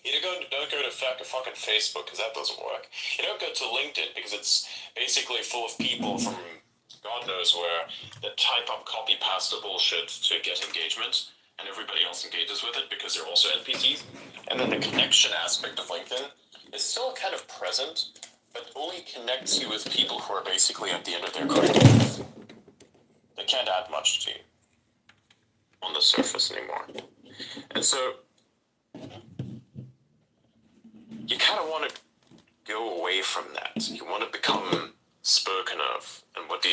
Don't go to fucking Facebook because that doesn't work. You don't go to LinkedIn because it's basically full of people from God knows where that type up copy pasta bullshit to get engagement, and everybody else engages with it because they're also NPCs. And then the connection aspect of LinkedIn is still kind of present, but only connects you with people who are basically at the end of their careers. They can't add much to you on the surface anymore. And so you kind of want to go away from that. You want to become spoken of. And what do?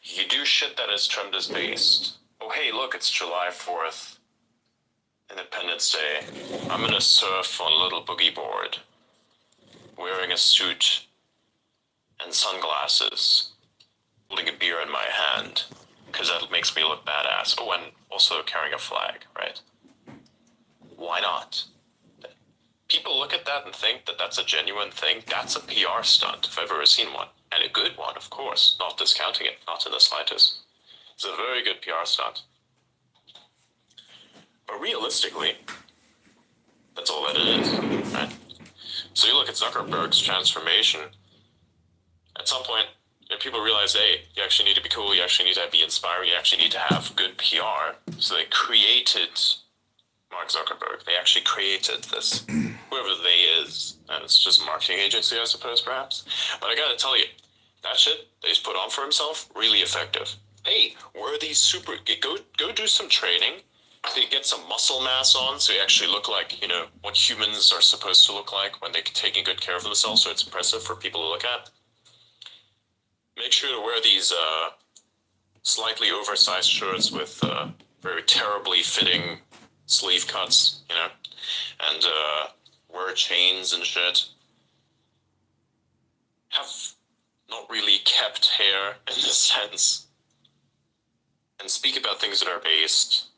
You do shit that is Trump is based. Oh, hey, look, it's July 4th, Independence Day. I'm gonna surf on a little boogie board, wearing a suit and sunglasses, holding a beer in my hand, because that makes me look badass. Oh, and also carrying a flag, right? Why not? People look at that and think that that's a genuine thing. That's a PR stunt, if I've ever seen one. And a good one, of course, not discounting it, not in the slightest. It's a very good PR stunt. But realistically, that's all that it is, right? So you look at Zuckerberg's transformation, at some point, people realize, hey, you actually need to be cool, you actually need to be inspiring, you actually need to have good PR. So they created Mark Zuckerberg. They actually created this, whoever they is. And it's just a marketing agency, I suppose, perhaps. But I gotta tell you, that shit that he's put on for himself, really effective. Hey, wear these go do some training, so you get some muscle mass on, so you actually look like, what humans are supposed to look like when they're taking good care of themselves, so it's impressive for people to look at. Make sure to wear these slightly oversized shirts with very terribly fitting sleeve cuts, and wear chains and shit. Have not really kept hair in this sense. And speak about things that are based.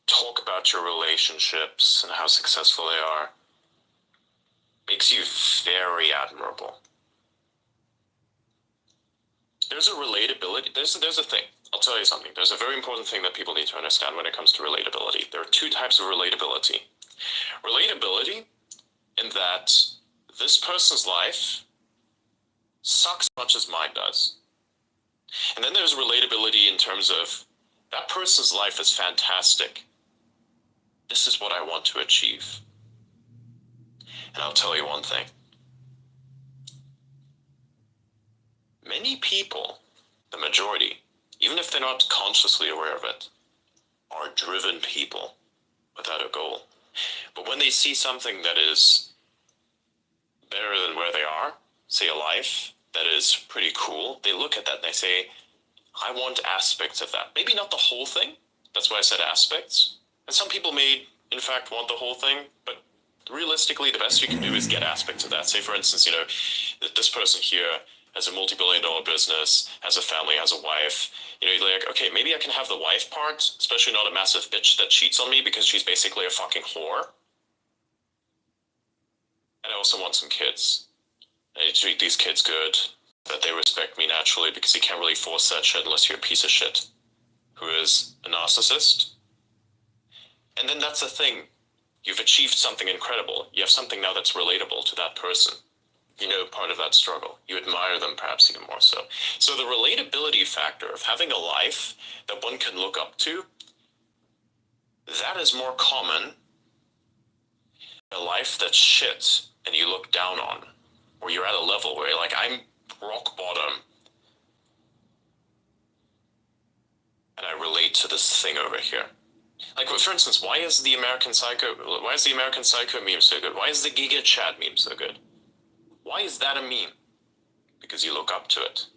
Talk about your relationships and how successful they are. Makes you very admirable. There's a relatability. There's a thing. I'll tell you something. There's a very important thing that people need to understand when it comes to relatability. There are two types of relatability. Relatability in that this person's life sucks as much as mine does. And then there's relatability in terms of that person's life is fantastic. This is what I want to achieve. And I'll tell you one thing. Many people, the majority, even if they're not consciously aware of it, are driven people without a goal. But when they see something that is better than where they are, say a life that is pretty cool, they look at that and they say, I want aspects of that. Maybe not the whole thing. That's why I said aspects. And some people may, in fact, want the whole thing, but realistically, the best you can do is get aspects of that. Say, for instance, that this person here has a multi-billion-dollar business, has a family, has a wife. You're like, okay, maybe I can have the wife part, especially not a massive bitch that cheats on me because she's basically a fucking whore. And I also want some kids. I need to treat these kids good, that they respect me naturally, because you can't really force that shit unless you're a piece of shit who is a narcissist. And then that's the thing. You've achieved something incredible. You have something now that's relatable to that person. Part of that struggle. You admire them perhaps even more so. So the relatability factor of having a life that one can look up to, that is more common than a life that's shit and you look down on, or you're at a level where you're like, I'm rock bottom, and I relate to this thing over here. Like, for instance, why is the American Psycho meme so good? Why is the Giga Chad meme so good? Why is that a meme? Because you look up to it.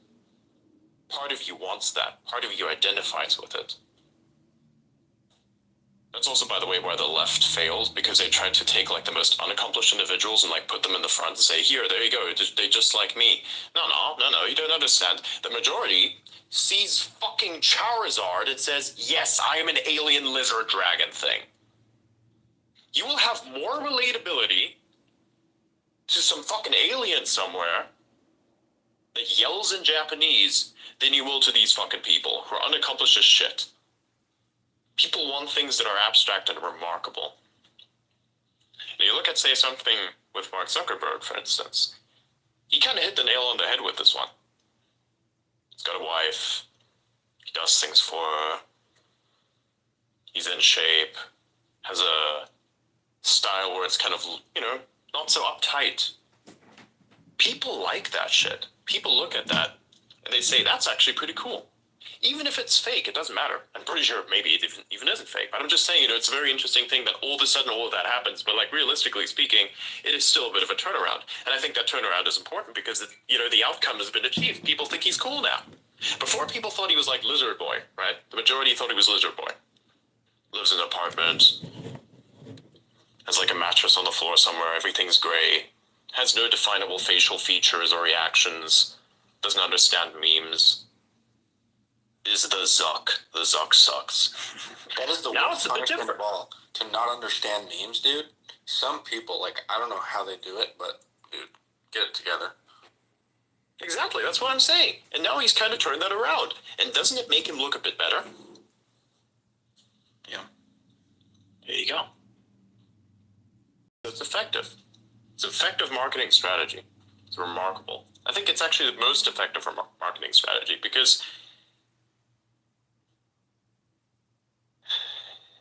Part of you wants that. Part of you identifies with it. That's also, by the way, why the left failed, because they tried to take, the most unaccomplished individuals and, put them in the front and say, here, there you go, they just like me. No, you don't understand. The majority sees fucking Charizard and says, yes, I am an alien lizard dragon thing. You will have more relatability to some fucking alien somewhere that yells in Japanese than you will to these fucking people who are unaccomplished as shit. People want things that are abstract and remarkable. I'd say something with Mark Zuckerberg, for instance. He kind of hit the nail on the head with this one. He's got a wife. He does things for her. He's in shape. Has a style where it's kind of, not so uptight. People like that shit. People look at that and they say, that's actually pretty cool. Even if it's fake, it doesn't matter. I'm pretty sure maybe it even isn't fake. But I'm just saying, it's a very interesting thing that all of a sudden all of that happens. But like realistically speaking, it is still a bit of a turnaround. And I think that turnaround is important because, the outcome has been achieved. People think he's cool now. Before, people thought he was like Lizard Boy, right? The majority thought he was Lizard Boy. Lives in an apartment. Has like a mattress on the floor somewhere. Everything's gray. Has no definable facial features or reactions. Doesn't understand memes. Is the Zuck. The Zuck sucks. That is the worst punishment of all. To not understand memes, dude. Some people, I don't know how they do it, but, dude, get it together. Exactly, that's what I'm saying. And now he's kind of turned that around. And doesn't it make him look a bit better? Yeah. There you go. It's effective. It's an effective marketing strategy. It's remarkable. I think it's actually the most effective marketing strategy because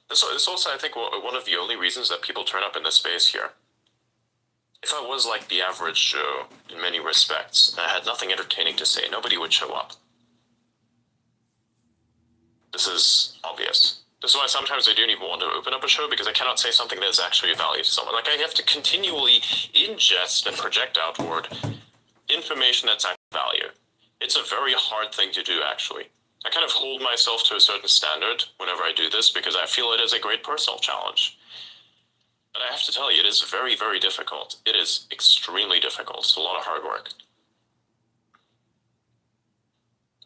this is also, I think, one of the only reasons that people turn up in this space here. If I was like the average Joe in many respects, and I had nothing entertaining to say, nobody would show up. This is obvious. This is why sometimes I don't even want to open up a show, because I cannot say something that is actually of value to someone. I have to continually ingest and project outward information that's actually of value. It's a very hard thing to do, actually. I kind of hold myself to a certain standard whenever I do this, because I feel it is a great personal challenge. But I have to tell you, it is very, very difficult. It is extremely difficult. It's a lot of hard work.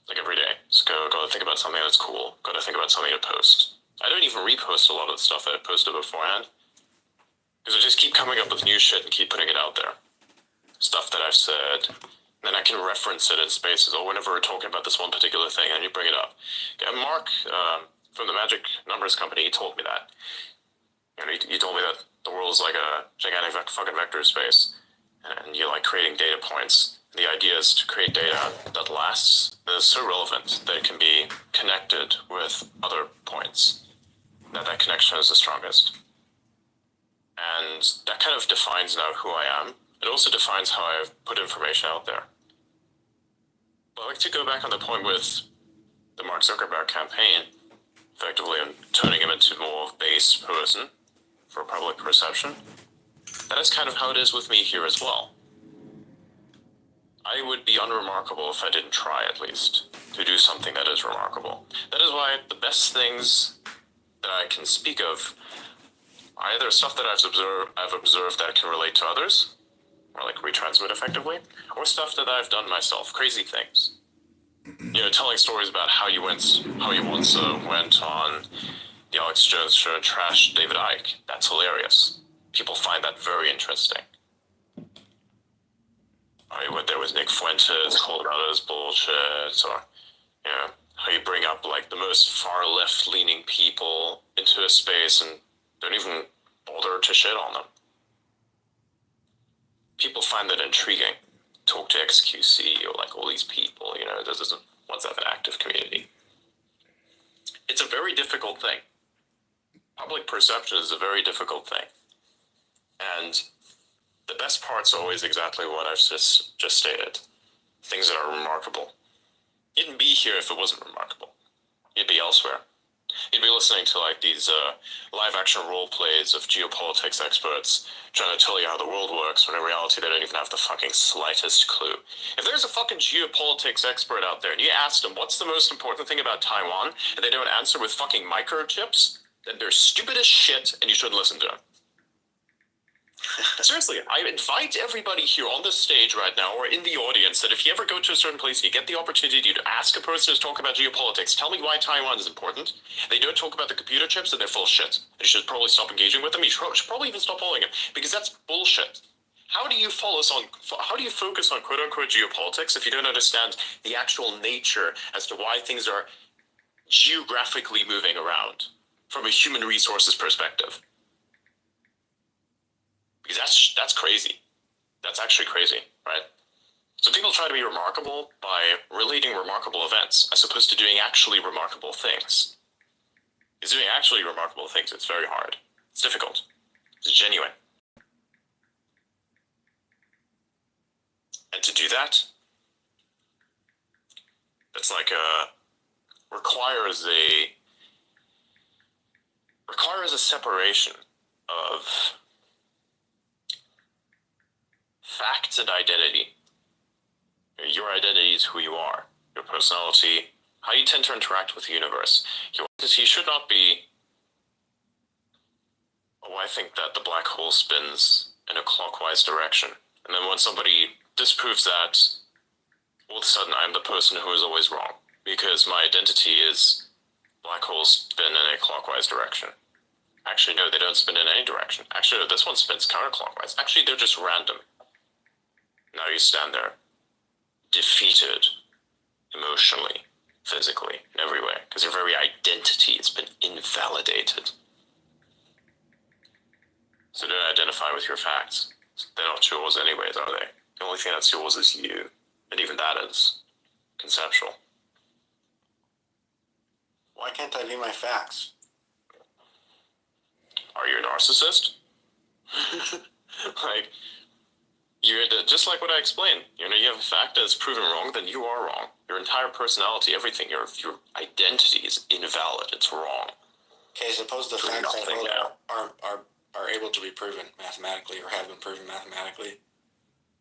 Like every day. Just gotta think about something that's cool. Gotta think about something to post. I don't even repost a lot of the stuff that I posted beforehand, because I just keep coming up with new shit and keep putting it out there. Stuff that I've said, and then I can reference it in spaces, or whenever we're talking about this one particular thing, and you bring it up. Mark, from the Magic Numbers Company, he told me that. He told me that the world is like a gigantic fucking vector space, and you like creating data points. The idea is to create data that lasts, that is so relevant that it can be connected with other points, that connection is the strongest. And that kind of defines now who I am. It also defines how I put information out there. But I'd like to go back on the point with the Mark Zuckerberg campaign, effectively turning him into more of a base person for public perception. That is kind of how it is with me here as well. I would be unremarkable if I didn't try, at least, to do something that is remarkable. That is why the best things that I can speak of are either stuff that I've observed that can relate to others, or retransmit effectively, or stuff that I've done myself, crazy things. Telling stories about how you once went on the Alex Jones show and trashed David Icke. That's hilarious. People find that very interesting. You went there with Nick Fuentes, called out as bullshit, or how you bring up the most far left leaning people into a space and don't even bother to shit on them. People find that intriguing. Talk to XQC or all these people, this isn't once have an active community. It's a very difficult thing. Public perception is a very difficult thing. And the best part's always exactly what I've just stated. Things that are remarkable. You wouldn't be here if it wasn't remarkable. You'd be elsewhere. You'd be listening to these live action role plays of geopolitics experts trying to tell you how the world works, when in reality they don't even have the fucking slightest clue. If there's a fucking geopolitics expert out there and you ask them what's the most important thing about Taiwan, and they don't answer with fucking microchips, then they're stupid as shit and you shouldn't listen to them. Seriously, I invite everybody here on this stage right now or in the audience that if you ever go to a certain place and you get the opportunity to ask a person who's talking about geopolitics, tell me why Taiwan is important. They don't talk about the computer chips and they're full of shit. And you should probably stop engaging with them. You should probably even stop following them, because that's bullshit. How do you focus on quote unquote geopolitics if you don't understand the actual nature as to why things are geographically moving around from a human resources perspective? Because crazy. That's actually crazy, right? So people try to be remarkable by relating remarkable events as opposed to doing actually remarkable things. Because doing actually remarkable things, it's very hard. It's difficult. It's genuine. And to do that, it's like requires a separation of facts and identity. Your identity is who you are, your personality, how you tend to interact with the universe. Your identity should not be, oh, I think that the black hole spins in a clockwise direction. And then when somebody disproves that, all of a sudden I'm the person who is always wrong, because my identity is black holes spin in a clockwise direction. Actually, no, they don't spin in any direction. Actually, no, this one spins counterclockwise. Actually, they're just random. Now you stand there, defeated, emotionally, physically, in every way, because your very identity has been invalidated. So don't identify with your facts. They're not yours anyways, are they? The only thing that's yours is you, and even that is conceptual. Why can't I view my facts? Are you a narcissist? Like, you're just like what I explained. You have a fact that's proven wrong, then you are wrong. Your entire personality, everything, your identity is invalid. It's wrong. Okay, suppose the facts I hold are able to be proven mathematically or have been proven mathematically.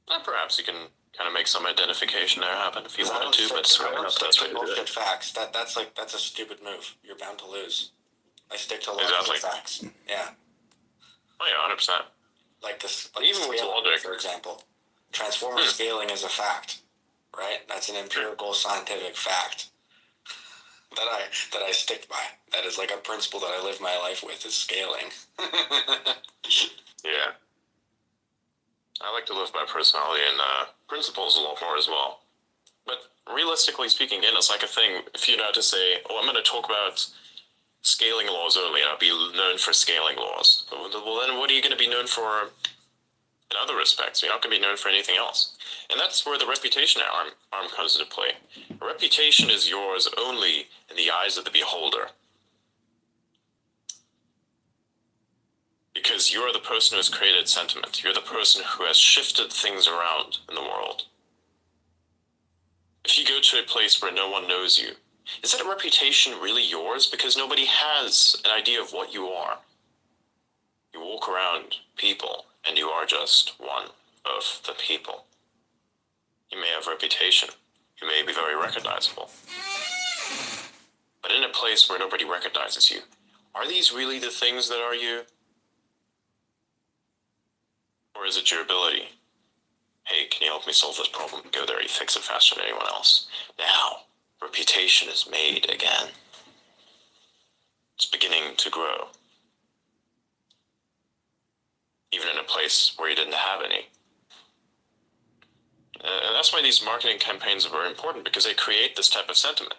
Well, perhaps you can kind of make some identification there happen if you wanted to, but it's really not the best way to do it. Facts. That's a stupid move. You're bound to lose. I stick to logical facts. Yeah. Oh yeah, 100%. Like this, even with logic, for example, transformer scaling is a fact, right? That's an empirical scientific fact that I stick by. That is like a principle that I live my life with, is scaling. Yeah. I like to live by personality and principles a lot more as well. But realistically speaking, again, it's like a thing. If you know to say, oh, I'm going to talk about scaling laws only, and I'll be known for scaling laws. Well, then what are you going to be known for in other respects? You're not going to be known for anything else. And that's where the reputation arm comes into play. A reputation is yours only in the eyes of the beholder. Because you're the person who has created sentiment. You're the person who has shifted things around in the world. If you go to a place where no one knows you, is that reputation really yours? Because nobody has an idea of what you are. You walk around people, and you are just one of the people. You may have reputation. You may be very recognizable. But in a place where nobody recognizes you, are these really the things that are you? Or is it your ability? Hey, can you help me solve this problem? Go there, you fix it faster than anyone else. Now, reputation is made again. It's beginning to grow. Even in a place where you didn't have any. And that's why these marketing campaigns are very important, because they create this type of sentiment.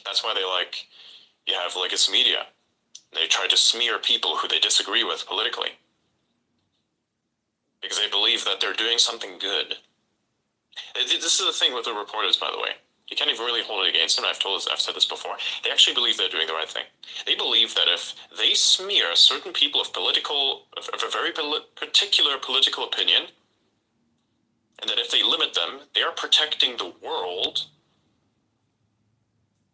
That's why you have legacy media. They try to smear people who they disagree with politically. Because they believe that they're doing something good. This is the thing with the reporters, by the way. You can't even really hold it against them. I've said this before. They actually believe they're doing the right thing. They believe that if they smear certain people of a very particular political opinion, and that if they limit them, they are protecting the world,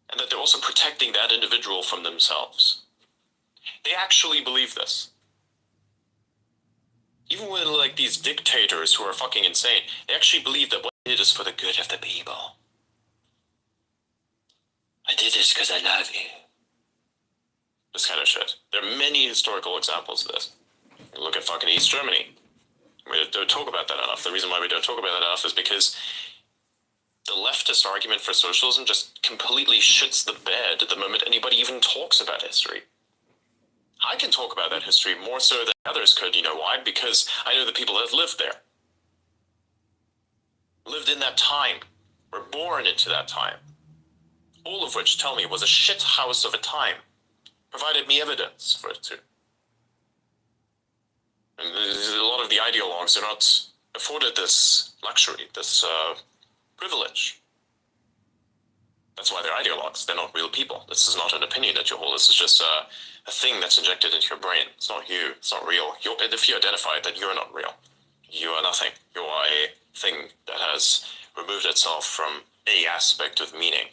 and that they're also protecting that individual from themselves. They actually believe this. Even with these dictators who are fucking insane, they actually believe that what they did is for the good of the people. I did this because I love you. This kind of shit. There are many historical examples of this. Look at fucking East Germany. We don't talk about that enough. The reason why we don't talk about that enough is because the leftist argument for socialism just completely shits the bed the moment anybody even talks about history. I can talk about that history more so than others could. You know why? Because I know the people that lived there. Lived in that time. Were born into that time. All of which tell me it was a shit house of a time. Provided me evidence for it too. And a ideologues are not afforded this luxury, this privilege. That's why they're ideologues. They're not real people. This is not an opinion that you hold. This is just a thing that's injected into your brain. It's not you. It's not real. If you identify that you're not real, you are nothing. You are a thing that has removed itself from any aspect of meaning.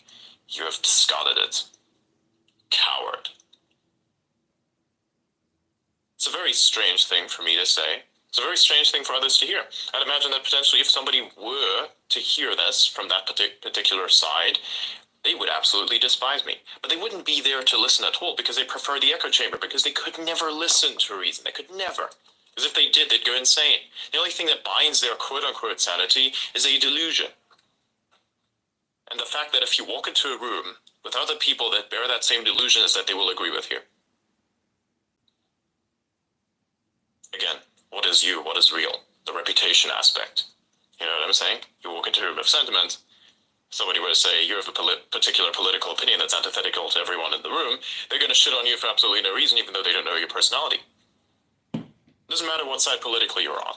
You have discarded it. Coward. It's a very strange thing for me to say. It's a very strange thing for others to hear. I'd imagine that potentially if somebody were to hear this from that particular side, they would absolutely despise me. But they wouldn't be there to listen at all because they prefer the echo chamber, because they could never listen to reason. They could never. Because if they did, they'd go insane. The only thing that binds their quote-unquote sanity is a delusion. And the fact that if you walk into a room with other people that bear that same delusion is that they will agree with you. Again, what is you? What is real? The reputation aspect. You know what I'm saying? You walk into a room of sentiment, somebody were to say you have a particular political opinion that's antithetical to everyone in the room, they're going to shit on you for absolutely no reason, even though they don't know your personality. It doesn't matter what side politically you're on.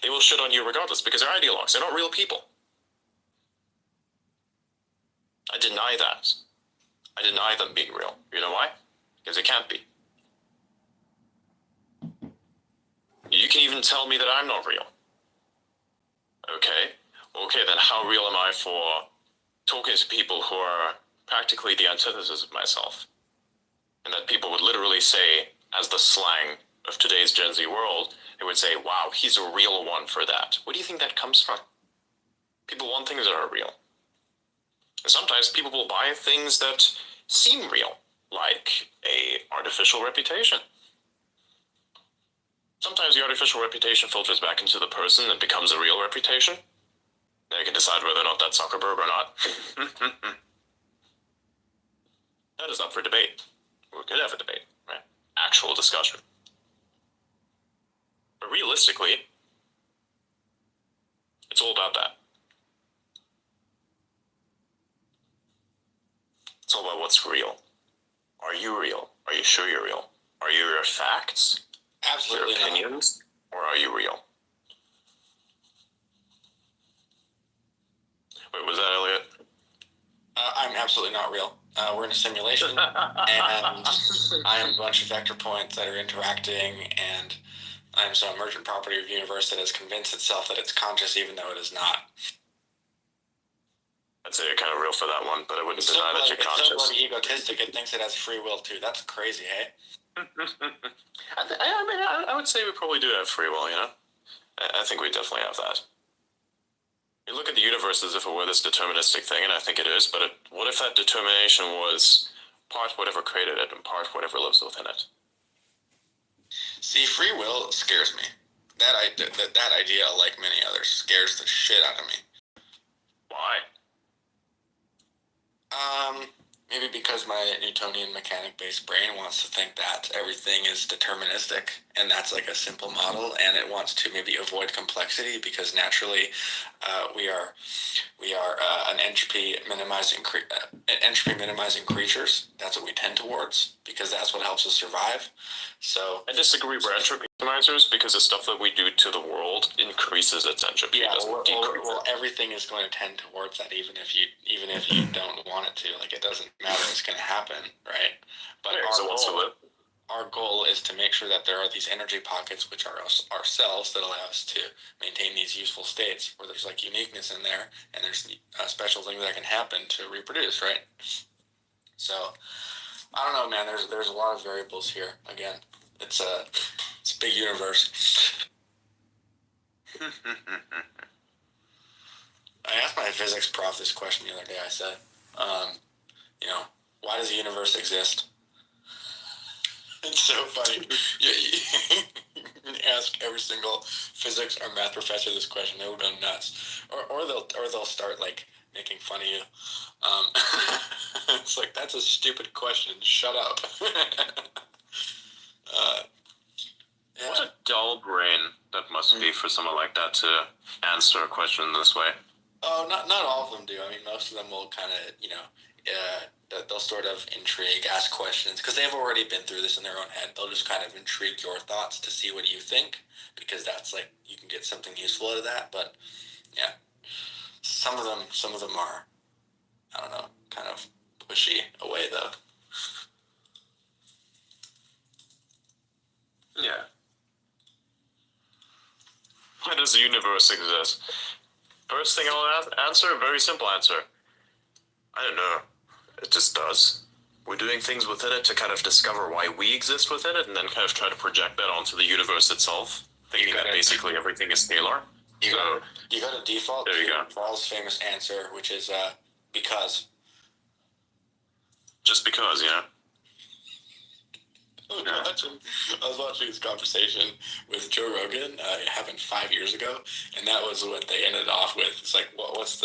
They will shit on you regardless because they're ideologues. They're not real people. I deny that. I deny them being real. You know why? Because they can't be. You can even tell me that I'm not real. Okay, then how real am I for talking to people who are practically the antithesis of myself? And that people would literally say, as the slang of today's Gen Z world, they would say, wow, he's a real one for that. Where do you think that comes from? People want things that are real. And sometimes people will buy things that seem real, like a artificial reputation. Sometimes the artificial reputation filters back into the person and becomes a real reputation. Now you can decide whether or not that's Zuckerberg or not. That is up for debate. We could have a debate, right? Actual discussion. But realistically, it's all about that. It's all about what's real. Are you real? Are you sure you're real? Are you your facts? Absolutely your opinions? Or are you real? Wait, was that Elliot? I'm absolutely not real. We're in a simulation, and I am a bunch of vector points that are interacting, and I am some emergent property of the universe that has convinced itself that it's conscious even though it is not. I'd say you're kind of real for that one, but I wouldn't deny that you're It's conscious. so bloody egotistic, it thinks it has free will too. That's crazy, hey? I would say we probably do have free will, you know? I think we definitely have that. You look at the universe as if it were this deterministic thing, and I think it is, but what if that determination was part whatever created it and part whatever lives within it? See, free will scares me. That idea, like many others, scares the shit out of me. Why? Maybe because my Newtonian mechanic-based brain wants to think that everything is deterministic, and that's like a simple model, and it wants to maybe avoid complexity because naturally, we are an entropy minimizing creatures. That's what we tend towards because that's what helps us survive. So I disagree. We're entropy minimizers because the stuff that we do to the world increases its entropy. Yeah, well, everything is going to tend towards that, even if you don't want it to. Like, it doesn't matter; it's going to happen, right? But our goal is to make sure that there are these energy pockets, which are ourselves, that allow us to maintain these useful states where there's like uniqueness in there, and there's special things that can happen to reproduce, right? So, I don't know, man. There's a lot of variables here. Again, it's a big universe. I asked my physics prof this question the other day. I said, why does the universe exist? It's so funny. You ask every single physics or math professor this question, they will go nuts, or they'll start like making fun of you. It's like, that's a stupid question. Shut up. Yeah. What a dull brain that must be for someone like that to answer a question this way. Oh, not all of them do. I mean, most of them will kind of, that they'll sort of intrigue, ask questions, because they've already been through this in their own head. They'll just kind of intrigue your thoughts to see what you think, because that's like, you can get something useful out of that. But yeah, some of them are, I don't know, kind of pushy away though. Yeah. Why does the universe exist? First thing I'll answer, a very simple answer. I don't know. It just does. We're doing things within it to kind of discover why we exist within it, and then kind of try to project that onto the universe itself, thinking that basically everything is scalar. You got a default there you to go. Paul's famous answer, which is because. Just because, you know. I was watching this conversation with Joe Rogan. It happened 5 years ago, and that was what they ended off with. It's like, what's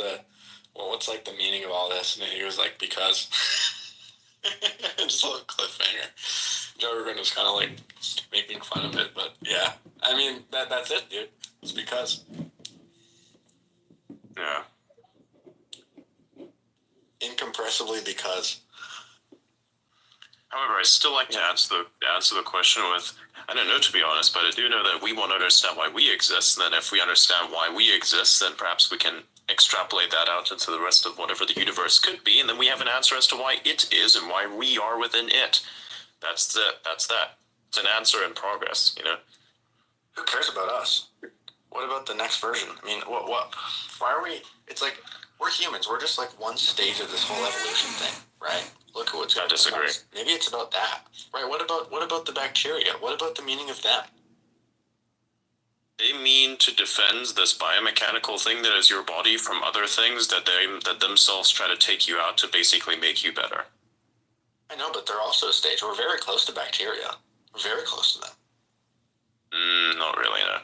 like the meaning of all this? And he was like, because. Just a little cliffhanger. Joe Rogan was kind of like making fun of it, but yeah, I mean that's it, dude. It's because. Yeah. Incompressibly because. However, I still like to answer the question with, I don't know, to be honest, but I do know that we want to understand why we exist, and then if we understand why we exist, then perhaps we can extrapolate that out into the rest of whatever the universe could be, and then we have an answer as to why it is and why we are within it. That's that. It's an answer in progress, you know? Who cares about us? What about the next version? I mean, what? Why are we? It's like, we're humans. We're just like one stage of this whole evolution thing, right? Look at what's going on. I disagree. Maybe it's about that, right? What about the bacteria? What about the meaning of them? They mean to defend this biomechanical thing that is your body from other things that themselves try to take you out to basically make you better. I know, but they're also a stage. We're very close to bacteria. We're very close to them. Not really, no.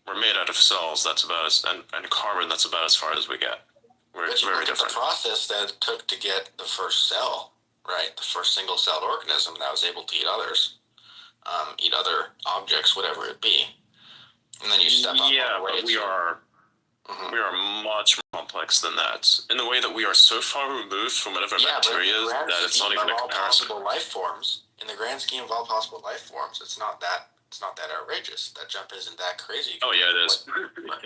We're made out of cells. That's about as and carbon. That's about as far as we get. But you look at the process that it took to get the first cell, right? The first single-celled organism that was able to eat others, eat other objects, whatever it be. And then you step up. Yeah, but we are much more complex than that. In the way that we are so far removed from whatever bacteria is that it's not even a comparison. In the grand scheme of all possible life forms, it's not that outrageous. That jump isn't that crazy. Oh yeah, it is.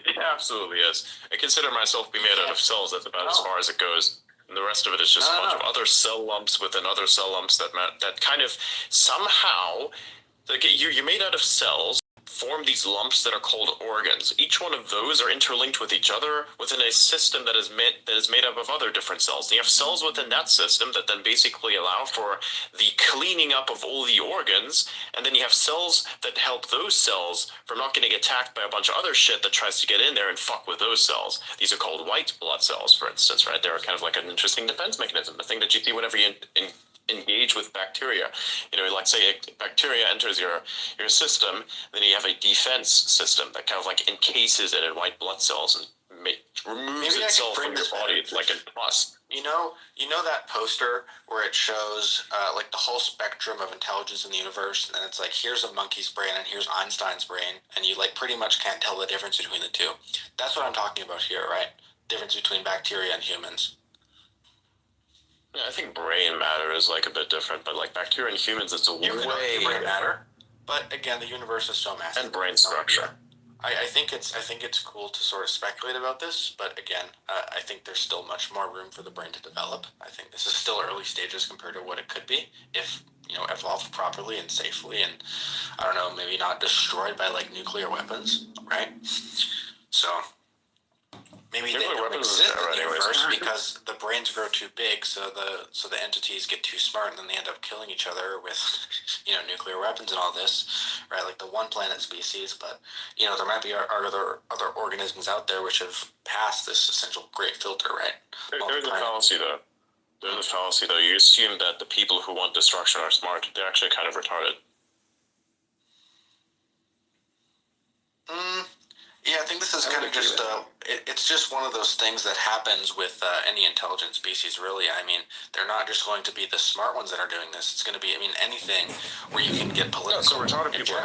It absolutely is. I consider myself to be made out of cells. That's about as far as it goes. And the rest of it is just a bunch of other cell lumps within other cell lumps that kind of somehow, like you're made out of cells, form these lumps that are called organs. Each one of those are interlinked with each other within a system that is made up of other different cells. And you have cells within that system that then basically allow for the cleaning up of all the organs, and then you have cells that help those cells from not getting attacked by a bunch of other shit that tries to get in there and fuck with those cells. These are called white blood cells, for instance, right? They're kind of like an interesting defense mechanism, the thing that you see whenever you engage with bacteria. You know, like say a bacteria enters your system, then you have a defense system that kind of like encases it in white blood cells and removes itself from your body like a plus. You know that poster where it shows like the whole spectrum of intelligence in the universe, and it's like, here's a monkey's brain and here's Einstein's brain, and you like pretty much can't tell the difference between the two. That's what I'm talking about here, right? Difference between bacteria and humans. Yeah, I think brain matter is like a bit different, but like bacteria and humans, it's a way brain matter. But again, the universe is so massive. And brain structure. I think it's cool to sort of speculate about this, but again, I think there's still much more room for the brain to develop. I think this is still early stages compared to what it could be if, you know, evolved properly and safely, and I don't know, maybe not destroyed by like nuclear weapons, right? So maybe they don't exist in the universe because the brains grow too big, so the entities get too smart, and then they end up killing each other with, you know, nuclear weapons and all this, right? Like the one planet species, but you know, there might be other organisms out there which have passed this essential great filter, right? There's a fallacy though. You assume that the people who want destruction are smart. They're actually kind of retarded. Yeah, I think this is kind of just, it's just one of those things that happens with any intelligent species, really. I mean, they're not just going to be the smart ones that are doing this. It's going to be, I mean, anything where you can get political. Yeah, so retarded people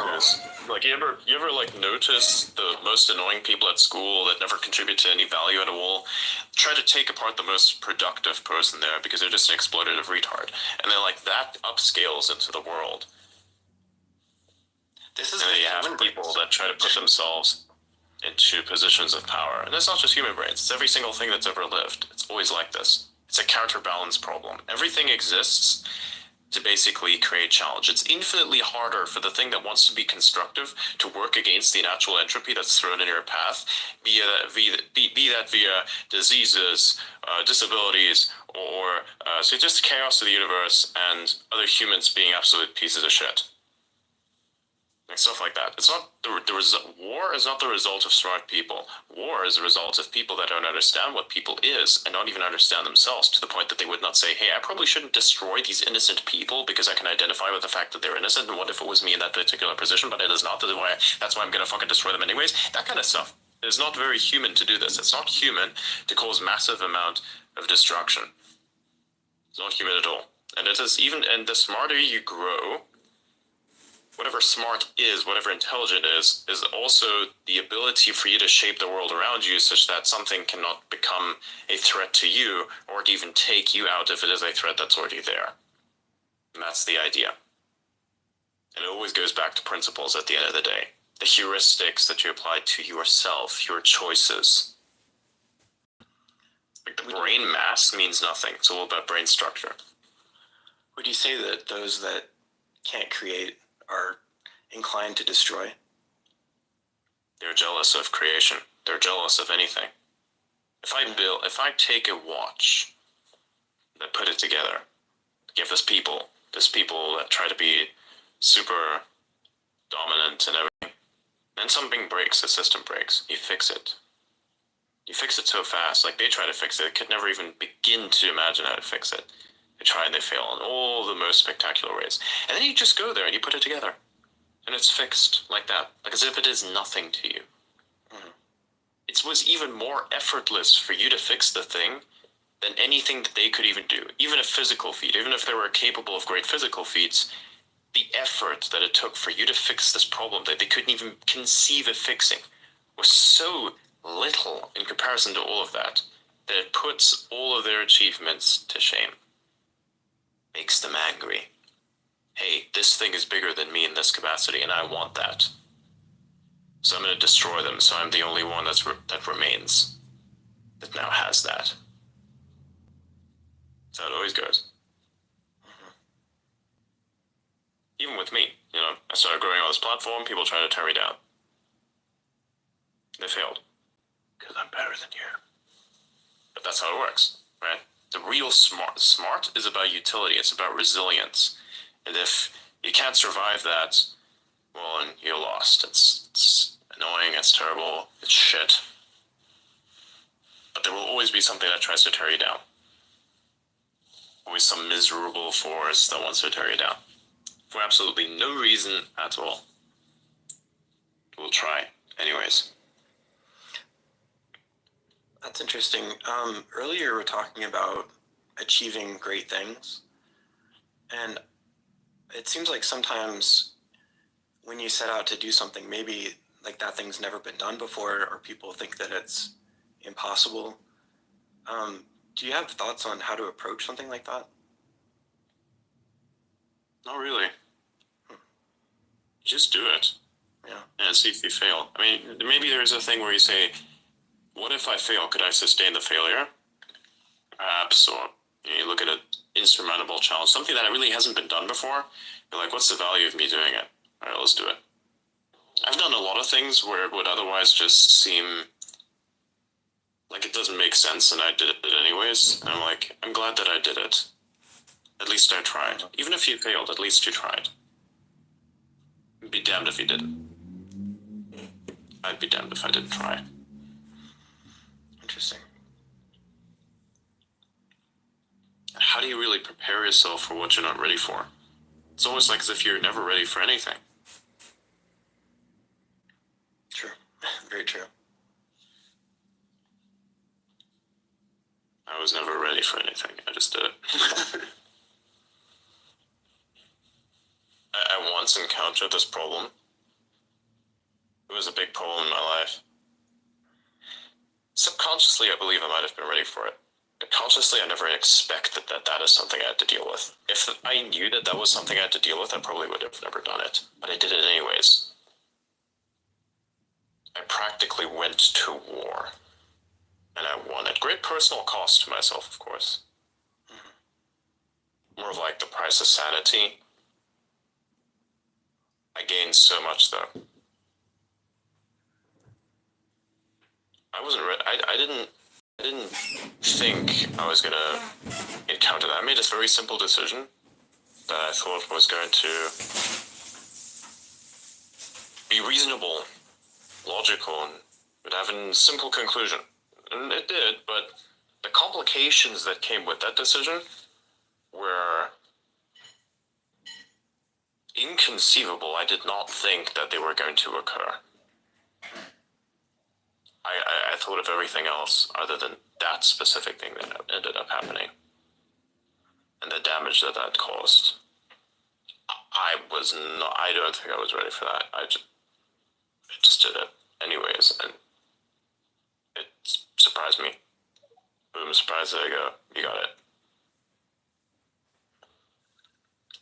Like you ever like notice the most annoying people at school that never contribute to any value at all try to take apart the most productive person there because they're just an exploitative retard, and then like that upscales into the world. This is and then you have people that try to put themselves into positions of power, and it's not just human brains; it's every single thing that's ever lived. It's always like this. It's a counterbalance problem. Everything exists to basically create challenge. It's infinitely harder for the thing that wants to be constructive to work against the natural entropy that's thrown in your path, be that via diseases, disabilities, or so just chaos of the universe and other humans being absolute pieces of shit. And stuff like that. It's not war is not the result of smart people. War is a result of people that don't understand what people is and don't even understand themselves, to the point that they would not say, hey, I probably shouldn't destroy these innocent people because I can identify with the fact that they're innocent, and what if it was me in that particular position, but it is not, that's why I'm gonna fucking destroy them anyways. That kind of stuff. It is not very human to do this. It's not human to cause massive amount of destruction. It's not human at all. And it is even, and the smarter you grow, whatever smart is, whatever intelligent is also the ability for you to shape the world around you such that something cannot become a threat to you or even take you out if it is a threat that's already there. And that's the idea. And it always goes back to principles at the end of the day. The heuristics that you apply to yourself, your choices. Like the brain mass means nothing. It's all about brain structure. Would you say that those that can't create are inclined to destroy? They're jealous of creation. They're jealous of anything. If I take a watch and put it together, give this people that try to be super dominant and everything, then something breaks, the system breaks, you fix it. You fix it so fast, like they try to fix it, they could never even begin to imagine how to fix it. They try and they fail in all the most spectacular ways. And then you just go there and you put it together. And it's fixed like that. Like as if it is nothing to you. Mm-hmm. It was even more effortless for you to fix the thing than anything that they could even do. Even a physical feat, even if they were capable of great physical feats, the effort that it took for you to fix this problem that they couldn't even conceive of fixing was so little in comparison to all of that it puts all of their achievements to shame. Makes them angry. Hey, this thing is bigger than me in this capacity, and I want that. So I'm going to destroy them, so I'm the only one that remains, that now has that. That's how it always goes. Mm-hmm. Even with me, I started growing on this platform, people trying to tear me down. They failed. Because I'm better than you. But that's how it works, right? The real smart is about utility. It's about resilience. And if you can't survive that, well, then you're lost. It's annoying. It's terrible. It's shit. But there will always be something that tries to tear you down. Always some miserable force that wants to tear you down. For absolutely no reason at all. We'll try, anyways. That's interesting. Earlier we were talking about achieving great things, and it seems like sometimes when you set out to do something, maybe like that thing's never been done before, or people think that it's impossible. Do you have thoughts on how to approach something like that? Not really. Just do it. Yeah. And see if you fail. I mean, maybe there's a thing where you say, what if I fail? Could I sustain the failure? Perhaps. Or you look at an insurmountable challenge, something that really hasn't been done before. You're like, what's the value of me doing it? All right, let's do it. I've done a lot of things where it would otherwise just seem like it doesn't make sense, and I did it anyways. And I'm like, I'm glad that I did it. At least I tried. Even if you failed, at least you tried. Be damned if you didn't. I'd be damned if I didn't try. Interesting. How do you really prepare yourself for what you're not ready for? It's almost like as if you're never ready for anything. True. Very true. I was never ready for anything. I just did it. I once encountered this problem It was a big problem in my life. Subconsciously, I believe I might have been ready for it. But consciously, I never expected that that is something I had to deal with. If I knew that that was something I had to deal with, I probably would have never done it. But I did it anyways. I practically went to war. And I won at great personal cost to myself, of course. More of like the price of sanity. I gained so much, though. I wasn't ready. I didn't think I was gonna encounter that. I made a very simple decision that I thought was going to be reasonable, logical, and would have a simple conclusion. And it did, but the complications that came with that decision were inconceivable. I did not think that they were going to occur. I thought of everything else other than that specific thing that ended up happening. And the damage that that caused. I don't think I was ready for that. I just did it anyways, and it surprised me. Boom, surprise, there you go. You got it.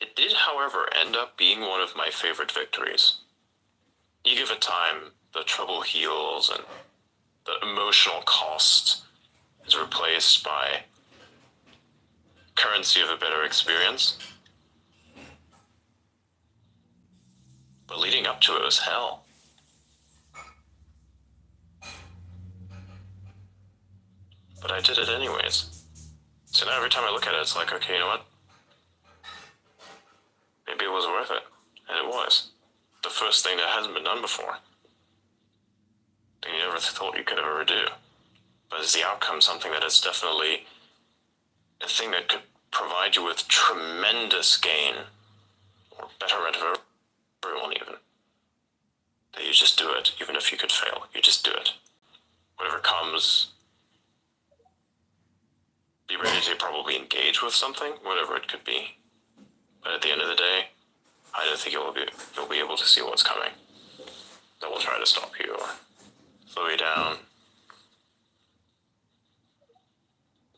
It did, however, end up being one of my favorite victories. You give it time, the trouble heals, and the emotional cost is replaced by currency of a better experience. But leading up to it was hell. But I did it anyways. So now every time I look at it, it's like, okay, you know what? Maybe it was worth it. And it was. The first thing that hasn't been done before. Thing you never thought you could ever do. But is the outcome something that is definitely a thing that could provide you with tremendous gain, or betterment of everyone even. That you just do it, even if you could fail. You just do it. Whatever comes, be ready to probably engage with something, whatever it could be. But at the end of the day, I don't think you'll be able to see what's coming. That will try to stop you or slow you down.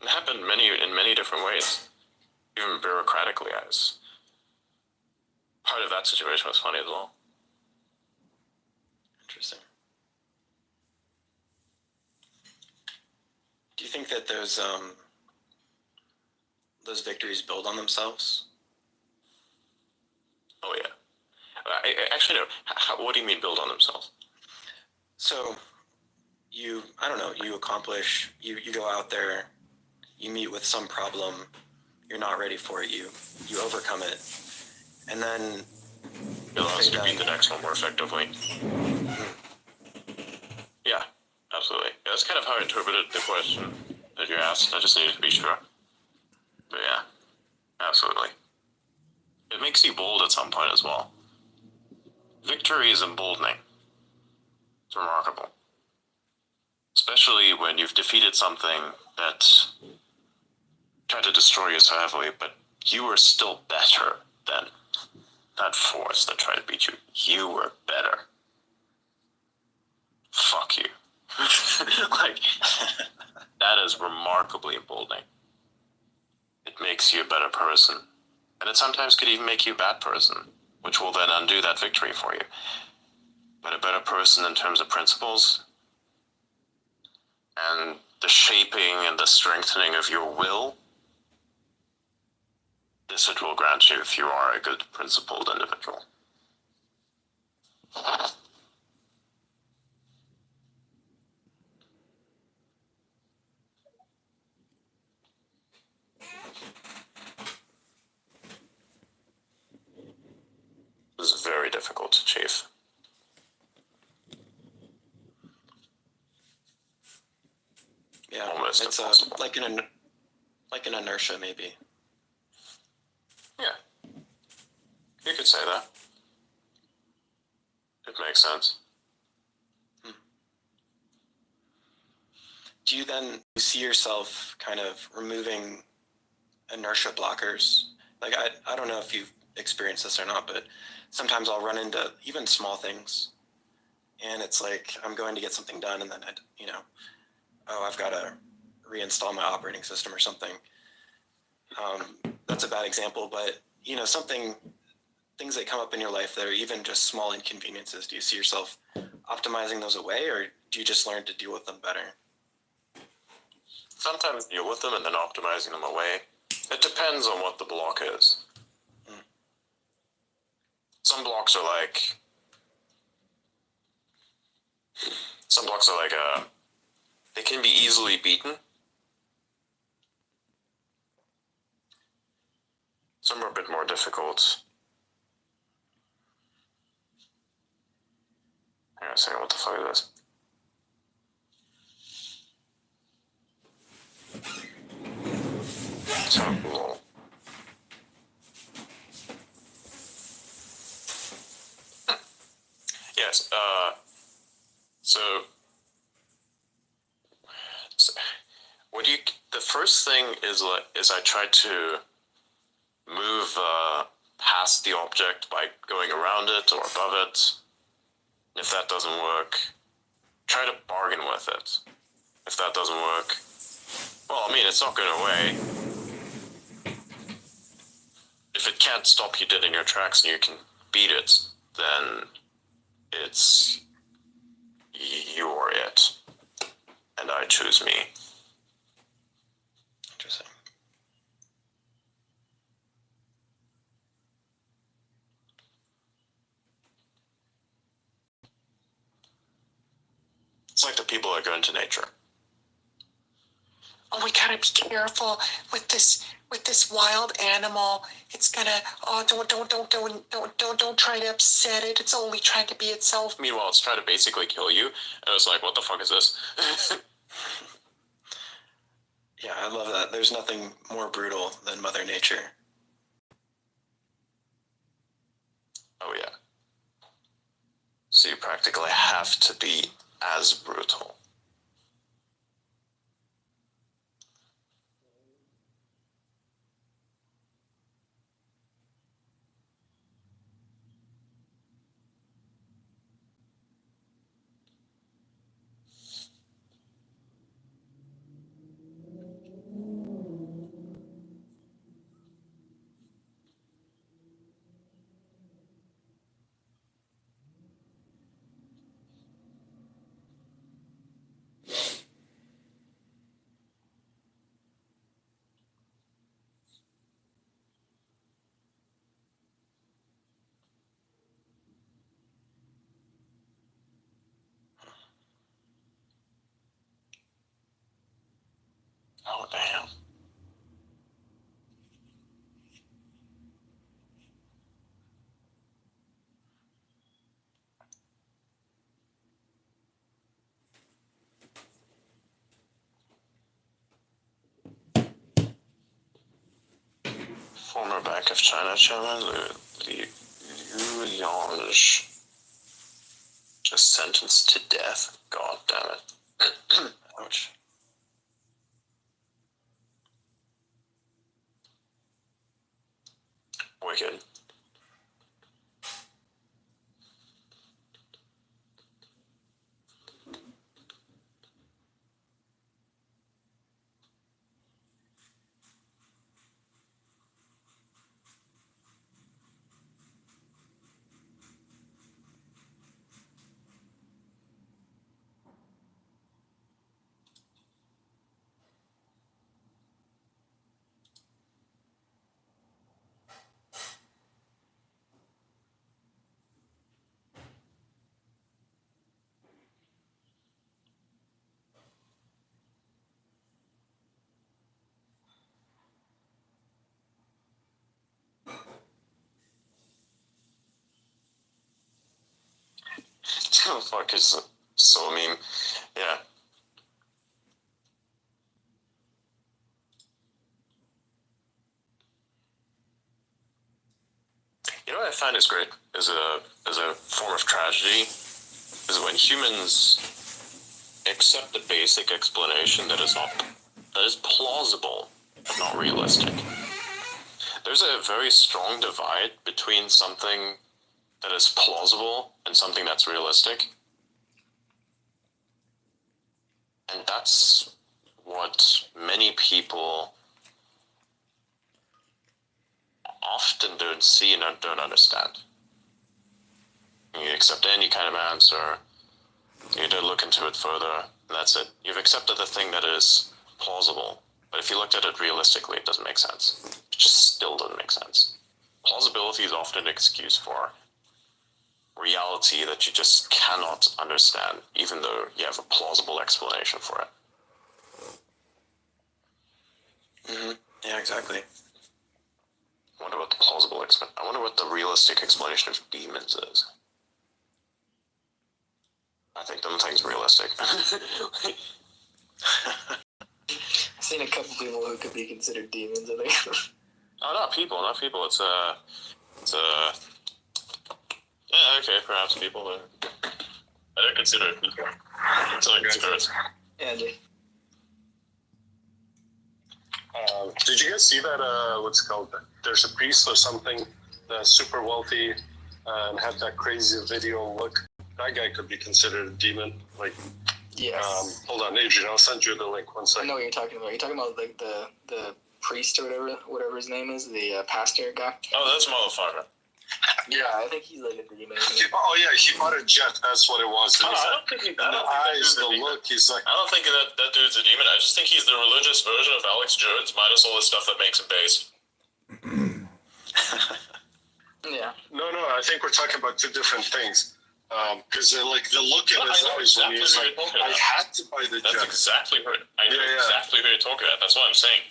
It happened in many different ways. Even bureaucratically, part of that situation was funny as well. Interesting. Do you think that those victories build on themselves? Oh yeah. I actually no. What do you mean build on themselves? So you accomplish, you go out there, you meet with some problem, you're not ready for it, you overcome it, and then It allows you to beat the next one more effectively. Yeah, absolutely. Yeah, that's kind of how I interpreted the question that you asked. I just needed to be sure. But yeah, absolutely. It makes you bold at some point as well. Victory is emboldening. It's remarkable. Especially when you've defeated something that tried to destroy you so heavily, but you were still better than that force that tried to beat you. You were better. Fuck you. Like, that is remarkably emboldening. It makes you a better person. And it sometimes could even make you a bad person, which will then undo that victory for you. But a better person in terms of principles and the shaping and the strengthening of your will, this it will grant you if you are a good principled individual. It is very difficult to achieve. Yeah, Almost it's impossible. like an inertia maybe. Yeah. You could say that. It makes sense. Do you then see yourself kind of removing inertia blockers? Like, I don't know if you've experienced this or not, but sometimes I'll run into even small things and it's like I'm going to get something done, and then I've got to reinstall my operating system or something. That's a bad example, but things that come up in your life that are even just small inconveniences. Do you see yourself optimizing those away, or do you just learn to deal with them better? Sometimes deal with them and then optimizing them away. It depends on what the block is. Some blocks are like they can be easily beaten. Some are a bit more difficult. Hang on a second, what the fuck is this? So cool. Yes, so the first thing is I try to move past the object by going around it or above it. If that doesn't work, try to bargain with it. If that doesn't work, well, I mean, it's not going away. If it can't stop you dead in your tracks and you can beat it, then you're it. And I choose me. Interesting. It's like the people that go into nature. Oh, we gotta be careful with this wild animal. It's gonna don't try to upset it. It's only trying to be itself. Meanwhile, it's trying to basically kill you. And it's like, what the fuck is this? Yeah, I love that. There's nothing more brutal than Mother Nature. Oh yeah. So you practically have to be as brutal. Oh damn. Former Bank of China chairman Liu Yonge just sentenced to death. God damn it. Ouch. Wicked. Oh fuck, is so meme. Yeah. You know what I find is great as a form of tragedy is when humans accept the basic explanation that is plausible but not realistic. There's a very strong divide between something that is plausible and something that's realistic. And that's what many people often don't see and don't understand. You accept any kind of answer, you don't look into it further, and that's it. You've accepted the thing that is plausible. But if you looked at it realistically, it doesn't make sense. It just still doesn't make sense. Plausibility is often an excuse for reality that you just cannot understand, even though you have a plausible explanation for it. Mm-hmm. Yeah, exactly. I wonder what the plausible I wonder what the realistic explanation of demons is. I think them things realistic. I've seen a couple people who could be considered demons, I think. Oh, not people. It's yeah, okay, perhaps people. I don't consider it people. So I consider it. Andy. Did you guys see that? What's it called? There's a priest or something that's super wealthy and had that crazy video look. That guy could be considered a demon. Like, Yes. hold on, Adrian, I'll send you the link. One I second. know what you're talking about. You're talking about like the priest or whatever his name is, the pastor guy. Oh, that's motherfucker. Yeah, I think he's like a demon. He bought a jet. That's what it was. And I don't think the eyes, the look. He's like, I don't think that dude's a demon. I just think he's the religious version of Alex Jones minus all the stuff that makes him base. Yeah. no. I think we're talking about two different things. Because like the look in his eyes when he was like, I had to buy the That's jet. exactly what I know exactly who you're talking about. That's what I'm saying.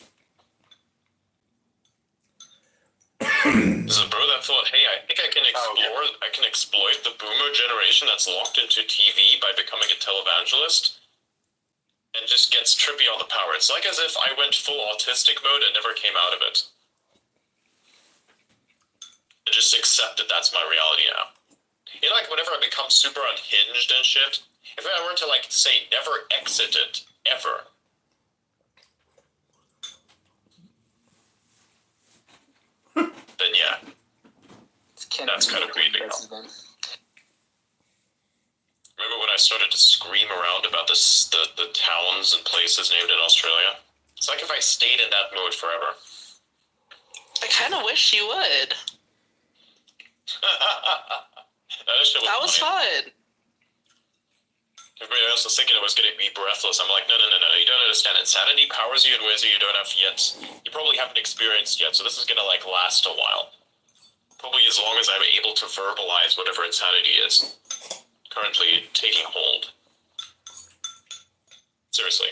There's a bro that thought, hey, I think I can explore, I can exploit the boomer generation that's locked into TV by becoming a televangelist, and just gets trippy on the power. It's like as if I went full autistic mode and never came out of it. I just accepted that's my reality now. You know, like whenever I become super unhinged and shit, if I were to like say never exit it, ever, then yeah. That's kind of weird. Remember when I started to scream around about the towns and places named in Australia? It's like if I stayed in that mode forever. I kind of wish you would. That was fun. Everybody else was thinking it was going to be breathless. I'm like, no, you don't understand. Insanity powers you in ways that you don't have yet. You probably haven't experienced yet, so this is going to like last a while. Probably as long as I'm able to verbalize whatever insanity is currently taking hold. Seriously.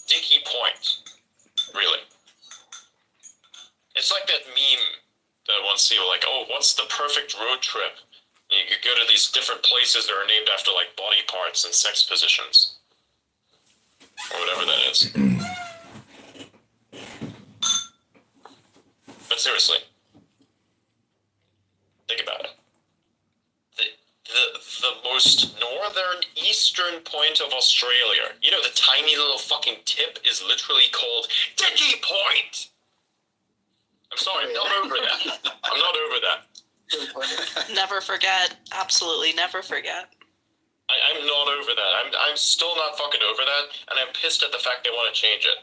Dicky point. Really. It's like that meme that I once see, like, oh, what's the perfect road trip? And you could go to these different places that are named after, like, body parts and sex positions. Or whatever that is. But seriously. Think about it. The most northern eastern point of Australia, you know, the tiny little fucking tip is literally called Dicky Point! I'm sorry, I'm not over that. I'm not over that. Never forget. Absolutely never forget. I'm not over that. I'm still not fucking over that, and I'm pissed at the fact they want to change it.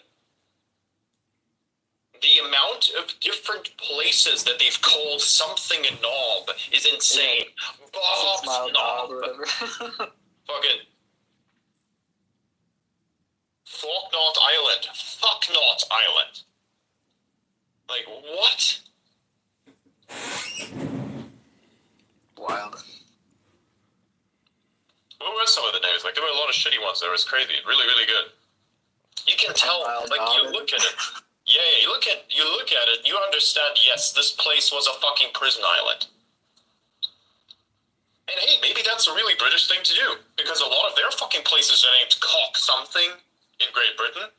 The amount of different places that they've called something a knob is insane. Bob's 6 Mile Knob. or whatever. Fucking Forknot Island. Fucknot Island. Like, what? Wild. What were some of the names? Like, there were a lot of shitty ones. There was crazy. Really, really good. You can tell. Wild Like, you Dog. look at it. Yeah, you look at it, you understand, yes, this place was a fucking prison island. And hey, maybe that's a really British thing to do, because a lot of their fucking places are named Cock something in Great Britain.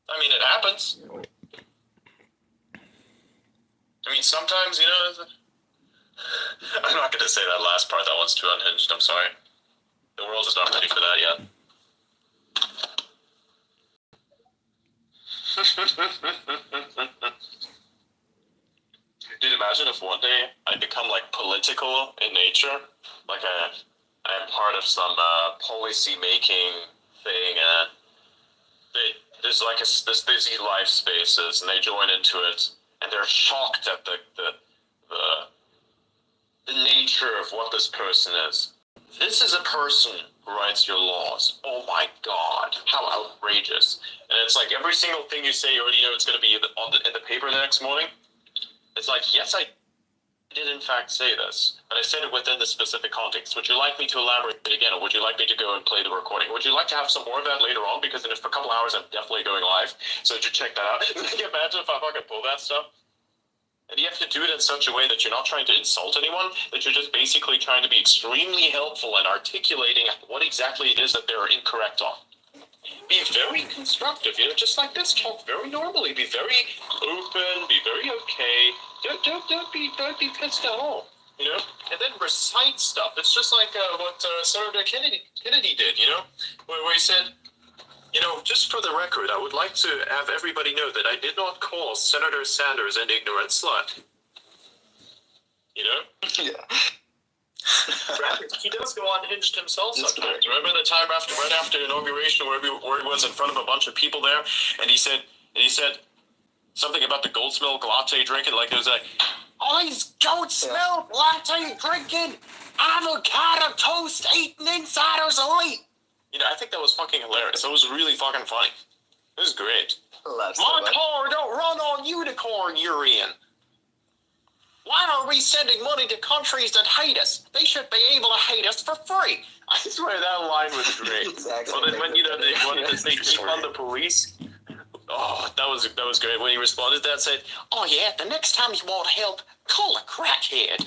I mean, it happens. I mean, sometimes, you know, I'm not going to say that last part, that one's too unhinged, I'm sorry. The world is not ready for that yet. Dude, imagine if one day I become like political in nature, like I am part of some policy making thing, there's like this busy life spaces, and they join into it, and they're shocked at the nature of what this person is. This is a person who writes your laws. Oh my God, how outrageous! And it's like every single thing you say, you already know it's going to be in the paper the next morning. It's like, yes, I did in fact say this, but I said it within the specific context. Would you like me to elaborate again, or would you like me to go and play the recording? Would you like to have some more of that later on? Because in a couple hours, I'm definitely going live, so you check that out. Can you imagine if I fucking pull that stuff? And you have to do it in such a way that you're not trying to insult anyone, that you're just basically trying to be extremely helpful and articulating what exactly it is that they're incorrect on. Be very constructive, just like this. Talk very normally. Be very open. Be very okay. Don't be pissed at all. And then recite stuff. It's just like what Senator Kennedy did. Where he said, just for the record, I would like to have everybody know that I did not call Senator Sanders an ignorant slut. Yeah. He does go unhinged himself sometimes. Remember the time right after inauguration where he was in front of a bunch of people there, and he said something about the goat's milk latte drinking, like it was like, oh, he's goat's milk latte drinking, avocado toast eating insiders elite. I think that was fucking hilarious. That was really fucking funny. It was great. My car don't run on unicorn urine. Why are we sending money to countries that hate us? They should be able to hate us for free. I swear that line was great. Exactly. Well, then when they wanted to say defund the police, oh, that was great. When he responded to that, said, "Oh yeah, the next time you want help, call a crackhead."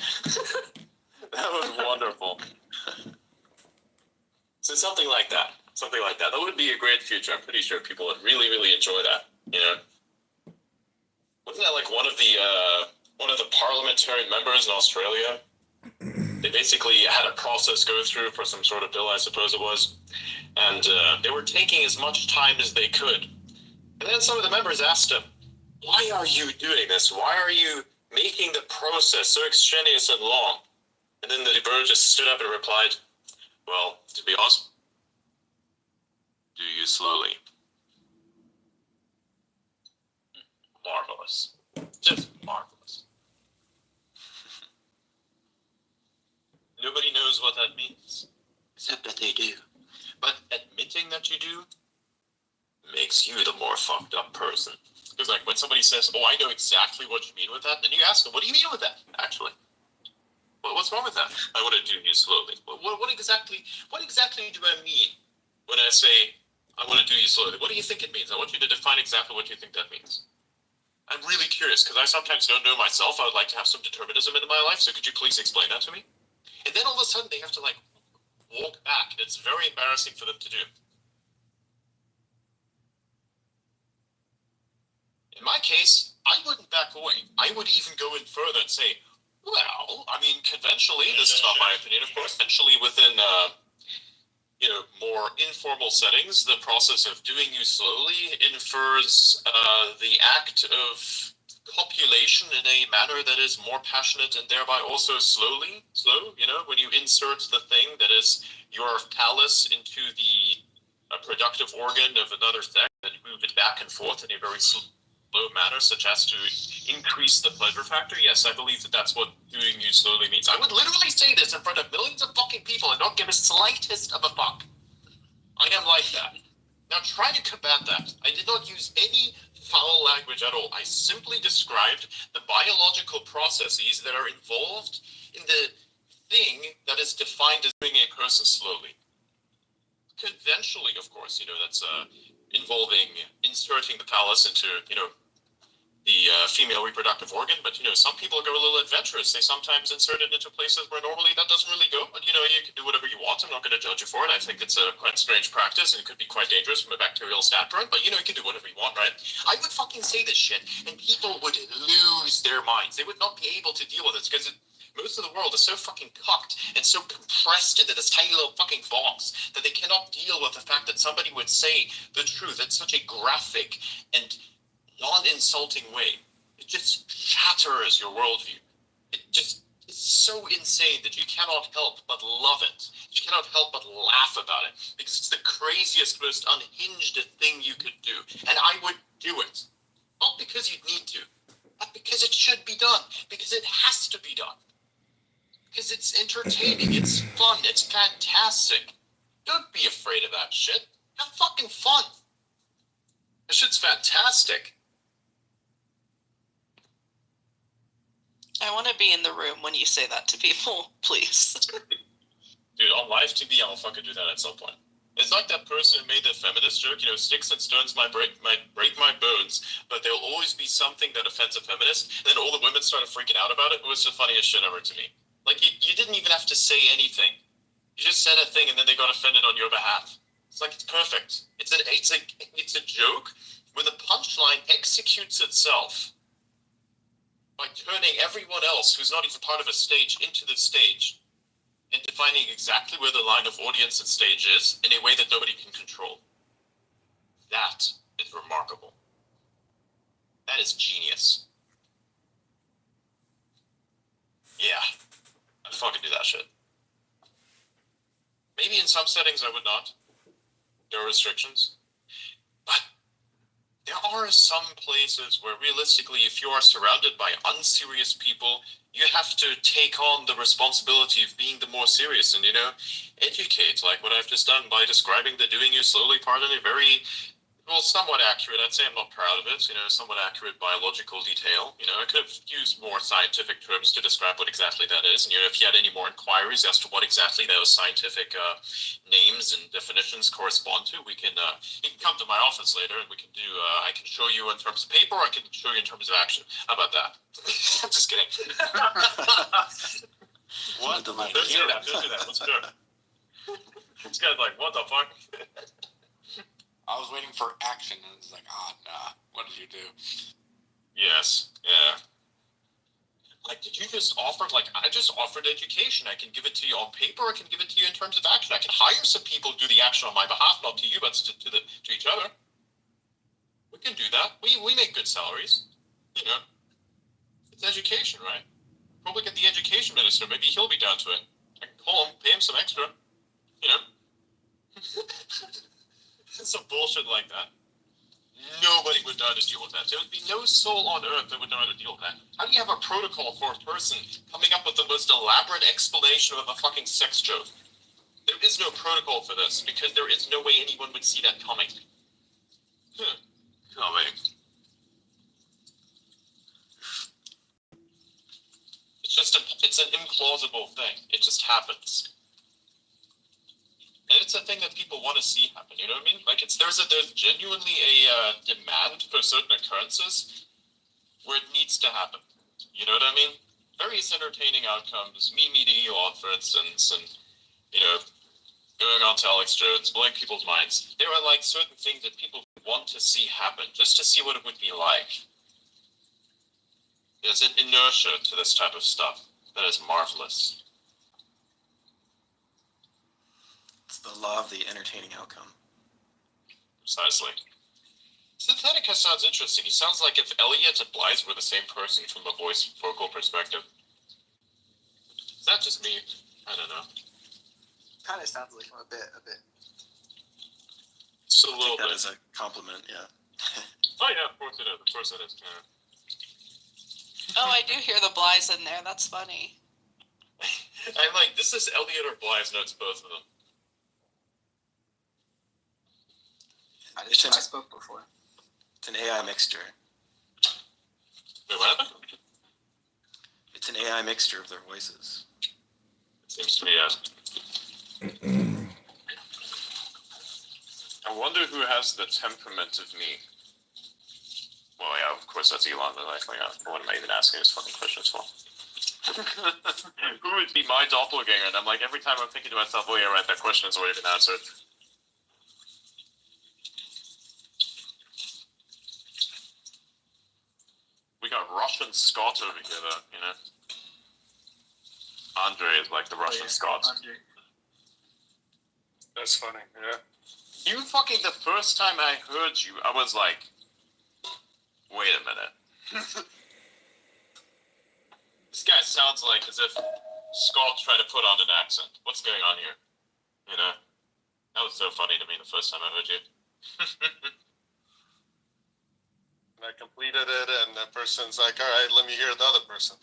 That was wonderful. So something like that. That would be a great future. I'm pretty sure people would really, really enjoy that. Wasn't that like one of the parliamentary members in Australia? They basically had a process go through for some sort of bill, I suppose it was, and they were taking as much time as they could. And then some of the members asked him, "Why are you doing this? Why are you making the process so extraneous and long?" And then the bird just stood up and replied, "Well, to be honest, do you slowly." Marvelous. Just marvelous. Nobody knows what that means, except that they do. But admitting that you do makes you the more fucked up person. Because like when somebody says, "Oh, I know exactly what you mean with that," then you ask them, "What do you mean with that, actually? What's wrong with that?" "I want to do you slowly." What exactly do I mean when I say I want to do you slowly? What do you think it means? I want you to define exactly what you think that means. I'm really curious because I sometimes don't know myself. I would like to have some determinism in my life, so could you please explain that to me? And then all of a sudden they have to like walk back, and it's very embarrassing for them to do. In my case, I wouldn't back away. I would even go in further and say, well, I mean, conventionally, this is not my opinion, of course, conventionally within, more informal settings, the process of doing you slowly infers the act of copulation in a manner that is more passionate and thereby also slow, when you insert the thing that is your phallus into the productive organ of another sex and move it back and forth in a very slow manner, such as to increase the pleasure factor. Yes, I believe that that's what doing you slowly means. I would literally say this in front of millions of fucking people and not give a slightest of a fuck. I am like that. Now try to combat that. I did not use any foul language at all. I simply described the biological processes that are involved in the thing that is defined as doing a person slowly. Conventionally, of course, that's involving inserting the phallus into, the female reproductive organ, but some people go a little adventurous. They sometimes insert it into places where normally that doesn't really go. But you can do whatever you want. I'm not going to judge you for it. I think it's a quite strange practice, and it could be quite dangerous from a bacterial standpoint. But you can do whatever you want, right? I would fucking say this shit, and people would lose their minds. They would not be able to deal with it because most of the world is so fucking cucked and so compressed into this tiny little fucking box that they cannot deal with the fact that somebody would say the truth in such a graphic and non-insulting way. It just shatters your worldview. It just so insane that you cannot help but love it. You cannot help but laugh about it because it's the craziest, most unhinged thing you could do. And I would do it. Not because you'd need to, but because it should be done. Because it has to be done. Because it's entertaining, it's fun, it's fantastic. Don't be afraid of that shit. Have fucking fun. That shit's fantastic. I want to be in the room when you say that to people, please. Dude, on live TV, I'll fucking do that at some point. It's like that person who made the feminist joke, you know, sticks and stones might break my bones, but there'll always be something that offends a feminist. And then all the women started freaking out about it. It was the funniest shit ever to me. Like, you didn't even have to say anything. You just said a thing and then they got offended on your behalf. It's like, it's perfect. It's a joke where the punchline executes itself by turning everyone else who's not even part of a stage into the stage and defining exactly where the line of audience and stage is in a way that nobody can control. That is remarkable. That is genius. Yeah, I'd fucking do that shit. Maybe in some settings I would not. There are restrictions. But there are some places where realistically, if you are surrounded by unserious people, you have to take on the responsibility of being the more serious and, you know, educate, like what I've just done by describing the doing you slowly part in a very, well, somewhat accurate. I'd say I'm not proud of it, you know, somewhat accurate biological detail. You know, I could have used more scientific terms to describe what exactly that is. And, you know, if you had any more inquiries as to what exactly those scientific names and definitions correspond to, we can, you can come to my office later and we can do, I can show you in terms of paper, or I can show you in terms of action. How about that? I'm just kidding. What? Don't do that. Don't do that. Let's do it. This guy's like, what the fuck? I was waiting for action, and it's like, nah. What did you do? Yes. Yeah. Like, did you just offer, like, I just offered education. I can give it to you on paper. I can give it to you in terms of action. I can hire some people to do the action on my behalf, not to you, but to each other. We can do that. We make good salaries. You know. It's education, right? Probably get the education minister. Maybe he'll be down to it. I can call him, pay him some extra. You know. Some bullshit like that. Nobody would know how to deal with that. There would be no soul on earth that would know how to deal with that. How do you have a protocol for a person coming up with the most elaborate explanation of a fucking sex joke? There is no protocol for this, because there is no way anyone would see that coming. Coming. It's an implausible thing. It just happens. And it's a thing that people want to see happen, you know what I mean? Like, there's genuinely a demand for certain occurrences where it needs to happen. You know what I mean? Various entertaining outcomes, me meeting Elon, for instance, and, you know, going on to Alex Jones, blowing people's minds. There are, like, certain things that people want to see happen, just to see what it would be like. There's an inertia to this type of stuff that is marvelous. It's the law of the entertaining outcome. Precisely. Synthetica sounds interesting. He sounds like if Elliot and Blythe were the same person from a vocal perspective. Is that just me? I don't know. Kind of sounds like him a bit. Just a little That bit. is a compliment, yeah. Oh yeah, of course it is. Of course it is. Yeah. Oh, I do hear the Blythes in there. That's funny. I'm like, this is Elliot or Blythe. No, it's both of them. I It's spoke before. It's an AI mixture. Wait, what happened? It's an AI mixture of their voices. It seems to be, I wonder who has the temperament of me. Well, yeah, of course that's Elon, but what am I even asking this fucking questions for? Who would be my doppelganger? And I'm like, every time I'm thinking to myself, oh yeah, right, that question has already been answered. We got Russian Scott over here, though, you know? Andre is like the Russian Scott. That's funny, yeah. You fucking, the first time I heard you, I was like, wait a minute. This guy sounds like as if Scott tried to put on an accent. What's going on here? You know? That was so funny to me the first time I heard you. And I completed it, and that person's like, all right, let me hear the other person.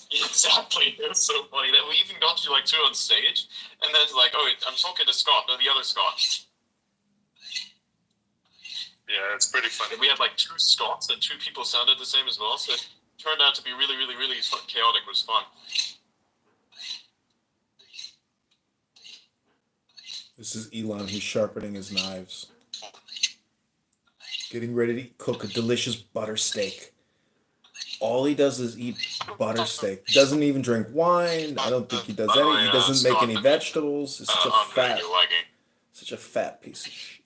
Exactly. It was so funny that we even got you like two on stage, and then it's like, oh, I'm talking to Scott, no, the other Scott. Yeah, it's pretty funny. And we had like two Scots, and two people sounded the same as well, so it turned out to be really, really, really chaotic. It was fun. This is Elon. He's sharpening his knives. Getting ready to cook a delicious butter steak. All he does is eat butter steak. Doesn't even drink wine. I don't think he does any. He doesn't make any vegetables. He's such a fat piece of shit.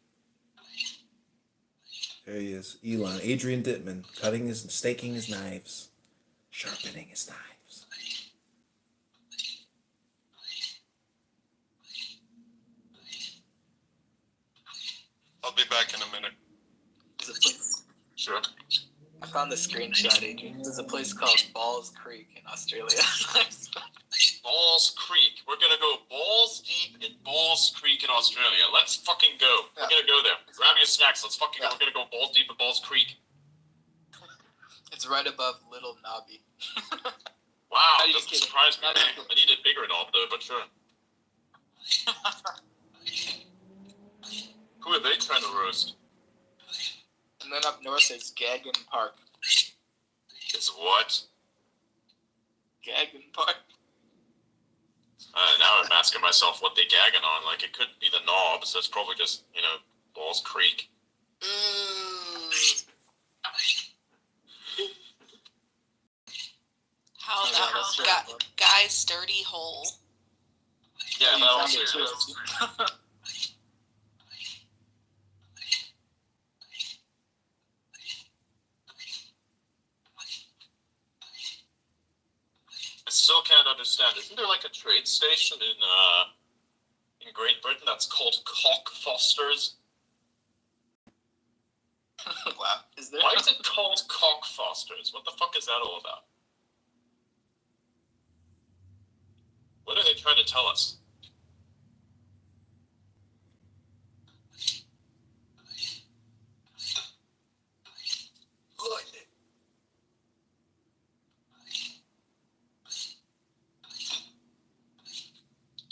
There he is, Elon, Adrian Dittman, staking his knives, sharpening his knives. I'll be back in a minute. There's a place. Sure. I found the screenshot, Adrian. There's a place called Balls Creek in Australia. Balls Creek. We're gonna go balls deep in Balls Creek in Australia. Let's fucking go. Yeah. We're gonna go there. Grab your snacks. Let's fucking go. We're gonna go balls deep in Balls Creek. It's right above Little Nobby. Wow, Not even doesn't kidding. surprise me. Not even kidding. I need a bigger knob though, but sure. Who are they trying to roast? And then up north is Gagan Park. It's what? Gagan Park. Now I'm asking myself what they gagging on. Like, it could be the knob, so it's probably just, Balls Creek. How Oh, that that's guy, right. guy's dirty hole. Yeah, You that found also it too. is. I still can't understand. Isn't there like a trade station in Great Britain that's called Cockfosters? Wow. Is there? Why is it called Cockfosters? What the fuck is that all about? What are they trying to tell us?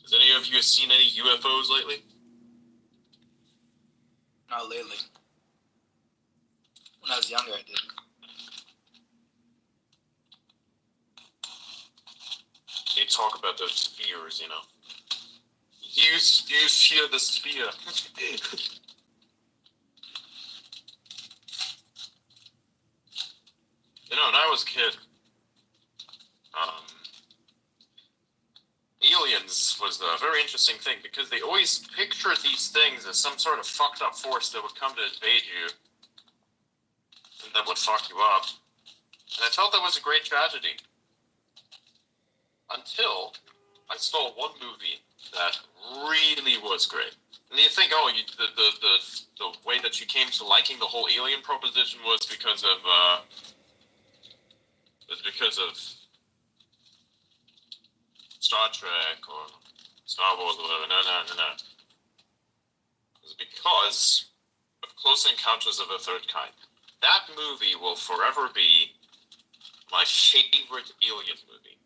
Has any of you seen any UFOs lately? Not lately. When I was younger, I did. They talk about those spheres, you know. You fear the sphere. When I was a kid, aliens was a very interesting thing because they always pictured these things as some sort of fucked up force that would come to invade you and that would fuck you up. And I felt that was a great tragedy. Until I saw one movie that really was great. And you think, the way that you came to liking the whole alien proposition was because of Star Trek or Star Wars or whatever. No. It was because of Close Encounters of the Third Kind. That movie will forever be my favorite alien movie.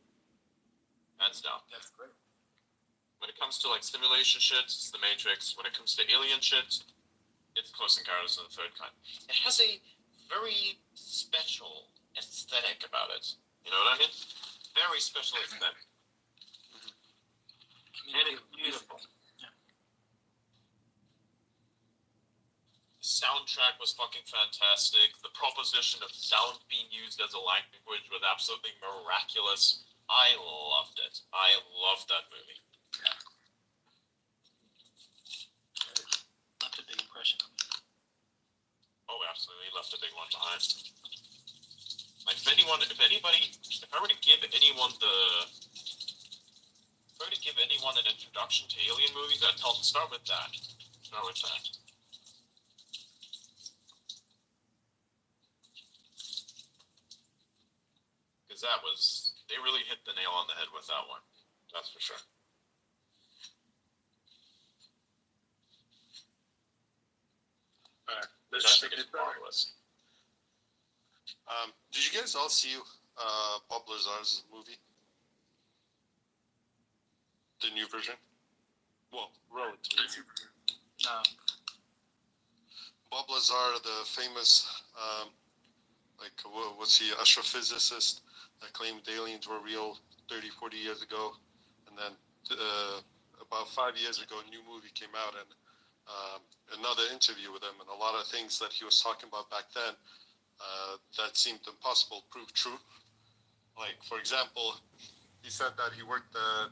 Hands down. That's great. When it comes to like simulation shit, it's The Matrix. When it comes to alien shit, it's Close Encounters of the Third Kind. It has a very special aesthetic about it. You know what I mean? Very special aesthetic. And it's beautiful. Yeah. The soundtrack was fucking fantastic. The proposition of sound being used as a language was absolutely miraculous. I loved it. I loved that movie. Left a big impression on me. Oh, absolutely, left a big one behind. Like, if I were to give anyone an introduction to alien movies, I'd tell them start with that. Start with that. Because They really hit the nail on the head with that one. That's for sure. Alright, I let's think take it's it back. marvelous. Did you guys all see Bob Lazar's movie? The new version? Well, relatively new. No. Bob Lazar, the famous, what's he, astrophysicist that claimed aliens were real 30, 40 years ago. And then about 5 years ago, a new movie came out and another interview with him. And a lot of things that he was talking about back then that seemed impossible proved true. Like, for example, he said that he worked the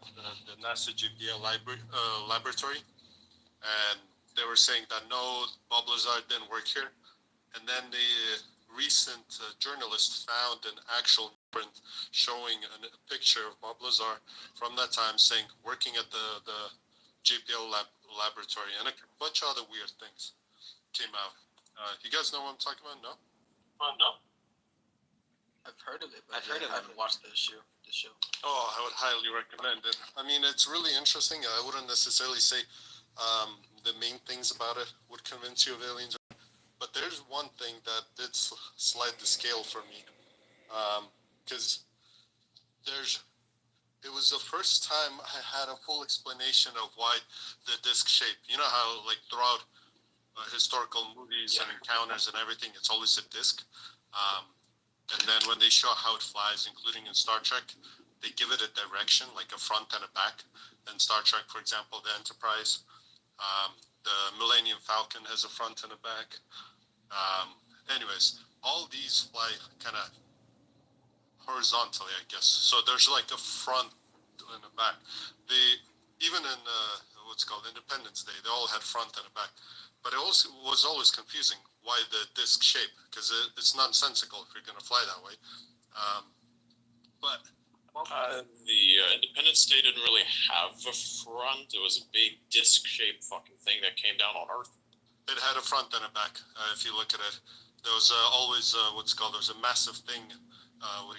NASA JPL laboratory, and they were saying that no, Bob Lazar didn't work here. And then the recent journalist found an actual print showing a picture of Bob Lazar from that time saying working at the JPL laboratory, and a bunch of other weird things came out. You guys know what I'm talking about? No? No? I've heard of it, but I've heard of I haven't it. watched the show. Oh, I would highly recommend it. I mean, it's really interesting. I wouldn't necessarily say the main things about it would convince you of aliens, but there's one thing that did slide the scale for me, because it was the first time I had a full explanation of why the disc shape. You know how, like, throughout historical movies and encounters and everything, it's always a disc. And then when they show how it flies, including in Star Trek, they give it a direction, like a front and a back. In Star Trek, for example, the Enterprise, the Millennium Falcon has a front and a back. Anyways, all these fly kind of horizontally, I guess. So there's like a front and a back. Even in what's called Independence Day, they all had front and a back. But it also was always confusing why the disc shape, because it's nonsensical if you're going to fly that way. But The Independence Day didn't really have a front. It was a big disc-shaped fucking thing that came down on Earth. it had a front and a back. If you look at it, there was always there's a massive thing. I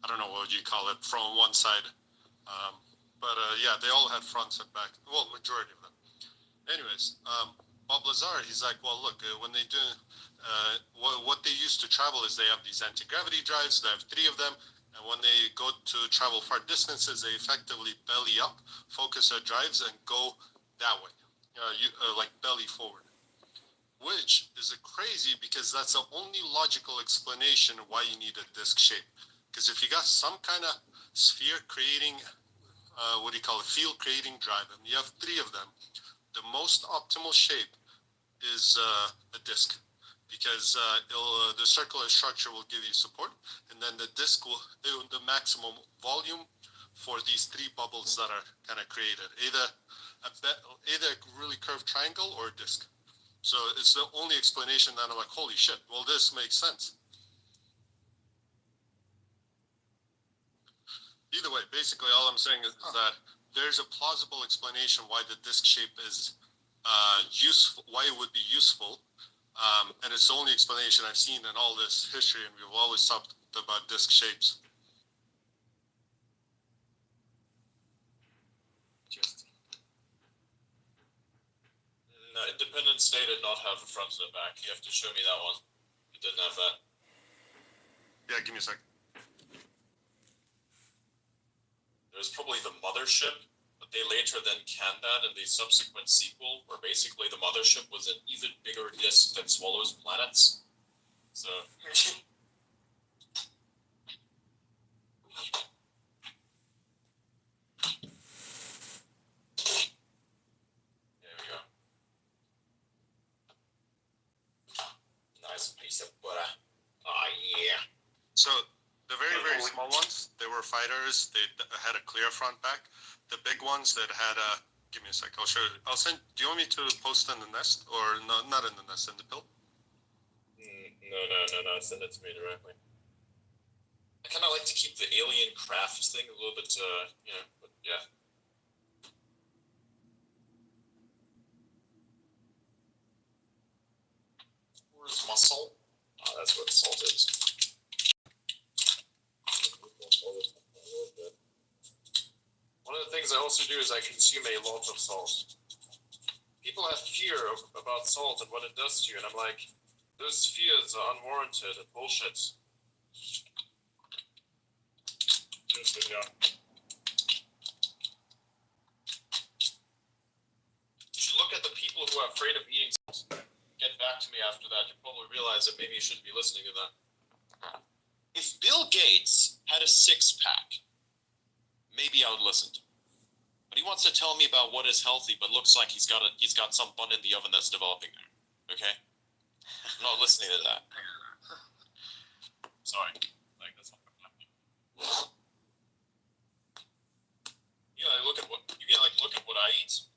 don't know what you call it from one side. But yeah, they all had fronts and back. Well, majority of them. Anyways, Bob Lazar, he's like, well, look, when they do, what they use to travel is they have these anti-gravity drives. They have 3 of them. And when they go to travel far distances, they effectively belly up, focus their drives, and go that way, like belly forward. Which is crazy because that's the only logical explanation why you need a disc shape. Because if you got some kind of sphere creating, field creating drive, and you have 3 of them, the most optimal shape is a disc, because the circular structure will give you support, and then the disc will the maximum volume for these 3 bubbles that are kind of created, either a really curved triangle or a disc. So it's the only explanation that I'm like, holy shit, well, this makes sense. Either way, basically all I'm saying is that there's a plausible explanation why the disc shape is useful, why it would be useful, and it's the only explanation I've seen in all this history, and we've always talked about disc shapes. No, Independence Day did not have a front and a back. You have to show me that one. It didn't have that. Yeah, give me a sec. It was probably the mothership, but they later then canned that in the subsequent sequel, where basically the mothership was an even bigger disk that swallows planets. So. There we go. Nice piece of butter. Oh yeah. So the very, very small ones, they were fighters. They had a clear front back. The big ones that had a, give me a sec, I'll show you. I'll send, do you want me to post in the nest? Or no, not in the nest, in the pill? No. Send it to me directly. I kind of like to keep the alien craft thing a little bit, but yeah. Where's my salt? Oh, that's where the salt is. also do is I consume a lot of salt. People have fear about salt and what it does to you, and I'm like, those fears are unwarranted and bullshit. Yeah. You should look at the people who are afraid of eating salt. Get back to me after that. You probably realize that maybe you shouldn't be listening to that. If Bill Gates had a six-pack, maybe I would listen to him. But he wants to tell me about what is healthy, but looks like he's got some bun in the oven that's developing there. Okay, I'm not listening to that. Sorry, like that's not happening. You know, look at what I eat,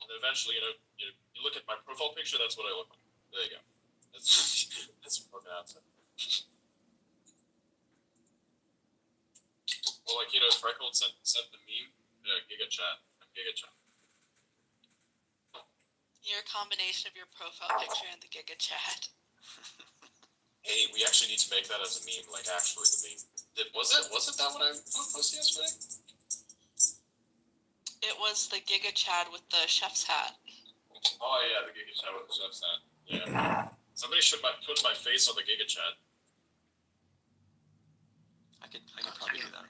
and then eventually, you look at my profile picture. That's what I look like. There you go. That's what I'm answer. Well, like Freckle sent the meme. Giga chat. I'm Giga chat. You're a combination of your profile picture and the Giga chat. Hey, we actually need to make that as a meme. Like actually the meme. Was it that what I posted yesterday? It was the Giga chat with the chef's hat. Oh yeah, the Giga chat with the chef's hat. Yeah. Somebody should put my face on the Giga chat. I could probably do that.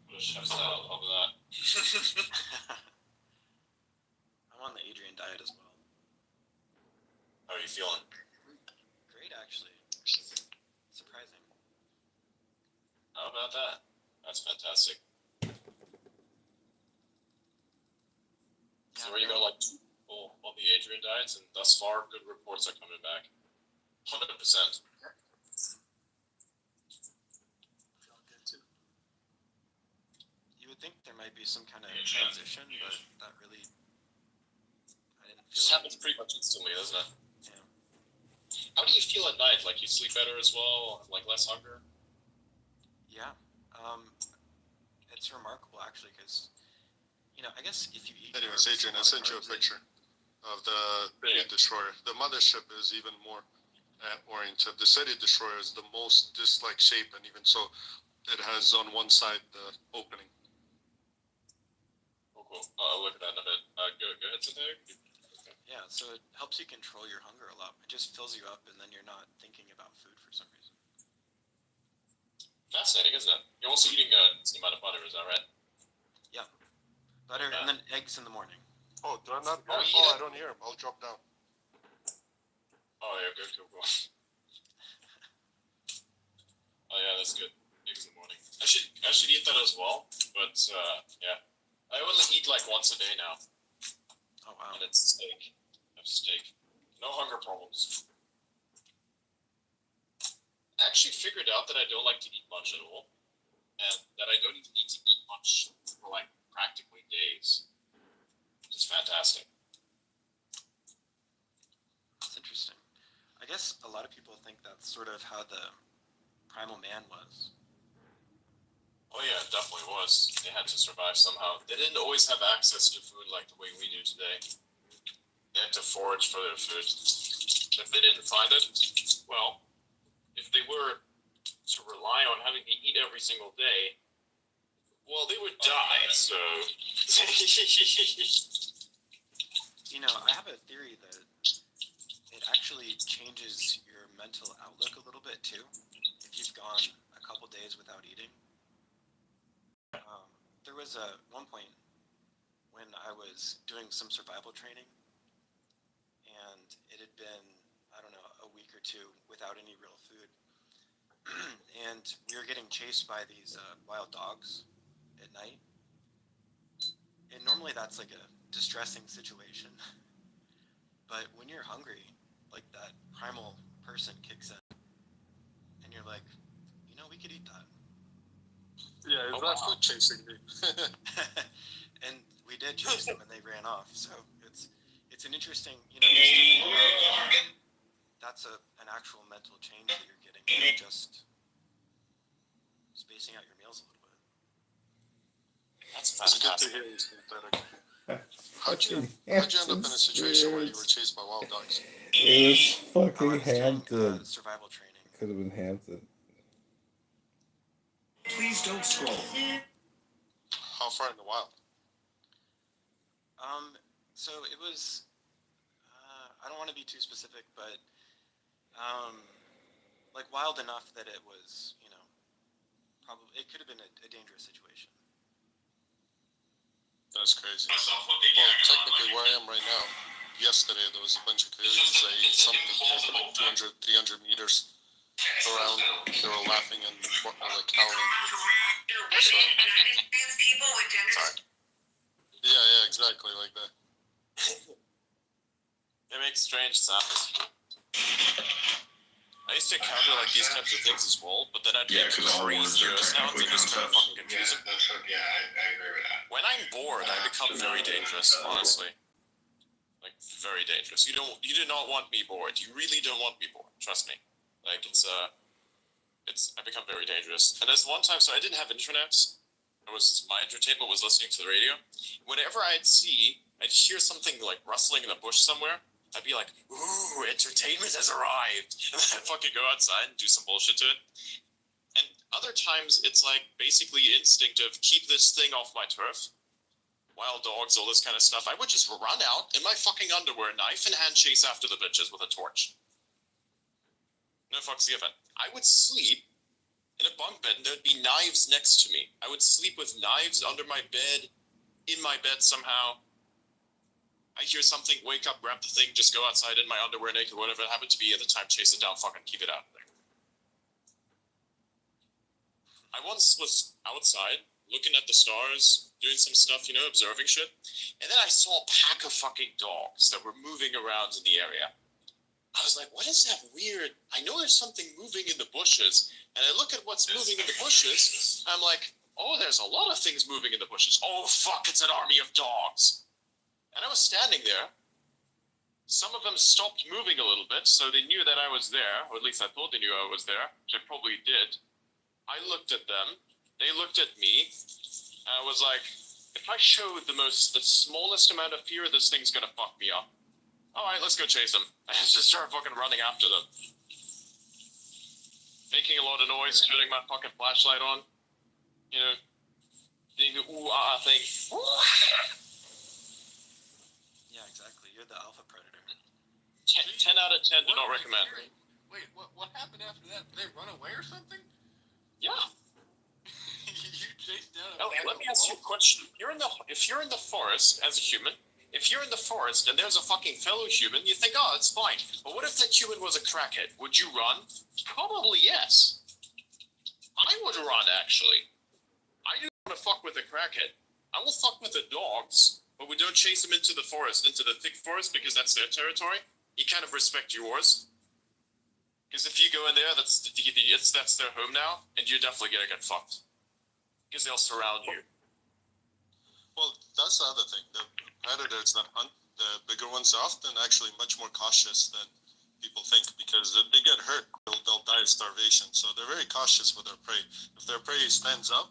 Put a chef's hat on top of that. I'm on the Adrian diet as well. How are you feeling? Great, actually. Surprising. How about that? That's fantastic. So you got like 2 people on the Adrian diets, and thus far, good reports are coming back. 100%. You would think there might be some kind of transition, but that really, I didn't feel. Just happens pretty much instantly, doesn't it? Yeah. How do you feel at night? Like you sleep better as well? Like less hunger? Yeah. It's remarkable actually, because I guess if you eat. Anyways, Adrian, I sent you a picture of the City Destroyer. The mothership is even more oriented. The City Destroyer is the most disc-like shape, and even so, it has on one side the opening. Oh, cool. I'll look at that in a bit. Go ahead, Santag. Yeah, so it helps you control your hunger a lot. It just fills you up, and then you're not thinking about food for some reason. Fascinating, isn't it? You're also eating a decent amount of butter, is that right? Yeah. Butter and then eggs in the morning. Oh, do I not? Oh, I don't hear him. I'll drop down. Oh, yeah, good. Oh, yeah, that's good. Eggs in the morning. I should eat that as well, but, yeah. I only eat like once a day now. Oh, wow. And it's steak. I have steak. No hunger problems. I actually figured out that I don't like to eat much at all, and that I don't even need to eat much for like practically days. Which is fantastic. That's interesting. I guess a lot of people think that's sort of how the primal man was. Oh yeah, it definitely was. They had to survive somehow. They didn't always have access to food like the way we do today. They had to forage for their food. If they didn't find it, well, if they were to rely on having to eat every single day, well, they would die, so... I have a theory that it actually changes your mental outlook a little bit, too, if you've gone a couple days without eating. There was one point when I was doing some survival training, and it had been, I don't know, a week or two without any real food. And we were getting chased by these wild dogs at night. And normally that's like a distressing situation. But when you're hungry, like that primal person kicks in. And you're like, we could eat that. Yeah, it's not food chasing me. And we did chase them and they ran off. So it's an interesting, that's an actual mental change that you're getting, just spacing out your meals a little bit. That's It's good to fantastic. hear you synthetic. How'd you end up in a situation where you were chased by wild dogs? It was I fucking was doing Hampton. survival training. Could have been Hampton. Please don't scroll. How far in the wild? So it was, I don't want to be too specific, but, like wild enough that it was, you know, probably, it could have been a dangerous situation. That's crazy. Well, technically where I am right now, yesterday there was a bunch of coyotes. They ate something here for like 200, 300 meters around. They were laughing and like howling. So, Sorry. yeah, exactly like that. They make strange sounds. I used to encounter like these types of things as well, but then I'd get crazy sounds and just kind of fucking confusing. Yeah, I agree with that. When I'm bored, I become very dangerous, honestly. Like very dangerous. You do not want me bored. You really don't want me bored. Trust me. Like I become very dangerous. And there's one time, so I didn't have internet. My entertainment was listening to the radio. Whenever I'd hear something like rustling in a bush somewhere. I'd be like, ooh, entertainment has arrived. And then I'd fucking go outside and do some bullshit to it. And other times, it's like basically instinctive, keep this thing off my turf. Wild dogs, all this kind of stuff. I would just run out in my fucking underwear, knife in hand, chase after the bitches with a torch. No fucks given. I would sleep in a bunk bed and there'd be knives next to me. I would sleep with knives under my bed, in my bed somehow. I hear something, wake up, grab the thing, just go outside in my underwear naked, whatever it happened to be at the time, chase it down, fucking keep it out of there. I once was outside, looking at the stars, doing some stuff, observing shit, and then I saw a pack of fucking dogs that were moving around in the area. I was like, what is that weird? I know there's something moving in the bushes, and I look at what's moving in the bushes, I'm like, oh, there's a lot of things moving in the bushes. Oh, fuck, it's an army of dogs. And I was standing there. Some of them stopped moving a little bit, so they knew that I was there, or at least I thought they knew I was there, which I probably did. I looked at them, they looked at me, and I was like, if I show the smallest amount of fear, this thing's gonna fuck me up. Alright, let's go chase them. I just started fucking running after them. Making a lot of noise, turning my fucking flashlight on. Doing the ooh-ah thing. Yeah, exactly. You're the alpha predator. 10 out of 10 do not recommend. Wait, what happened after that? Did they run away or something? Yeah. You chased down Okay, let me ask you a question. If you're in the forest as a human, if you're in the forest and there's a fucking fellow human, you think, oh, it's fine. But what if that human was a crackhead? Would you run? Probably yes. I would run, actually. I do want to fuck with a crackhead. I will fuck with the dogs, but we don't chase them into the forest, into the thick forest, because that's their territory. You kind of respect yours. Because if you go in there, that's their home now, and you're definitely gonna get fucked. Because they'll surround you. Well, that's the other thing. The predators that hunt the bigger ones are often actually much more cautious than people think, because if they get hurt, they'll die of starvation. So they're very cautious with their prey. If their prey stands up,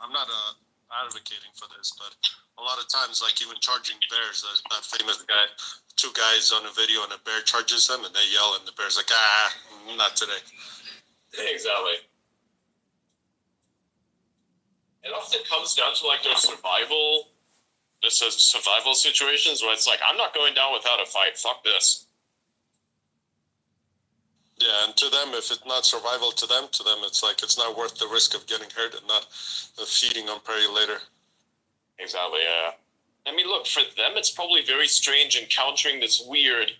I'm not advocating for this, but a lot of times, like even charging bears, there's that famous guy, 2 guys on a video and a bear charges them and they yell and the bear's like, not today. Exactly. It often comes down to like those survival situations where it's like, I'm not going down without a fight. Fuck this. Yeah, and to them, if it's not survival to them, it's like it's not worth the risk of getting hurt and not feeding on prey later. Exactly, yeah. I mean, look, for them, it's probably very strange encountering this weird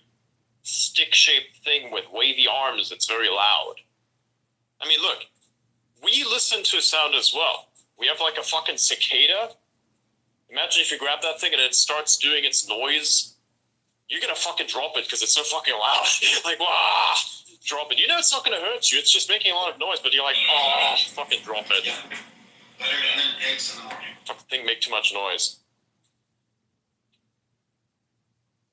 stick-shaped thing with wavy arms that's very loud. I mean, look, we listen to sound as well. We have like a fucking cicada. Imagine if you grab that thing and it starts doing its noise. You're gonna fucking drop it because it's so fucking loud. Like, wah! Drop it. You know it's not gonna hurt you. It's just making a lot of noise, but you're like, oh, fucking drop it. Fucking thing make too much noise.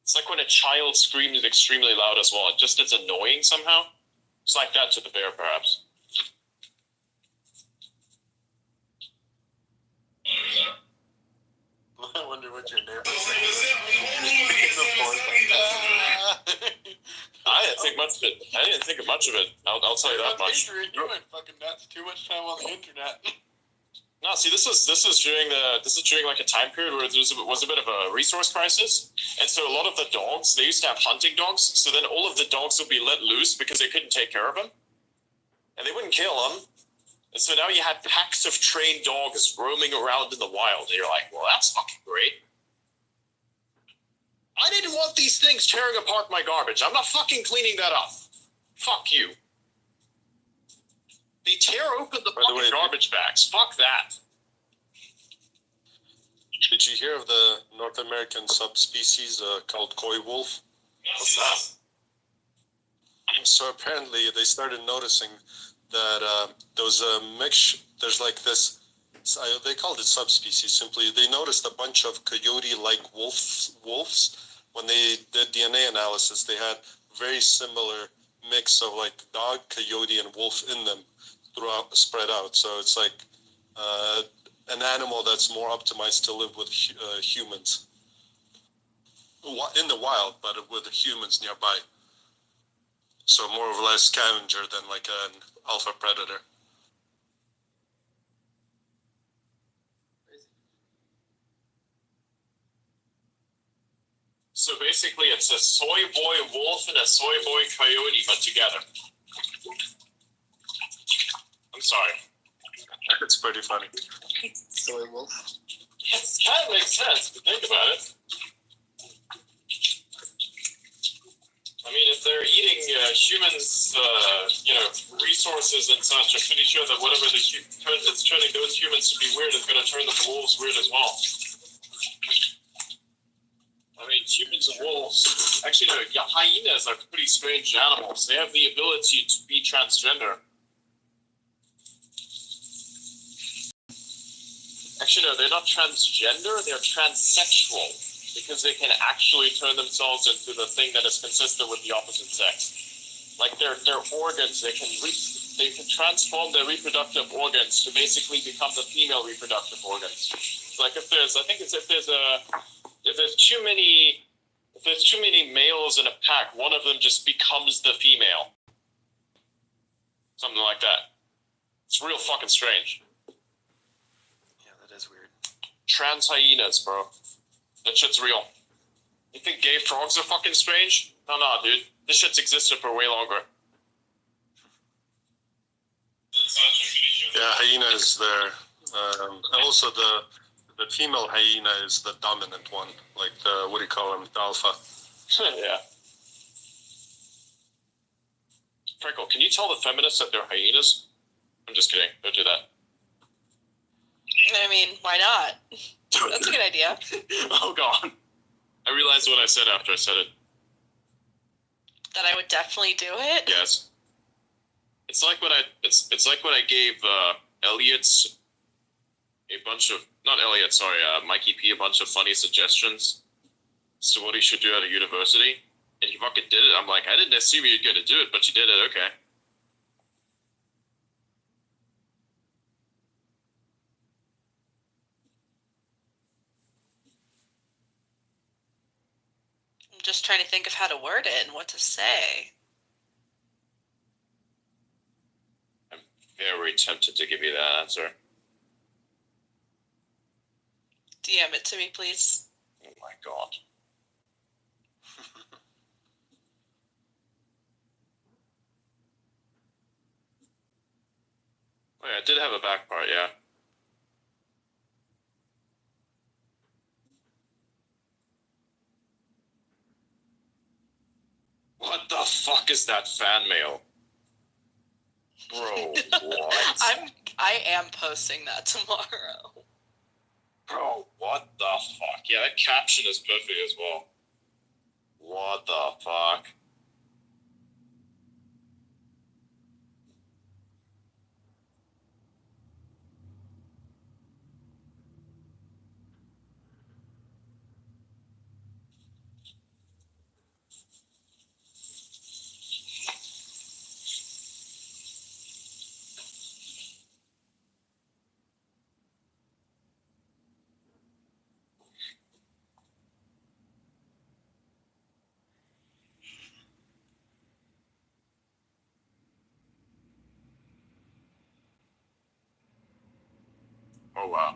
It's like when a child screams extremely loud as well. It's annoying somehow. It's like that to the bear, perhaps. I wonder what your neighbor thinks. I didn't think much of it. I didn't think much of it. I'll tell you that much. You went fucking nuts. Too much time on the internet. No, see, this is during like a time period where there was a bit of a resource crisis, and so a lot of the dogs, they used to have hunting dogs, so then all of the dogs would be let loose because they couldn't take care of them, and they wouldn't kill them, and so now you had packs of trained dogs roaming around in the wild, and you're like, well, that's fucking great. I didn't want these things tearing apart my garbage. I'm not fucking cleaning that up. Fuck you. They tear open the fucking garbage bags. Fuck that. Did you hear of the North American subspecies called koi wolf? What's that? So apparently they started noticing that there's there's like this, they called it subspecies simply. They noticed a bunch of coyote-like wolves. When they did DNA analysis, they had very similar mix of like dog, coyote, and wolf in them throughout, spread out. So it's like an animal that's more optimized to live with humans in the wild, but with humans nearby. So more or less scavenger than like an alpha predator. So basically, it's a soy boy wolf and a soy boy coyote, but together. I'm sorry. It's pretty funny. Soy wolf. It kind of makes sense if you think about it. I mean, if they're eating humans, resources and such, I'm pretty sure that whatever that's turning those humans to be weird is going to turn the wolves weird as well. I mean, humans and wolves. Actually, no, hyenas are pretty strange animals. They have the ability to be transgender. Actually, no, they're not transgender, they're transsexual. Because they can actually turn themselves into the thing that is consistent with the opposite sex. Like their organs, they can transform their reproductive organs to basically become the female reproductive organs. It's like if there's too many males in a pack, one of them just becomes the female. Something like that. It's real fucking strange. Yeah, that is weird. Trans hyenas, bro. That shit's real. You think gay frogs are fucking strange? No, dude. This shit's existed for way longer. Yeah, hyena is there. Also, the female hyena is the dominant one. Like the, what do you call them? The alpha. Yeah. Franco, can you tell the feminists that they're hyenas? I'm just kidding. Don't do that. I mean, why not? That's a good idea. Oh god. I realized what I said after I said it. That I would definitely do it. Yes. It's like when I gave Mikey P a bunch of funny suggestions as to what he should do at a university, and he fucking did it. I'm like, I didn't assume you'd gonna do it, but you did it. Okay. I'm just trying to think of how to word it and what to say. I'm very tempted to give you that answer. DM it to me, please. Oh my god. Oh yeah, I did have a back part, yeah. What the fuck is that fan mail? Bro, what? I am posting that tomorrow. Bro, what the fuck? Yeah, that caption is perfect as well. What the fuck? Oh wow.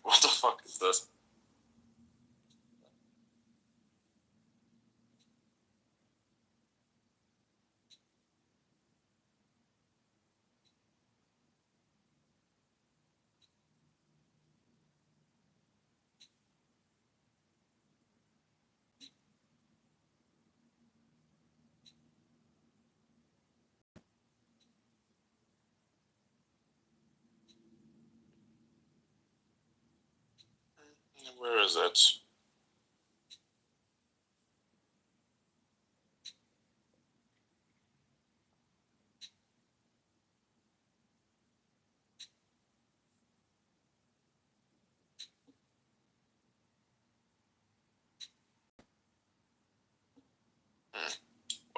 What the fuck is this? Where is it?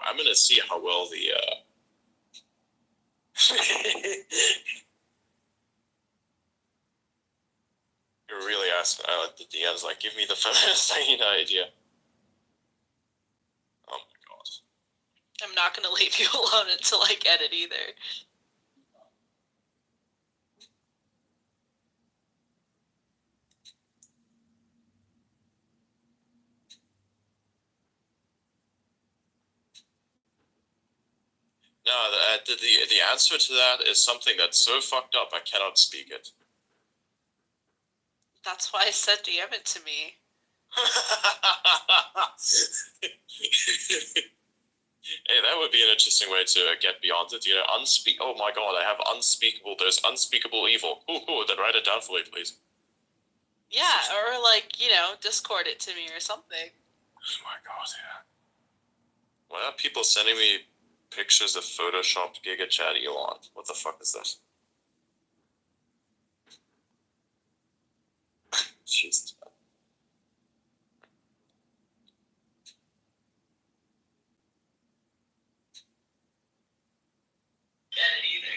I'm gonna see how well the you really asked the DMs like, give me the first idea. Oh my god. I'm not gonna leave you alone until I get it either. No, the answer to that is something that's so fucked up I cannot speak it. That's why I said DM it to me. Hey, that would be an interesting way to get beyond it. You know, oh my god, I have unspeakable. There's unspeakable evil. Ooh, then write it down for me, please. Yeah, or like, Discord it to me or something. Oh my god, yeah. Why are people sending me pictures of photoshopped GigaChat Elon? What the fuck is this? Jesus. Get it either.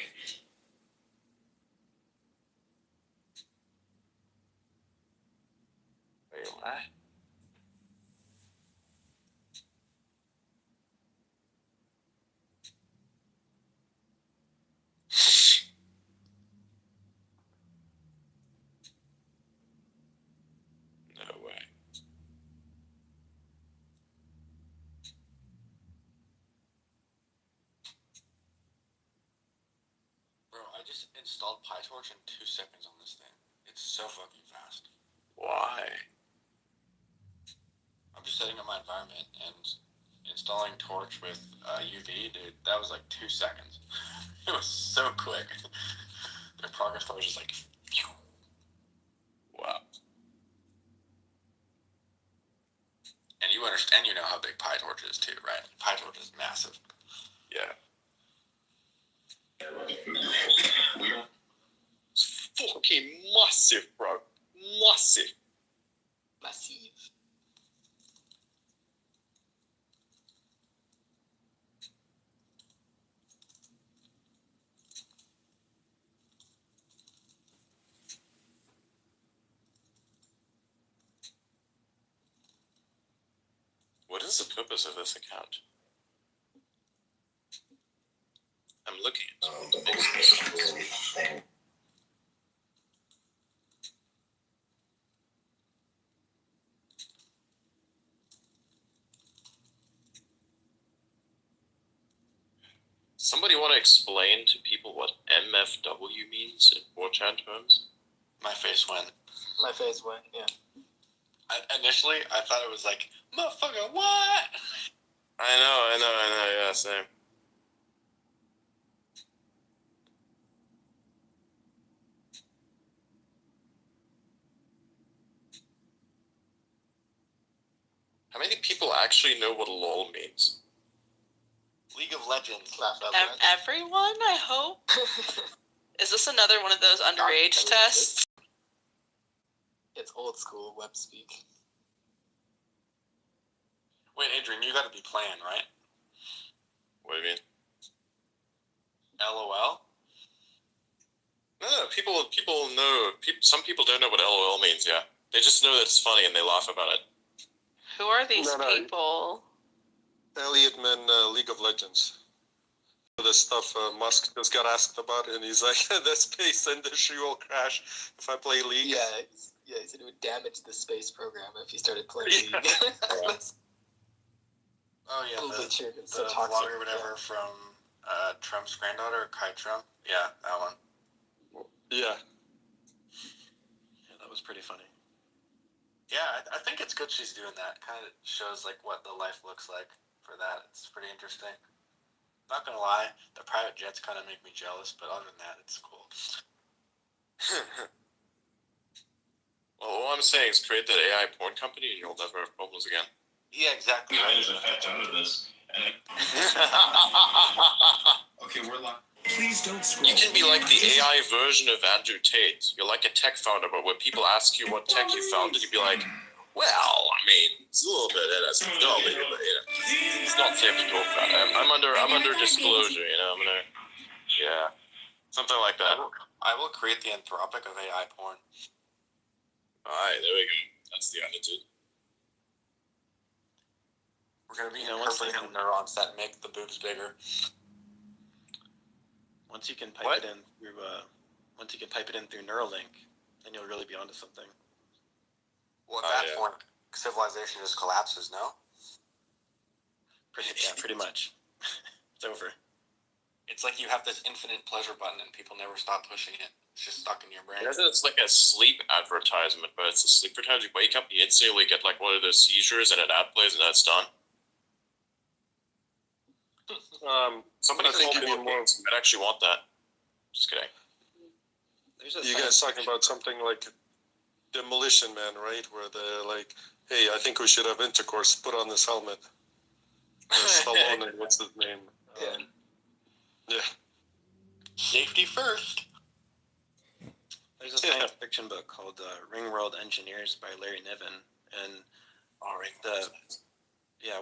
Wait, what? No way. Bro, I just installed PyTorch in 2 seconds on this thing. It's so fucking fast. Why? I'm just setting up my environment and installing Torch with UV, dude. That was like 2 seconds. It was so quick. Their progress bar was just like, phew. Wow. And you understand, you know how big PyTorch is too, right? PyTorch is massive. Yeah. It's fucking massive, bro. Massive. Massive. What is the purpose of this account? I'm looking at the big Somebody want to explain to people what MFW means in 4chan terms? My face went. My face went, yeah. Initially, I thought it was like, motherfucker, what? I know, yeah, same. How many people actually know what LOL means? League of Legends. Everyone, I hope. Is this another one of those underage tests? It's old school web speak. Wait, Adrian, you got to be playing, right? What do you mean? LOL. No, people know. Some people don't know what LOL means. Yeah, they just know that it's funny and they laugh about it. Who are these No. people? Elliot Man, League of Legends. The stuff Musk just got asked about, and he's like, the space industry will crash if I play League. Yeah, he said it would damage the space program if he started playing Yeah. League. Oh yeah, A little bit sure it's the so toxic. vlogger or whatever from Trump's granddaughter, Kai Trump. Yeah, that one. Yeah. Yeah, that was pretty funny. Yeah, I think it's good she's doing that. Kind of shows like what the life looks like for that. It's pretty interesting. Not gonna lie, the private jets kind of make me jealous, but other than that, it's cool. Well, all I'm saying is create that AI porn company and you'll never have problems again. Yeah, exactly. I just effect out of this. And okay, we're live. Please don't scroll. You can be like the AI version of Andrew Tate. You're like a tech founder, but when people ask you what tech you founded, you'd be like, well, I mean, it's a little bit but it's not safe to talk about. I'm under disclosure, you know. Yeah, something like that. I will create the Anthropic of AI porn. Alright, there we go. That's the attitude. We're gonna be once interpreting neurons that make the boobs bigger. Once you can pipe What? it in through Neuralink, then you'll really be onto something. Well, at that point, civilization just collapses. No. Pretty much. It's over. It's like you have this infinite pleasure button and people never stop pushing it. It's just stuck in your brain. It's like a sleep advertisement, but it's a sleep advertisement. You wake up, you instantly get like one of those seizures, and an ad plays, and that's done. Somebody I think called you me need more. I'd actually want that. Just kidding. There's a You guys talking about something like Demolition Man, right? Where they're like, hey, I think we should have intercourse. Put on this helmet. Stallone and what's his name? Yeah. Safety first. There's a science fiction book called Ringworld Engineers by Larry Niven, and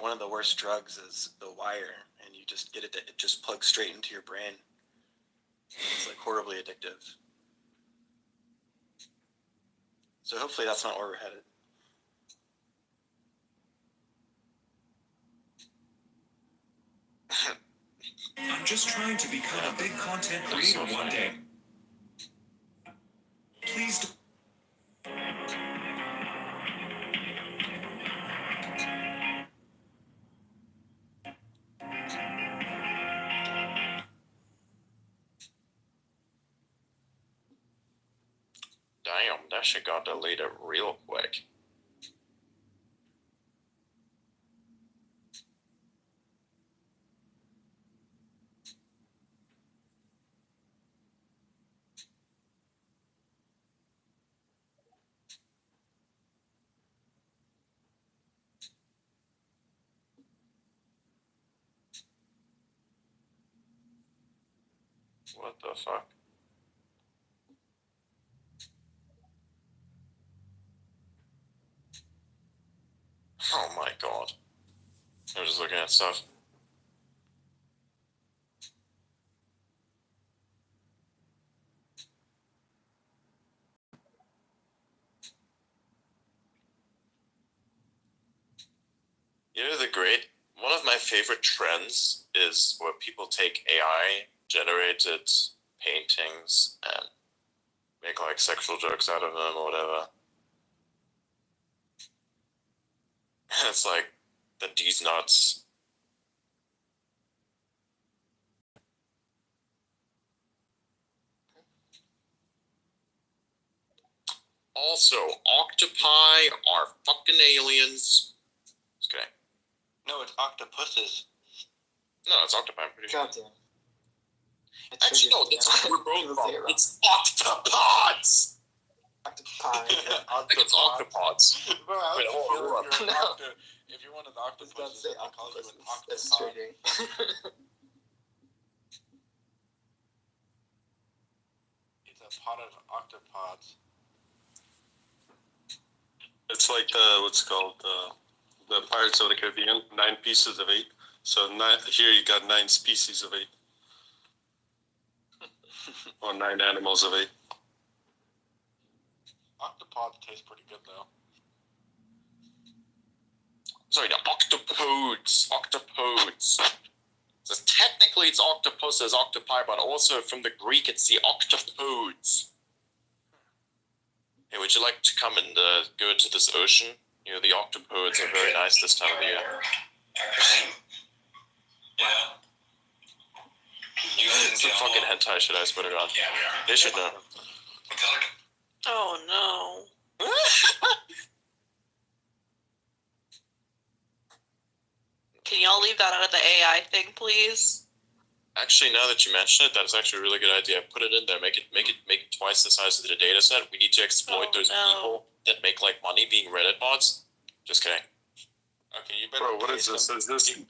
one of the worst drugs is the wire, and you just get it just plugs straight into your brain. It's like horribly addictive. So hopefully that's not where we're headed. I'm just trying to become a big content creator one day. Please don't. Damn, that shit got deleted real quick. What the fuck? Oh my god. I'm just looking at stuff. You know, one of my favorite trends is where people take AI generated paintings and make like sexual jokes out of them or whatever. And it's like, these nuts. Also, octopi are fucking aliens. Just kidding. No, it's octopuses. No, it's octopi, I'm pretty sure. Goddamn. Actually, no, we're both wrong. It's octopods! Octopi. I think it's octopods. Bro, I Wait, was hold on. feeling your If you're one of the Does not octopuses, say they call you an octopus. That's octopod. strange. It's a pot of octopods. It's like the what's it called the Pirates of the Caribbean, 9 pieces of 8. So here you got 9 species of 8, or 9 animals of 8. Octopods taste pretty good though. Sorry, the octopodes. Octopodes. So technically it's octopus as octopi, but also from the Greek it's the octopodes. Hey, would you like to come and go into this ocean? You know, the octopodes are very nice this time of the year. It's a fucking hentai shit, I swear to God. They should know. Oh no. Can y'all leave that out of the AI thing, please? Actually, now that you mention it, that's actually a really good idea. Put it in there. Make it twice the size of the data set. We need to exploit those people that make like money being Reddit bots. Just kidding. Okay, you better. Bro, what is this? Is this? You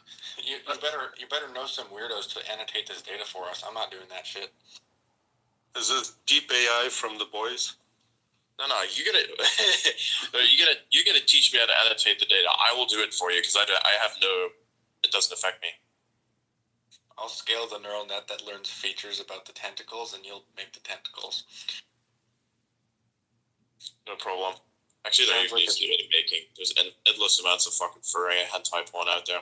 better know some weirdos to annotate this data for us. I'm not doing that shit. Is this deep AI from the boys? No, you gotta, you gotta teach me how to annotate the data. I will do it for you because I have no. It doesn't affect me. I'll scale the neural net that learns features about the tentacles, and you'll make the tentacles. No problem. Actually, there Sounds like needs to be making. There's endless amounts of fucking furry hentai porn out there.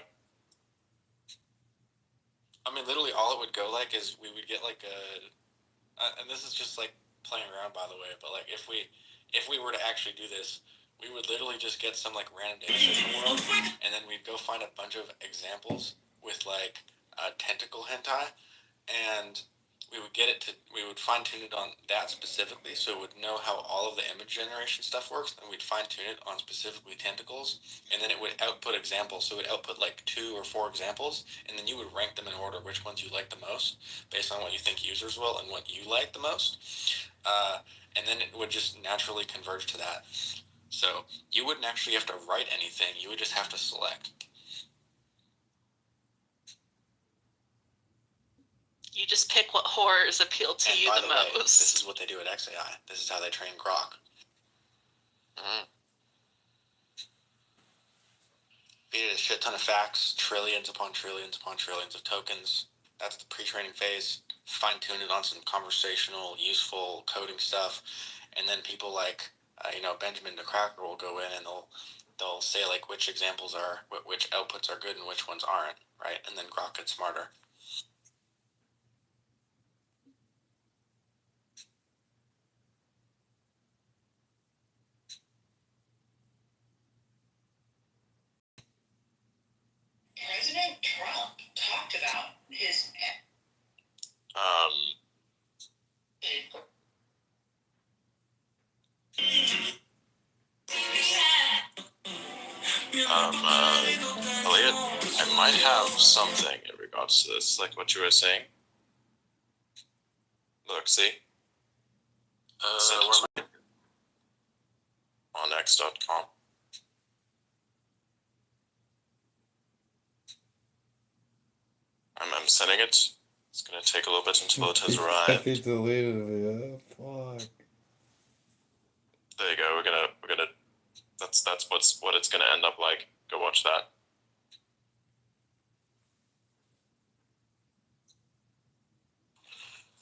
I mean, literally, all it would go like is we would get like a, and this is just like playing around, by the way. But like, if we were to actually do this, we would literally just get some like random data set in the world, and then we'd go find a bunch of examples with like tentacle hentai, and we would fine tune it on that specifically, so it would know how all of the image generation stuff works, and we'd fine tune it on specifically tentacles, and then it would output examples. So it would output like 2 or 4 examples, and then you would rank them in order, which ones you like the most, based on what you think users will and what you like the most, and then it would just naturally converge to that. So you wouldn't actually have to write anything; you would just have to select. You just pick what horrors appeal to And you by the way, most. this is what they do at XAI. This is how they train Grok. Feed it a shit ton of facts, trillions upon trillions upon trillions of tokens. That's the pre-training phase. Fine tune it on some conversational, useful coding stuff, and then people like Benjamin the Cracker will go in and they'll say like which examples are which outputs are good and which ones aren't, right? And then Grok gets smarter. President Trump talked about his Elliot, I might have something in regards to this, like what you were saying. Look, see? Send it to me on x.com. I'm sending it. It's gonna take a little bit until it has arrived. He deleted me. Oh, fuck. There you go. We're gonna. That's what it's gonna end up like. Go watch that.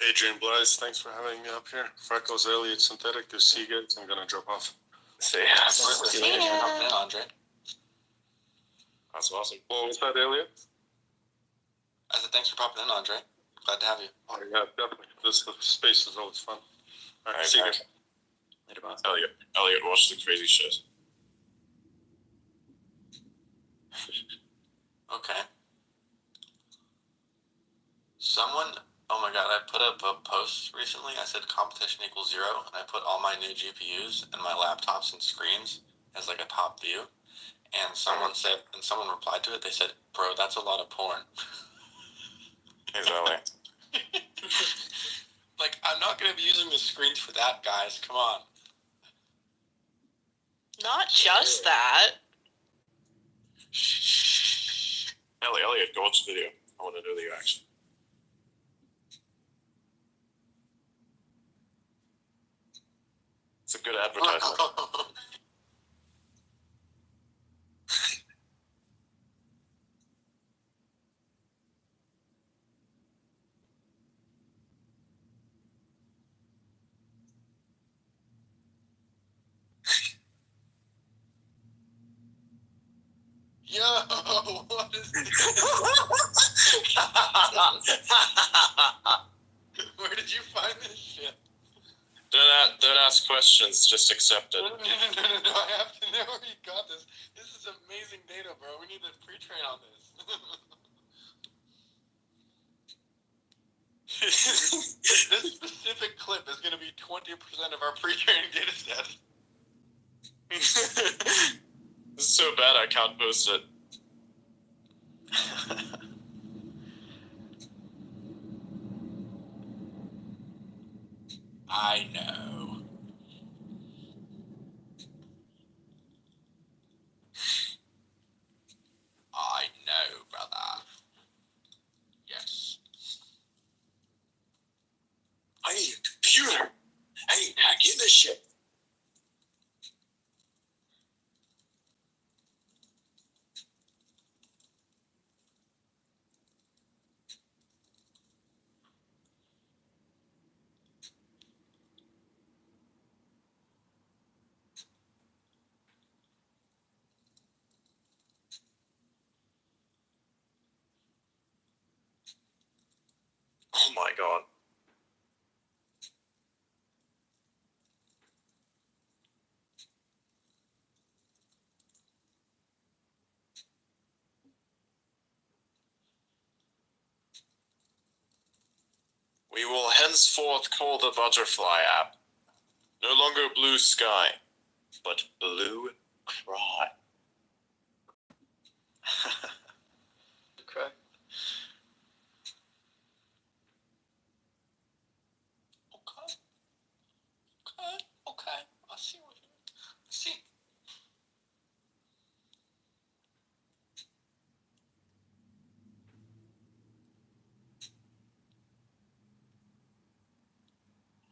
Adrian Blythe, thanks for having me up here. Freckles, Elliot, Synthetic, there's see you guys. I'm gonna drop off. See ya. See you later, Andre. That's awesome. Well, what's that, Elliot? I said thanks for popping in, Andre. Glad to have you. Oh yeah, definitely. This space is always fun. All right, see you guys. Later, boss. Elliot, watch the crazy shit. Okay. Oh my god, I put up a post recently. I said competition equals 0, and I put all my new GPUs and my laptops and screens as like a top view. And someone replied to it. They said, "Bro, that's a lot of porn." Exactly. Like, I'm not gonna be using the screens for that, guys. Come on. Not just that. Elliot, go watch the video. I want to know the reaction. It's a good advertisement. Yo, what is this? Where did you find this shit? Don't ask questions, just accept it. No, I have to know where you got this. This is amazing data, bro. We need to pre-train on this. This specific clip is going to be 20% of our pre-training data set. This is so bad I can't post it. I know. I know, brother. Yes. I need a computer. I need to hack in this shit. Oh my god. We will henceforth call the Butterfly app no longer Blue Sky, but Blue Cry. Okay. Okay. I see what you see.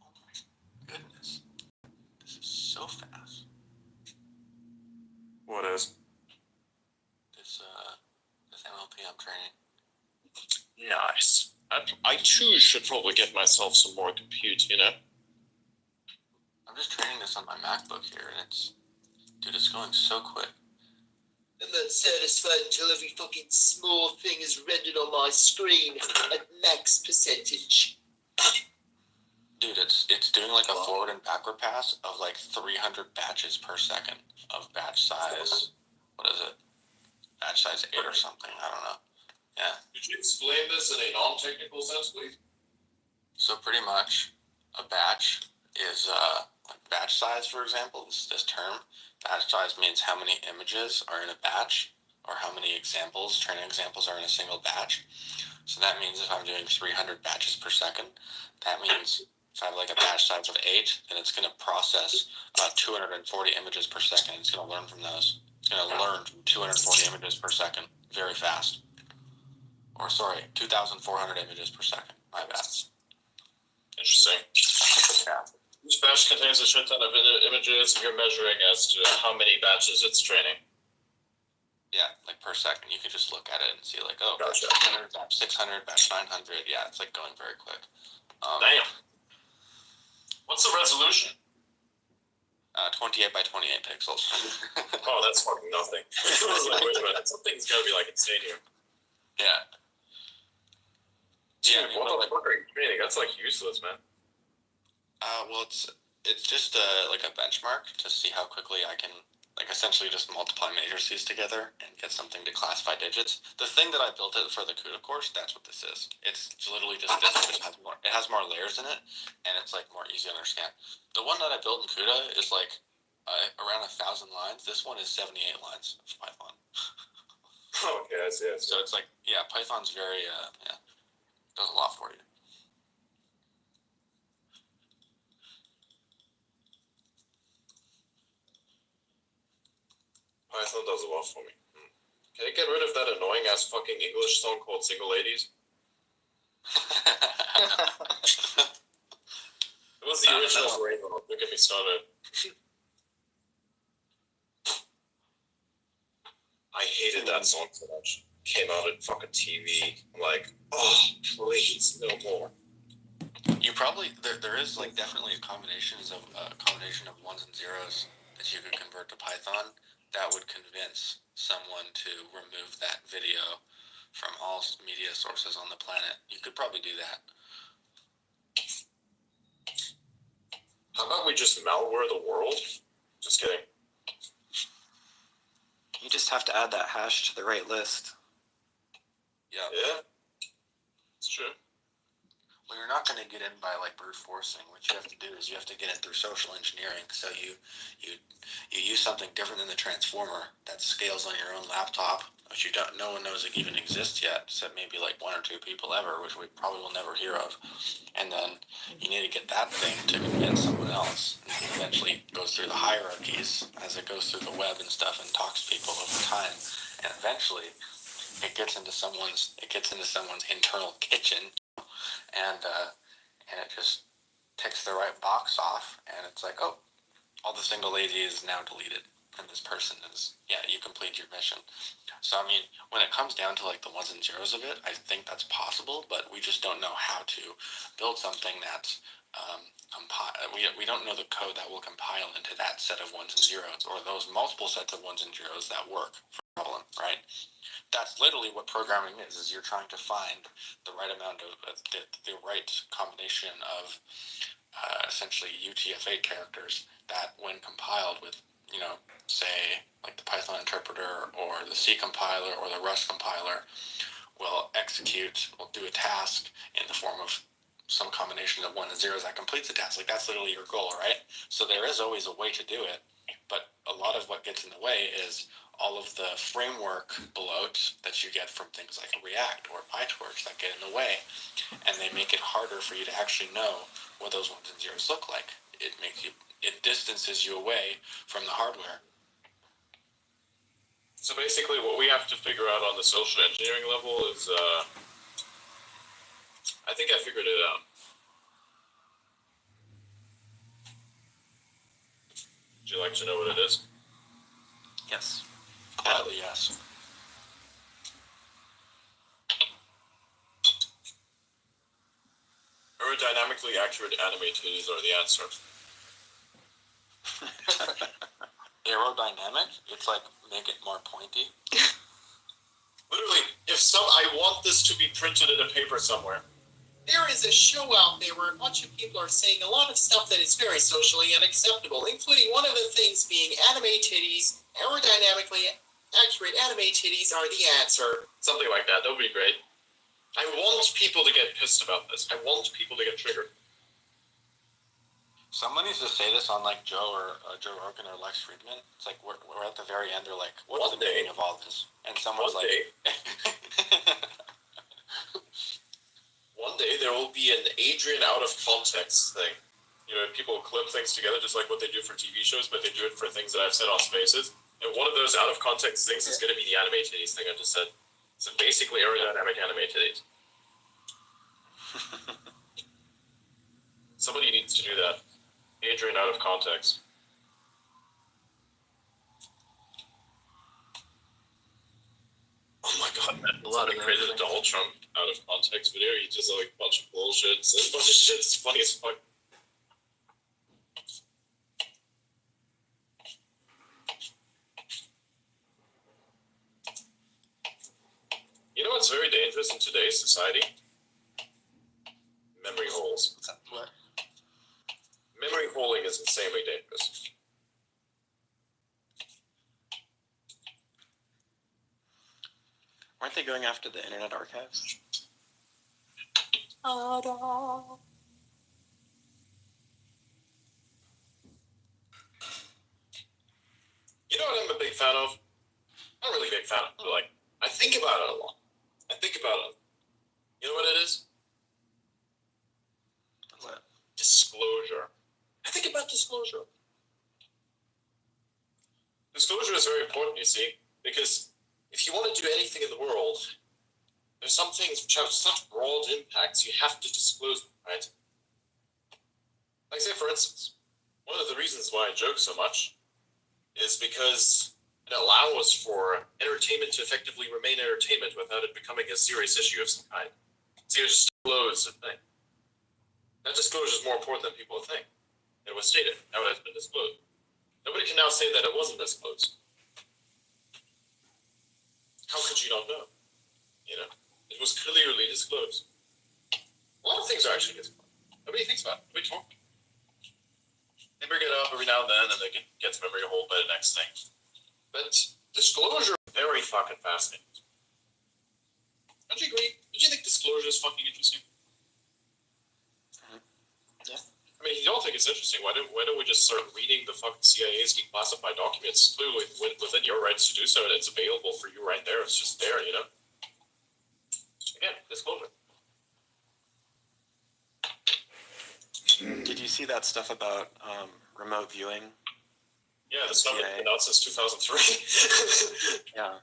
Oh my goodness. This is so fast. What is? This MLP I'm training. Nice. I too should probably get myself some more compute, you know? I'm just training this on my MacBook here, and it's going so quick. I'm not satisfied until every fucking small thing is rendered on my screen at max percentage. Dude, it's doing like a forward and backward pass of like 300 batches per second of batch size. What is it? Batch size 8 or something. I don't know. Yeah. Could you explain this in a non-technical sense, please? So pretty much, a batch is like batch size, for example. This term, batch size means how many images are in a batch, or how many examples, training examples, are in a single batch. So that means if I'm doing 300 batches per second, that means if I have like a batch size of 8, then it's going to process 240 images per second. It's going to learn from those. It's going to learn from 240 images per second very fast. Or sorry, 2,400 images per second. My bad. Interesting. Yeah. Each batch contains a shit ton of images. You're measuring as to how many batches it's training. Yeah, like per second. You can just look at it and see like, oh, Gotcha. batch 600, batch 600, batch 900. Yeah, it's like going very quick. Damn. What's the resolution? 28 by 28 pixels. Oh, that's fucking nothing. I was like, wait a minute, something's gotta be like insane here. Yeah. Dude, Yeah, I mean, what the like, fuck are you training? That's like useless, man. well, it's just like a benchmark to see how quickly I can like essentially just multiply matrices together and get something to classify digits. The thing that I built it for the CUDA course, that's what this is. It's literally just this, but it has more layers in it, and it's like more easy to understand. The one that I built in CUDA is like around 1,000 lines. This one is 78 lines of Python. Okay, I see. So it's like, yeah, Python's very does a lot for you. Python does a lot for me. Can I get rid of that annoying ass fucking English song called Single Ladies? It was the original Rainbow. Don't get me started. I hated that song so much. Came out at fucking TV. I'm like, oh, please, no more. You probably there is like definitely a combination of ones and zeros that you could convert to Python that would convince someone to remove that video from all media sources on the planet. You could probably do that. How about we just malware the world? Just kidding. You just have to add that hash to the right list. Yeah. Yeah. It's true. Well, you're not going to get in by like brute forcing. What you have to do is you have to get in through social engineering. So you use something different than the transformer that scales on your own laptop, which no one knows it even exists yet, except maybe like one or two people ever, which we probably will never hear of. And then you need to get that thing to convince someone else. And it eventually goes through the hierarchies as it goes through the web and stuff and talks to people over time. And eventually it gets into someone's internal kitchen. And it just ticks the right box off, and it's like, oh, all the single ladies is now deleted, and this person is, you complete your mission. So, I mean, when it comes down to, like, the ones and zeros of it, I think that's possible, but we just don't know how to build something that's, we don't know the code that will compile into that set of ones and zeros, or those multiple sets of ones and zeros that work for a problem, right? That's literally what programming is you're trying to find the right amount of, the right combination of essentially UTF-8 characters that when compiled with, say, like the Python interpreter or the C compiler or the Rust compiler will do a task in the form of some combination of ones and zeros that completes the task. Like, that's literally your goal, right? So there is always a way to do it, but a lot of what gets in the way is all of the framework bloat that you get from things like React or PyTorch that get in the way, and they make it harder for you to actually know what those ones and zeros look like. It distances you away from the hardware. So basically what we have to figure out on the social engineering level is, I think I figured it out. Would you like to know what it is? Yes. Yes. Aerodynamically accurate anime titties are the answer. Aerodynamic? It's like, make it more pointy. Literally, I want this to be printed in a paper somewhere. There is a show out there where a bunch of people are saying a lot of stuff that is very socially unacceptable, including one of the things being anime titties. Aerodynamically accurate anime titties are the answer. Something like that. That would be great. I want people to get pissed about this. I want people to get triggered. Someone needs to say this on like Joe Rogan or Lex Friedman. It's like we're at the very end. They're like, "What's the meaning of all this?" And someone's like, "One day there will be an Adrian out of context thing. People clip things together just like what they do for TV shows, but they do it for things that I've said on Spaces. And one of those out of context things is going to be the anime titties thing I just said. So basically, aerodynamic anime titties. Somebody needs to do that. Adrian out of context. Oh my god, man. Somebody created a Donald Trump out of context video. He just like a bunch of bullshit, says a bunch of shit. It's funny as fuck. You know what's very dangerous in today's society? Memory holes. What? Memory holing is insanely dangerous. Aren't they going after the Internet Archives? You know what I'm a big fan of? Not really a big fan of, but like, I think about it a lot. You know what it is? What? Disclosure. I think about disclosure. Disclosure is very important, you see, because if you want to do anything in the world, there's some things which have such broad impacts, you have to disclose them, right? Like say, for instance, one of the reasons why I joke so much is because it allows for entertainment to effectively remain entertainment without it becoming a serious issue of some kind. So you just disclose a thing. That disclosure is more important than people think. It was stated. Now it has been disclosed. Nobody can now say that it wasn't disclosed. How could you not know? You know, it was clearly disclosed. A lot of things are actually disclosed. Nobody thinks about it. Nobody talks. They bring it up every now and then, and they get to memory hold by the next thing. But disclosure is very fucking fascinating. Don't you agree? Don't you think disclosure is fucking interesting? Yeah. I mean, you don't think it's interesting. Why don't we just start reading the fucking CIA's declassified documents? Clearly within your rights to do so, and it's available for you right there. It's just there, you know? Again, disclosure. Did you see that stuff about remote viewing? Yeah, the stuff that's been out since 2003. Yeah.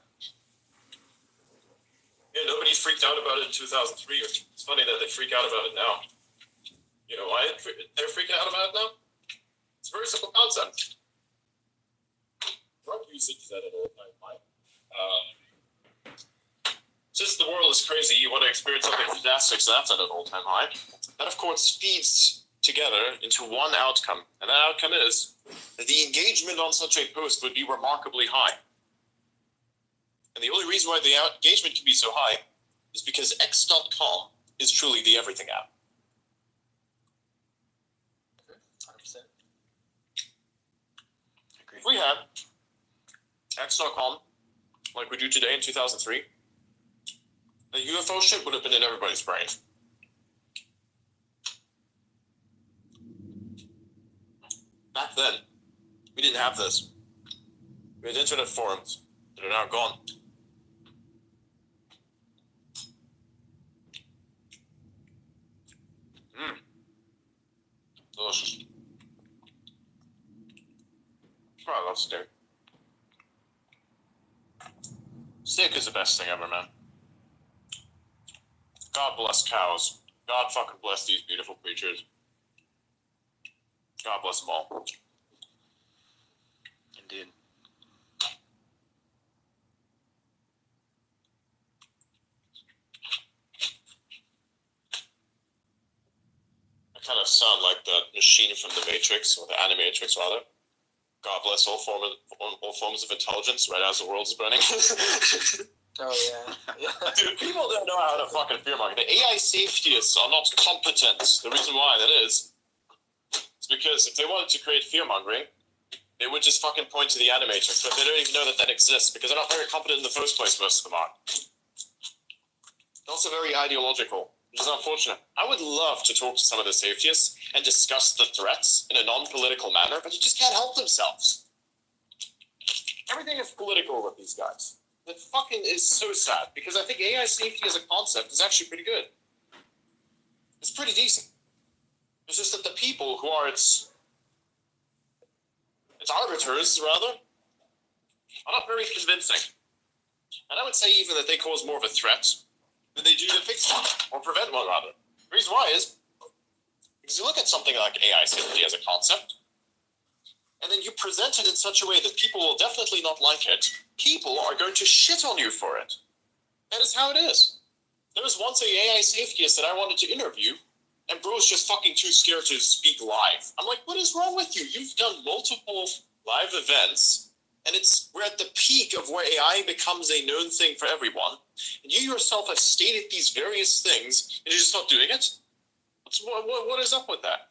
Yeah, nobody freaked out about it in 2003. It's funny that they freak out about it now. You know why they're freaking out about it now? It's a very simple concept. Drug usage is at an all-time high. Since the world is crazy, you want to experience something fantastic, so that's at an all-time high. That, of course, feeds together into one outcome, and that outcome is that the engagement on such a post would be remarkably high. And the only reason why the engagement can be so high is because X.com is truly the everything app. 100%. If we had X.com like we do today in 2003, the UFO shit would have been in everybody's brain. Back then, we didn't have this. We had internet forums that are now gone. Delicious. Oh, I love steak. Steak is the best thing ever, man. God bless cows. God fucking bless these beautiful creatures. God bless them all. Indeed. I kind of sound like the machine from the Matrix, or the Animatrix rather. God bless all forms of intelligence, right as the world's burning. Oh yeah. Dude, people don't know how to fucking fearmonger. The AI safetyists are not competent. The reason why that is because if they wanted to create fearmongering, they would just fucking point to the Animatrix, but they don't even know that exists because they're not very competent in the first place, most of them are. They're also very ideological, which is unfortunate. I would love to talk to some of the safetyists and discuss the threats in a non-political manner, but they just can't help themselves. Everything is political with these guys. That fucking is so sad, because I think AI safety as a concept is actually pretty good. It's pretty decent. It's just that the people who are its arbiters, rather, are not very convincing. And I would say even that they cause more of a threat than they do to fix one, or prevent one, rather. The reason why is because you look at something like AI safety as a concept, and then you present it in such a way that people will definitely not like it, people are going to shit on you for it. That is how it is. There was once a AI safetyist that I wanted to interview, and bro was just fucking too scared to speak live. I'm like, what is wrong with you? You've done multiple live events, and we're at the peak of where AI becomes a known thing for everyone, and you yourself have stated these various things, and you're just not doing it? What is up with that?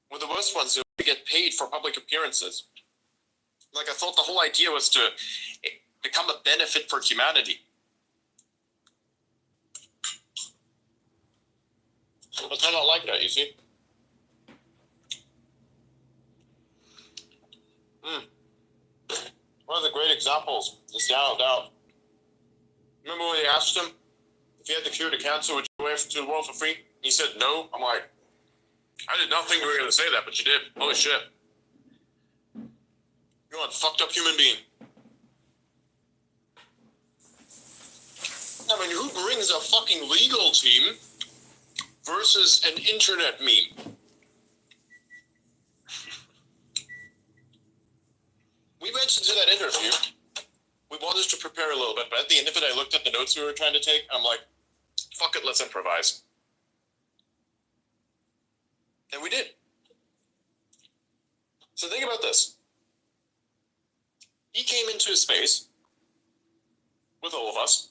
We're the worst ones who get paid for public appearances. Like, I thought the whole idea was to become a benefit for humanity. But they're not like that, you see. One of the great examples is Donald Dowd. Remember when they asked him if he had the cure to cancer, would you go away to the world for free? He said no. I'm like, I did not think you were going to say that, but you did. Holy shit. You're a fucked up human being. I mean, who brings a fucking legal team versus an internet meme? We mentioned in that interview, we wanted to prepare a little bit, but at the end of it, I looked at the notes we were trying to take. I'm like, fuck it, let's improvise. And we did. So think about this. He came into a space with all of us,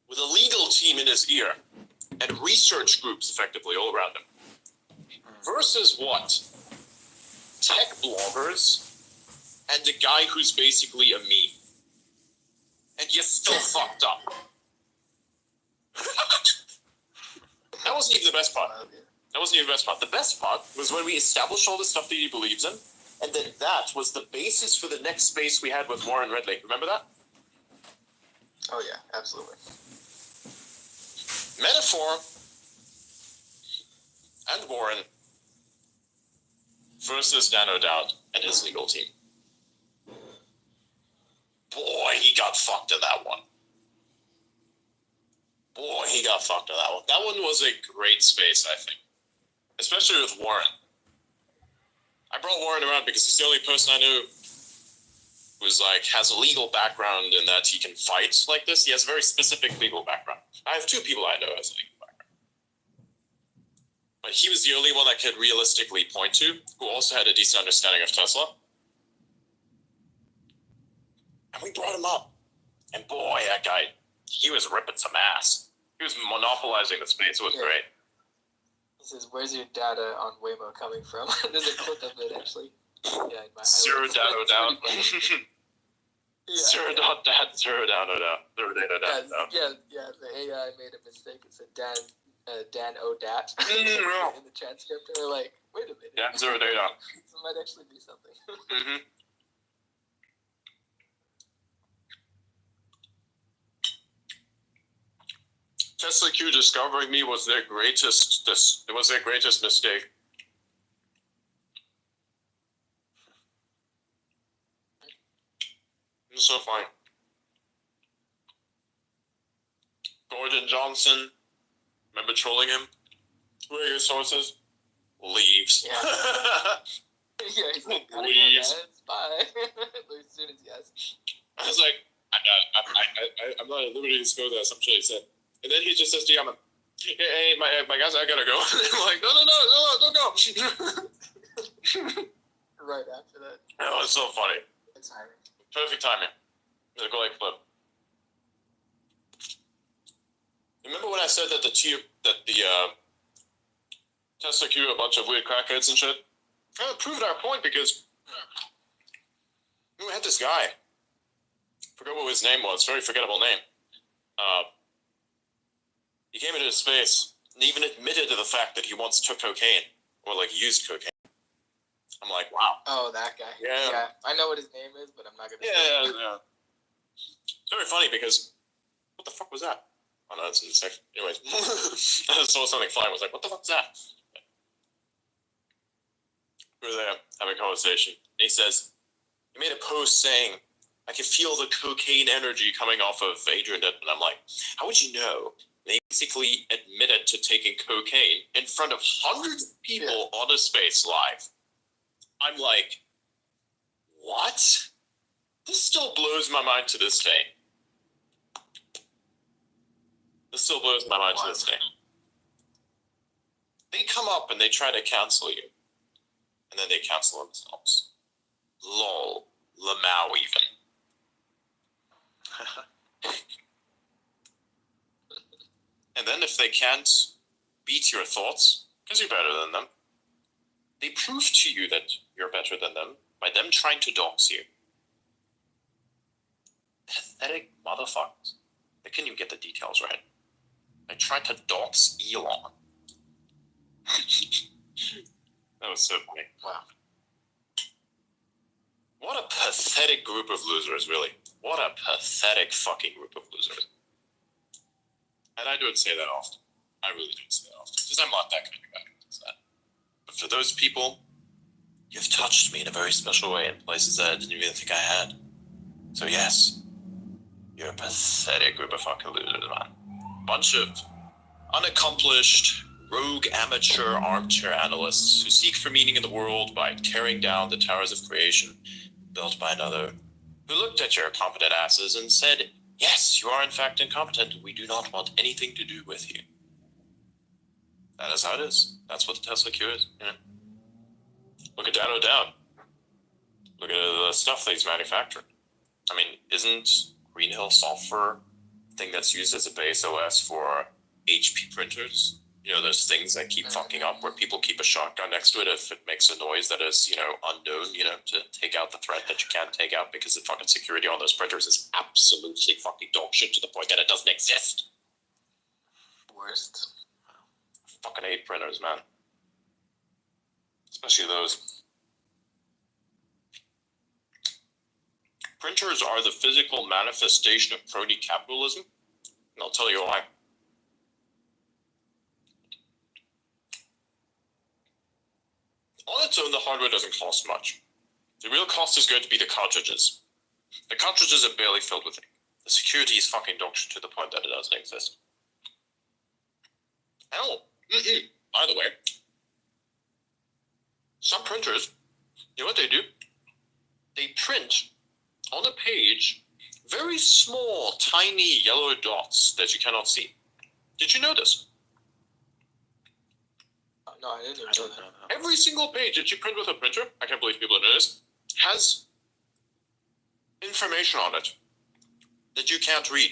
with a legal team in his ear, and research groups effectively all around him. Versus what? Tech bloggers and a guy who's basically a meme. And you're still fucked up. That wasn't even the best part. That wasn't even the best part. The best part was when we established all the stuff that he believes in, and then that was the basis for the next space we had with Warren Red Lake. Remember that? Oh yeah, absolutely. Metaphor and Warren versus Dan O'Dowd and his legal team. Boy, he got fucked in that one. Boy, he got fucked in that one. That one was a great space, I think. Especially with Warren. I brought Warren around because he's the only person I knew who's like, has a legal background in that he can fight like this. He has a very specific legal background. I have two people I know as a legal background. But he was the only one I could realistically point to who also had a decent understanding of Tesla. And we brought him up. And boy, that guy, he was ripping some ass. He was monopolizing the space. It was great. He says, "Where's your data on Waymo coming from?" There's a clip of it actually. Yeah, in my Zero highlights. down. Yeah. Zero dot dat, zero down, no doubt. Zero data down. Yeah. The AI made a mistake. It said Dan O'Dat no. in the transcript. And we're like, wait a minute. Yeah, zero data. This might actually be something. Mm-hmm. Tesla Q discovering me was their greatest. It was their greatest mistake. It's so funny. Gordon Johnson, remember trolling him? Where are your sources? Leaves. Yeah. Yeah, he's like, I don't know, Leaves. guys. Bye. As soon as he asked. I was like, I'm not at liberty to disclose that. Some shit he said. And then he just says to Yaman, hey, my guys, I gotta go. I'm like, no, don't go. Right after that. Oh, it's so funny. It's hiring. Perfect timing. It's a great clip. Remember when I said that the Tesla Q a bunch of weird crackheads and shit? Kind of proved our point because we had this guy. Forgot what his name was. Very forgettable name. He came into his space and even admitted to the fact that he once took cocaine or like used cocaine. I'm like, wow. Oh, that guy. Yeah. I know what his name is, but I'm not gonna. Yeah. It's very funny because what the fuck was that? Oh no, that's in the section. Anyways, I saw something flying. I was like, what the fuck is that? We were there having a conversation. And he says, he made a post saying, I can feel the cocaine energy coming off of Adrian. And I'm like, how would you know? They basically admitted to taking cocaine in front of hundreds of people on a space live. I'm like, what? This still blows my mind to this day. This still blows my mind to this day. They come up and they try to cancel you. And then they cancel themselves. Lol. Lamau even. And then if they can't beat your thoughts, because you're better than them, they prove to you that you're better than them by them trying to dox you. Pathetic motherfuckers. But can you get the details right? They tried to dox Elon. That was so funny. Wow. What a pathetic group of losers, really. What a pathetic fucking group of losers. And I don't say that often. I really don't say that often. Because I'm not that kind of guy who does that. But for those people, you've touched me in a very special way in places that I didn't even think I had. So yes, You're a pathetic group of fucking losers, man. Bunch of unaccomplished, rogue amateur armchair analysts who seek for meaning in the world by tearing down the towers of creation built by another, who looked at your competent asses and said, yes, you are in fact incompetent. We do not want anything to do with you. That is how it is. That's what the Tesla Q is. You know? Look at Dado Down. Look at the stuff that he's manufacturing. I mean, isn't Green Hill software thing that's used as a base OS for HP printers? You know, those things that keep fucking up where people keep a shotgun next to it if it makes a noise that is, unknown, to take out the threat that you can't take out because the fucking security on those printers is absolutely fucking dog shit to the point that it doesn't exist. Worst. Fucking hate printers, man. Especially those. Printers are the physical manifestation of crony capitalism, and I'll tell you why. On its own, the hardware doesn't cost much. The real cost is going to be the cartridges. The cartridges are barely filled with ink. The security is fucking dog shit to the point that it doesn't exist. Hell, by the way, some printers, you know what they do? They print on a page very small, tiny yellow dots that you cannot see. Did you know this? No, I didn't know that. Every single page that you print with a printer, I can't believe people don't know this, has information on it that you can't read.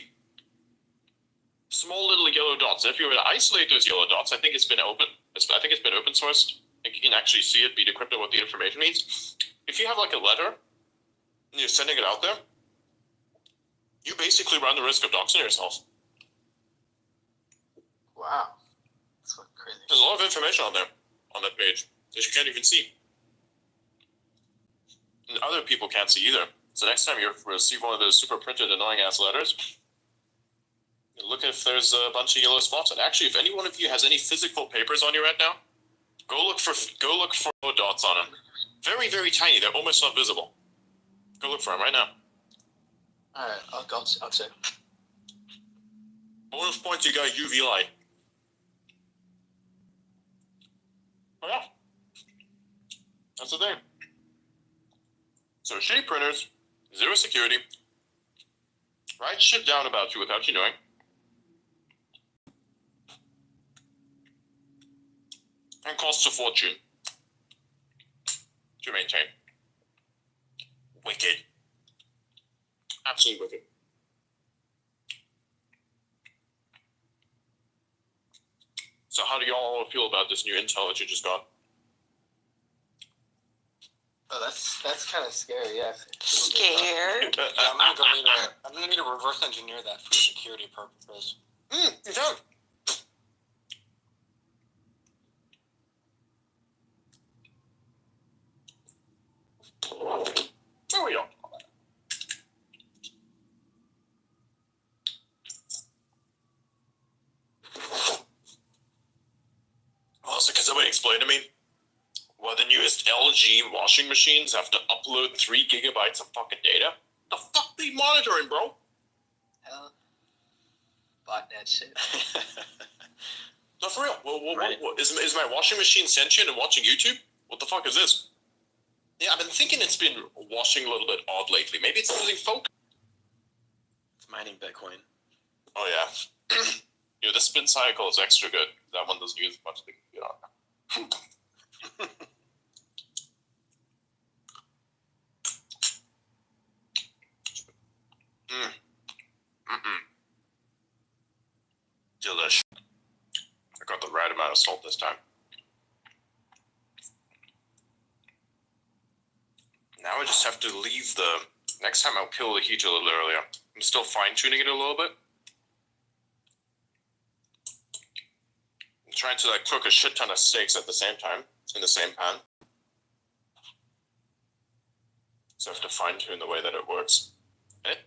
Small little yellow dots. If you were to isolate those yellow dots, I think it's been open sourced. I think you can actually see it, be decrypted what the information means. If you have like a letter and you're sending it out there, you basically run the risk of doxing yourself. Wow. That's fucking crazy. There's a lot of information on there, on that page, that you can't even see. And other people can't see either. So next time you receive one of those super printed annoying ass letters, look if there's a bunch of yellow spots. And actually, if any one of you has any physical papers on you right now, go look for yellow dots on them. Very, very tiny. They're almost not visible. Go look for them right now. All right, I'll check. Bonus points, you got UV light. Oh yeah, that's the thing. So shitty printers, zero security, write shit down about you without you knowing. And costs a fortune to maintain. Wicked. Absolutely wicked. So how do y'all feel about this new intel that you just got? Oh, that's kind of scary. Yeah. Scared? Yeah, I'm gonna need to reverse engineer that for security purposes. You can. There we go. Also, can somebody explain to me why the newest LG washing machines have to upload 3 gigabytes of fucking data? The fuck they monitoring, bro? Hell, botnet shit. No, for real. Right. What? Is my washing machine sentient and watching YouTube? What the fuck is this? Yeah, I've been thinking it's been washing a little bit odd lately. Maybe it's losing focus. It's mining Bitcoin. Oh yeah. The spin cycle is extra good. That one doesn't use as much as the computer. Delish. I got the right amount of salt this time. Now I just have to leave the... Next time I'll kill the heat a little earlier. I'm still fine-tuning it a little bit. I'm trying to cook a shit ton of steaks at the same time, in the same pan. So I have to fine-tune the way that it works. And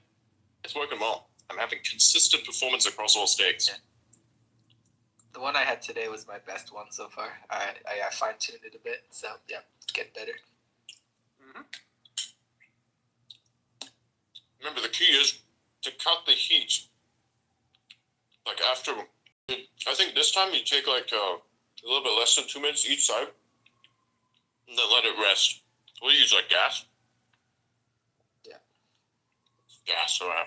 it's working well. I'm having consistent performance across all steaks. Yeah. The one I had today was my best one so far. I fine-tuned it a bit, so yeah, it's getting better. Remember, the key is to cut the heat. Like after, I think this time you take like a little bit less than 2 minutes each side, and then let it rest. We'll use like gas. Yeah. Gas, alright.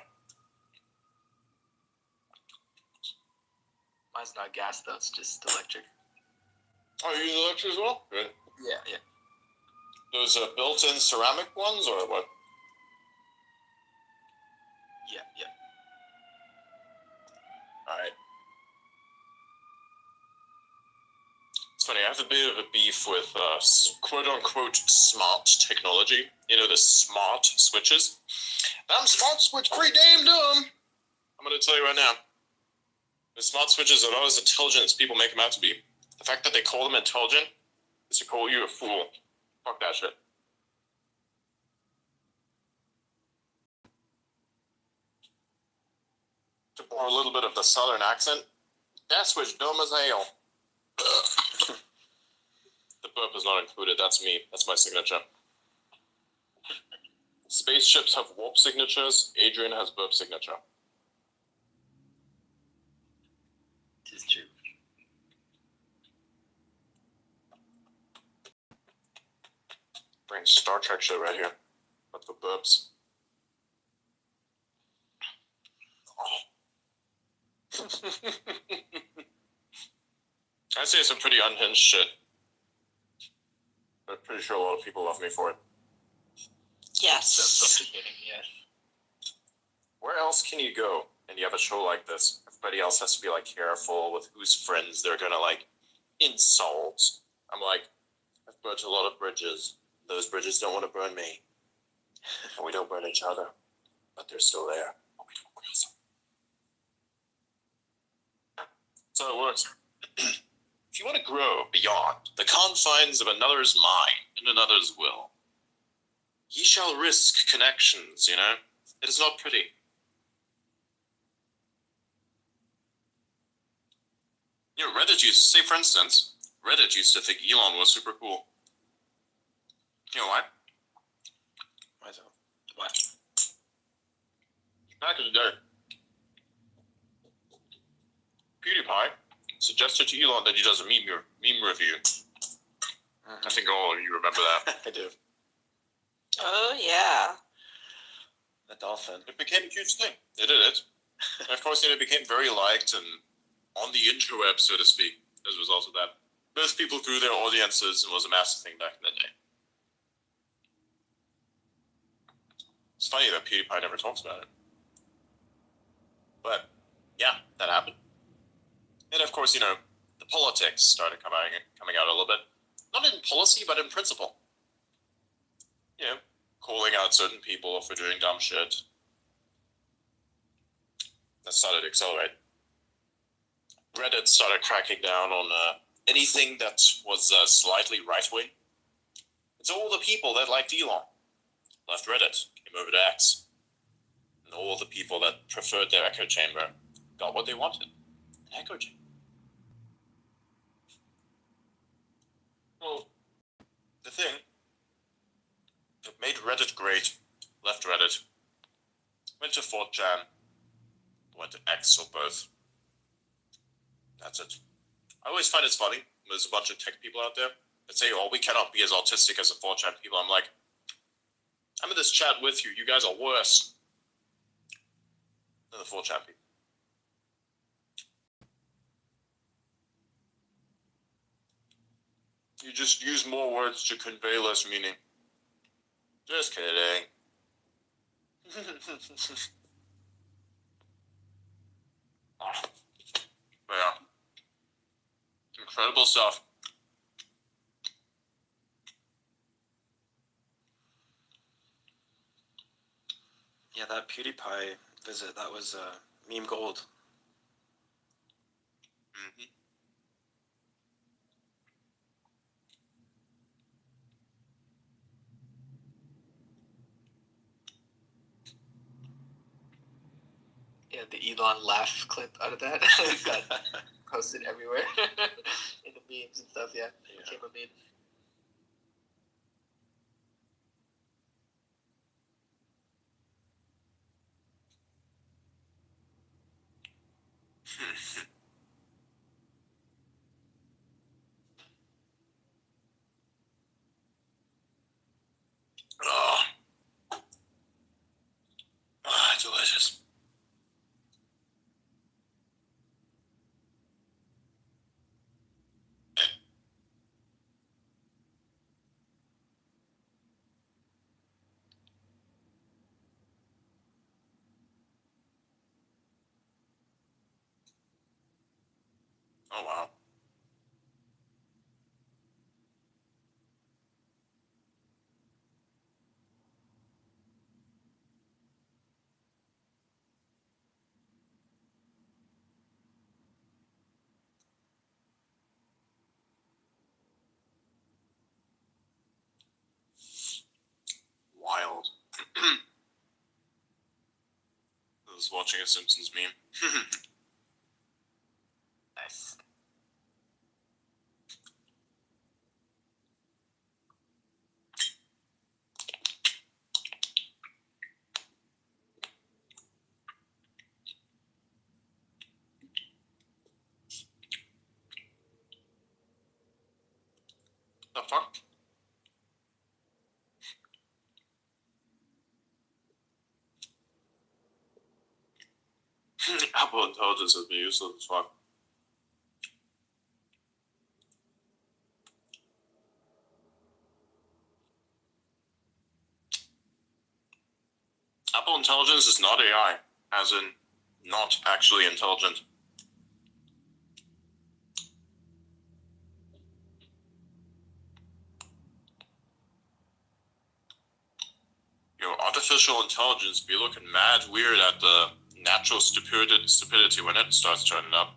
Mine's not gas though; it's just electric. Oh, you use electric as well? Good. Yeah. Those built-in ceramic ones, or what? Yeah. Alright. It's funny, I have a bit of a beef with quote-unquote smart technology. You know, the smart switches. Them smart switch pretty damn dumb. I'm gonna tell you right now. The smart switches are not as intelligent as people make them out to be. The fact that they call them intelligent is to call you a fool. Fuck that shit. To borrow a little bit of the southern accent, that switch dumb as hell. The burp is not included. That's me. That's my signature. Spaceships have warp signatures. Adrian has burp signature. It is true. Bring Star Trek shit right here. But the burps. Oh. I'd say some pretty unhinged shit. I'm pretty sure a lot of people love me for it. Yes. Self-suffocating, yes. Where else can you go and you have a show like this? Everybody else has to be like careful with whose friends they're gonna like insult. I'm like, I've burnt a lot of bridges. Those bridges don't want to burn me. And we don't burn each other. But they're still there. But we don't cross them. That's how it works. If you want to grow beyond the confines of another's mind and another's will, ye shall risk connections, you know? It is not pretty. You know, Reddit used to say, for instance, Reddit used to think Elon was super cool. You know why? Why so? What? Back in the day, PewDiePie suggested to Elon that he does a meme review. I think all of you remember that. I do. Oh yeah. A dolphin. It became a huge thing. They did it. And of course, it became very liked and on the interweb, so to speak, as a result of that. Most people grew their audiences and was a massive thing back in the day. It's funny that PewDiePie never talks about it. But, yeah, that happened. And of course, you know, the politics started coming out a little bit. Not in policy, but in principle. You know, calling out certain people for doing dumb shit. That started to accelerate. Reddit started cracking down on anything that was slightly right-wing. It's all the people that liked Elon left Reddit, came over to X. And all the people that preferred their echo chamber got what they wanted. An echo chamber. Well, the thing that made Reddit great left Reddit, went to 4chan, went to X or both. That's it. I always find it's funny. There's a bunch of tech people out there that say, oh, we cannot be as autistic as the 4chan people. I'm like, I'm in this chat with you. You guys are worse than the 4chan people. You just use more words to convey less meaning. Just kidding. But yeah. Incredible stuff. Yeah, that PewDiePie visit, that was meme gold. Mm-hmm. Yeah, the Elon laugh clip out of that got posted everywhere in the memes and stuff. Yeah, it became a meme. Oh wow. Wild. I was watching a Simpsons meme. Nice. The fuck? Apple Intelligence has been useless as fuck. Apple Intelligence is not AI, as in not actually intelligent. Your artificial intelligence be looking mad weird at the natural stupidity when it starts turning up.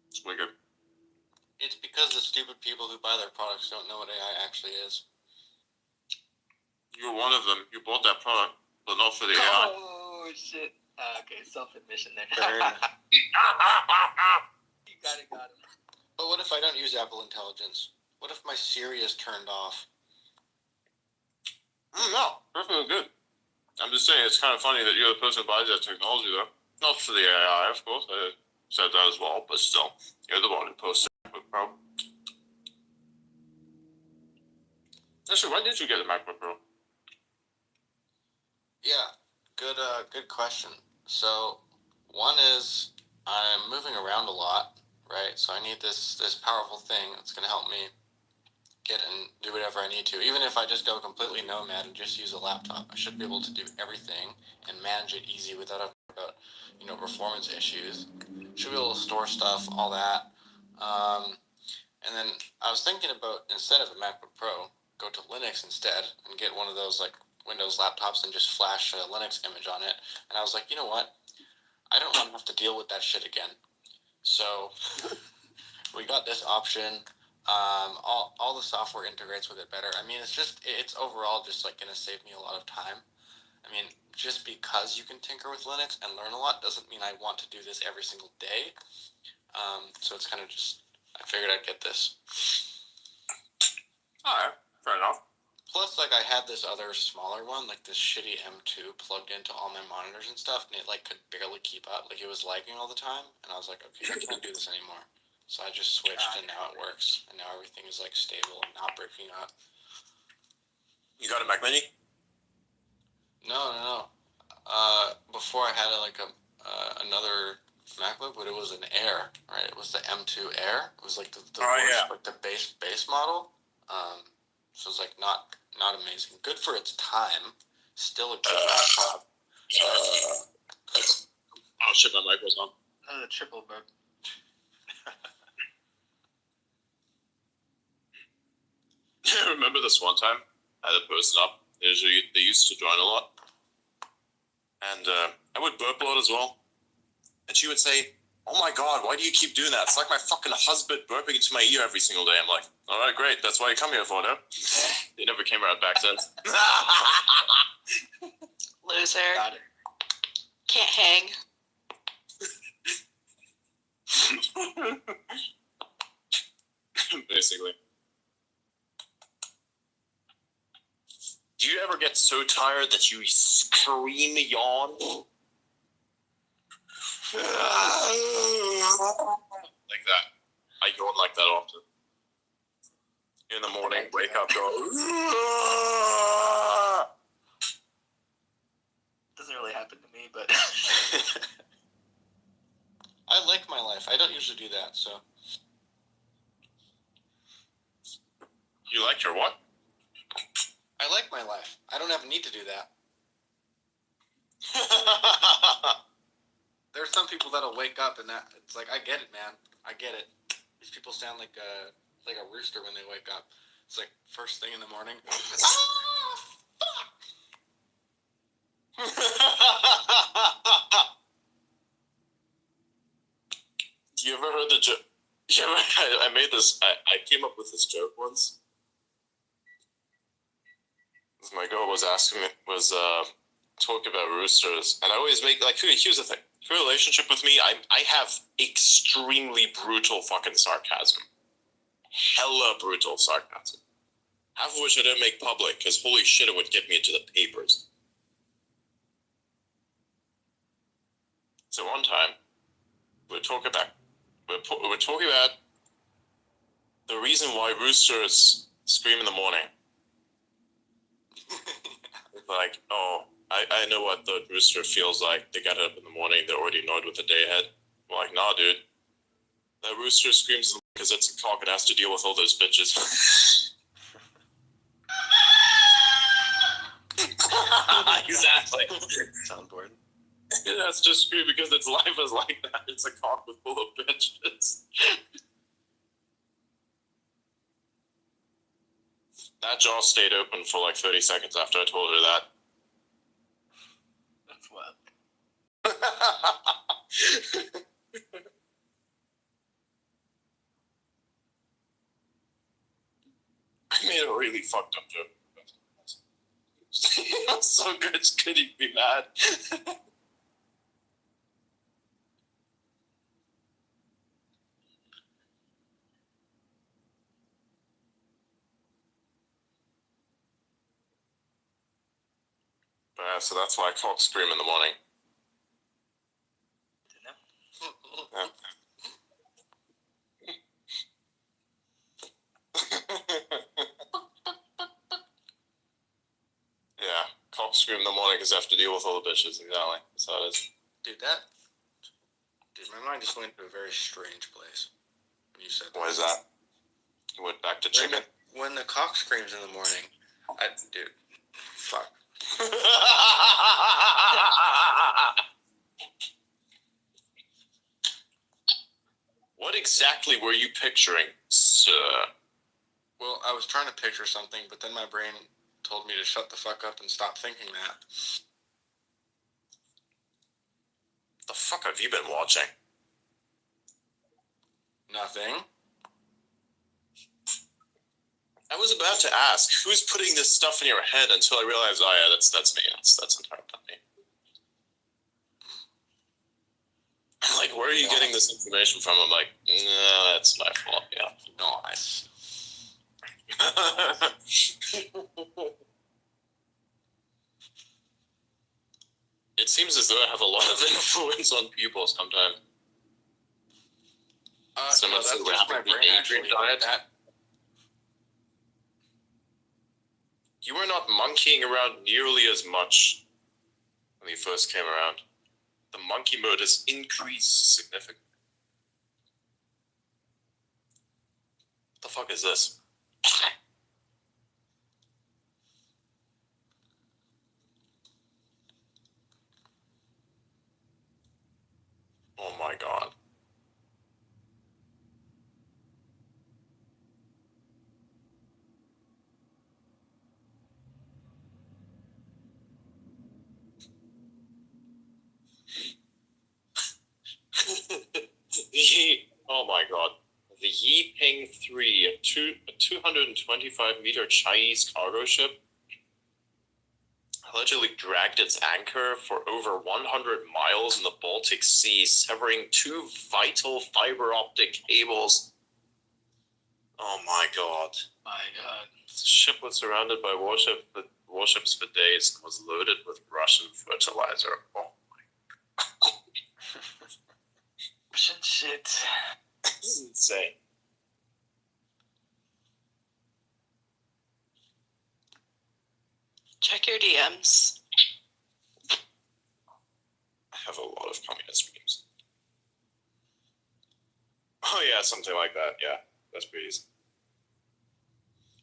It's wicked. It's because the stupid people who buy their products don't know what AI actually is. You're one of them. You bought that product, but not for the AI. Oh shit. Okay, self-admission there. Burn. You got him. But what if I don't use Apple Intelligence? What if my Siri is turned off? No, perfectly good. I'm just saying, it's kind of funny that you're the person who buys that technology, though. Not for the AI, of course. I said that as well, but still, you're the one who posted MacBook Pro. Actually, why did you get a MacBook Pro? Yeah, good question. So, one is I'm moving around a lot, right? So I need this powerful thing that's going to help me get and do whatever I need to. Even if I just go completely nomad and just use a laptop, I should be able to do everything and manage it easy without having to worry about, performance issues. Should be able to store stuff, all that. And then I was thinking about, instead of a MacBook Pro, go to Linux instead and get one of those like Windows laptops and just flash a Linux image on it. And I was like, you know what? I don't want to have to deal with that shit again. So we got this option. All the software integrates with it better. I mean, it's overall just like going to save me a lot of time. I mean, just because you can tinker with Linux and learn a lot doesn't mean I want to do this every single day. So it's kind of just, I figured I'd get this. Alright, fair enough. Plus, like, I had this other smaller one, like this shitty M2 plugged into all my monitors and stuff, and it like could barely keep up. Like, it was lagging all the time, and I was like, okay, I can't do this anymore. So I just switched, and now it works, and now everything is like stable and not breaking up. You got a Mac Mini? No. Before I had another MacBook, but it was an Air, right? It was the M2 Air. It was like the worst, like the base model. So it's like not amazing. Good for its time. Still a good laptop. Oh shit, my mic was on. Another triple burp. Remember this one time? I had a person up. They used to join a lot. And I would burp a lot as well. And she would say, oh my god, why do you keep doing that? It's like my fucking husband burping into my ear every single day. I'm like, alright, great, that's why you come here for, no? They never came around back since. Loser. Got it. Can't hang. Basically. Do you ever get so tired that you scream yawn? Like that. I yawn like that often. In the morning, wake up, go. Doesn't really happen to me, but I like my life. I don't usually do that, so. You like your what? I like my life. I don't have a need to do that. There's some people that'll wake up and that it's like I get it, man. I get it. These people sound like a rooster when they wake up. It's like first thing in the morning. You ever heard the joke? I made this. I came up with this joke once. My girl was asking me, talking about roosters, and I always make like. Here's the thing: her relationship with me, I have extremely brutal fucking sarcasm, hella brutal sarcasm. Half of which I didn't make public because holy shit, it would get me into the papers. So one time, we're talking about the reason why roosters scream in the morning. Like, oh, I know what the rooster feels like. They got up in the morning, they're already annoyed with the day ahead. I'm like, nah, dude. That rooster screams because it's a cock and has to deal with all those bitches. Exactly. Soundboard. It has to scream because its life is like that. It's a cock with full of bitches. That jaw stayed open for like 30 seconds after I told her that. That's wild. I made a really fucked up joke. It was so good, could he be mad? So that's why cocks scream in the morning. Yeah. Yeah, cocks scream in the morning because they have to deal with all the bitches. Exactly. That's how it is. Dude, my mind just went to a very strange place when you said that. What is that? You went back to chicken? When the cock screams in the morning, dude, fuck. What exactly were you picturing, sir? Well, I was trying to picture something, but then my brain told me to shut the fuck up and stop thinking that. The fuck have you been watching? Nothing. I was about to ask, who's putting this stuff in your head until I realized, oh yeah, that's me. That's entirely me. Like, where are you getting this information from? I'm like, nah, that's my fault, yeah. Nice. It seems as though I have a lot of influence on people sometimes. No, that's just my brain actually. That. You were not monkeying around nearly as much when you first came around. The monkey mode has increased significantly. What the fuck is this? Oh my god. Oh my god. The Yiping 3, a 225-meter Chinese cargo ship, allegedly dragged its anchor for over 100 miles in the Baltic Sea, severing 2 vital fiber optic cables. Oh my god. My god. The ship was surrounded by warships for days and was loaded with Russian fertilizer. Oh my god. Russian shit. This is insane. Check your DMs. I have a lot of communist memes. Oh yeah, something like that. Yeah, that's pretty easy.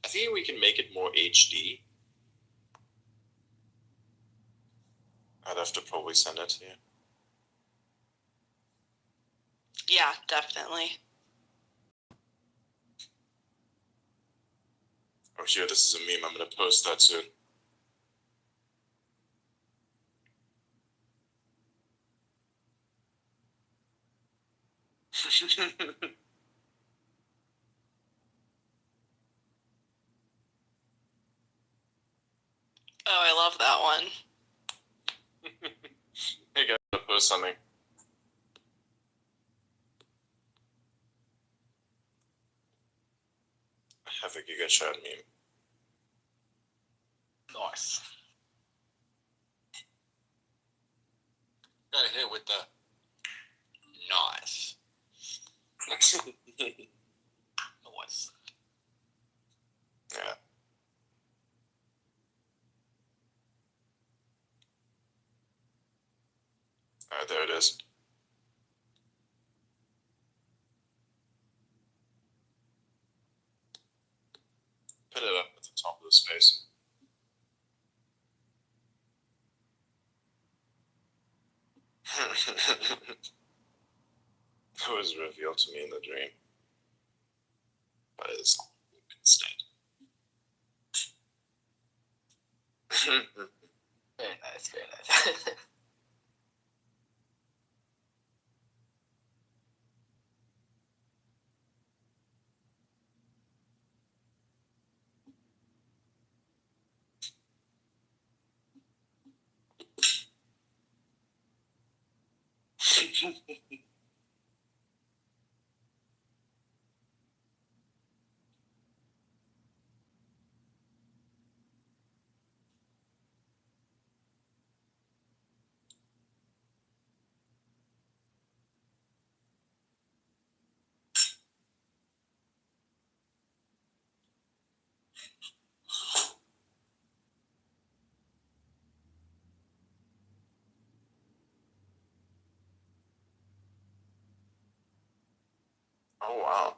I think we can make it more HD. I'd have to probably send it to you. Yeah, definitely. Oh shit, this is a meme. I'm gonna post that soon. Oh, I love that one. Hey guys, I'm gonna post something. I have a Giga Chad meme. Nice. Gotta hit with the nice. Nice. Yeah. Alright, there it is. Put it up at the top of the space. It was revealed to me in the dream. But it's instead. Very nice, very nice. Oh wow.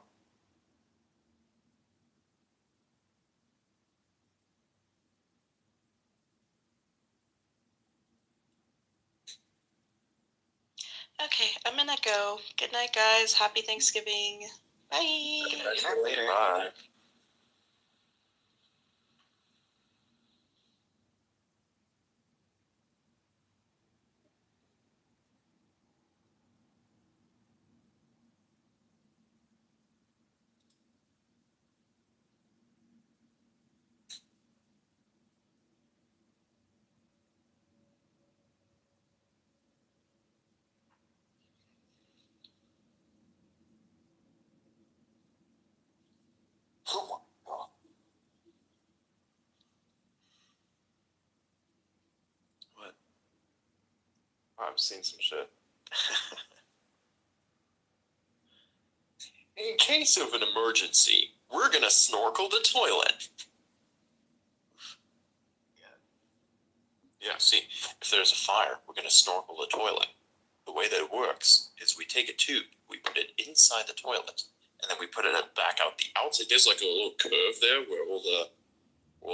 Okay, I'm gonna go. Good night, guys. Happy Thanksgiving. Bye. See you later. Bye. Oh my god. What? I've seen some shit. In case of an emergency, we're gonna snorkel the toilet. Yeah, see, if there's a fire, we're gonna snorkel the toilet. The way that it works is we take a tube, we put it inside the toilet, and then we put it back out the outside. There's like a little curve there where all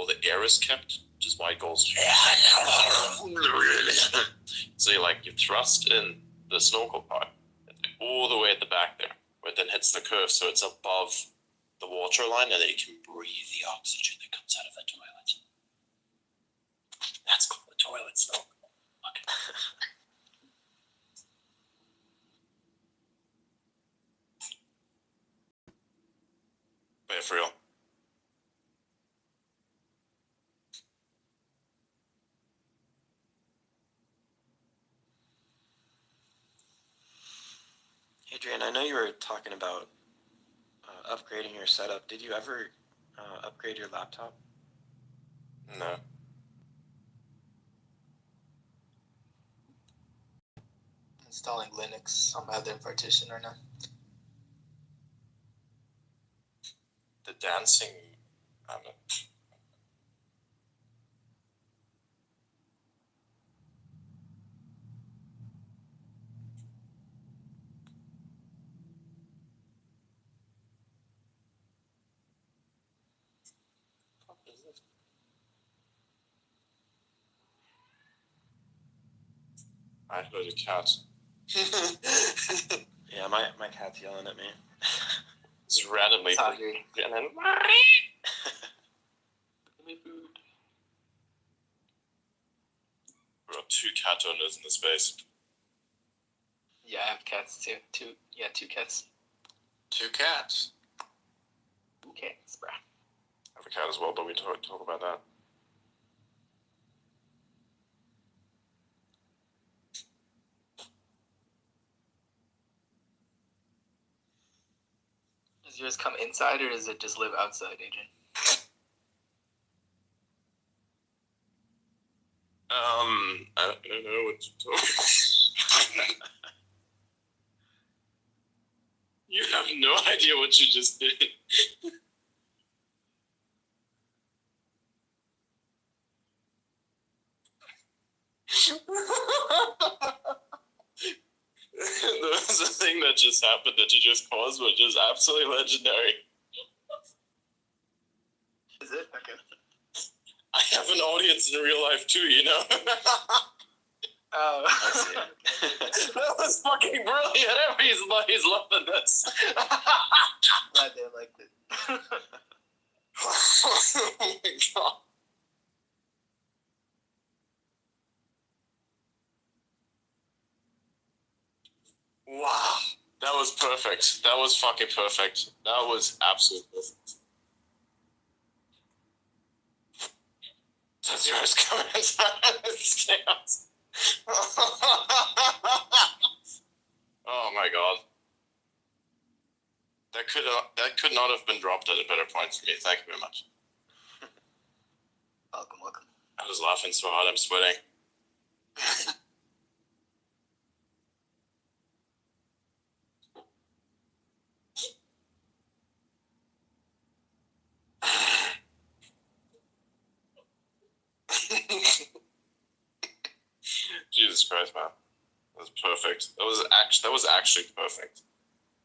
the air is kept, which is why it goes. So you thrust in the snorkel part all the way at the back there, where it then hits the curve, so it's above the water line, and then you can breathe the oxygen that comes out of the toilet. That's called the toilet snorkel. Wait, for real. Adrian, I know you were talking about upgrading your setup. Did you ever upgrade your laptop? No. Installing Linux on my other partition right now. The dancing. I heard a cat. Yeah, my cat's yelling at me. Just randomly. It's hungry. And then. Give me food. Bro, 2 cat owners in the space. Yeah, I have cats too. Two cats. 2 cats. 2 cats, bruh. I have a cat as well, but we talk about that. Does yours come inside or does it just live outside, Adrian? I don't know what to talk. You have no idea what you just did. There was a thing that just happened that you just caused, which is absolutely legendary. Is it? Okay. I have an audience in real life too, you know? Oh. I see. That was fucking brilliant. Everybody's loving this. Glad they liked it. Oh my god. Wow. That was perfect. That was fucking perfect. That was absolutely perfect. Does yours come inside the stairs? Oh my god. That could not have been dropped at a better point for me. Thank you very much. Welcome. I was laughing so hard I'm sweating. Jesus Christ, man. That was perfect. That was actually perfect.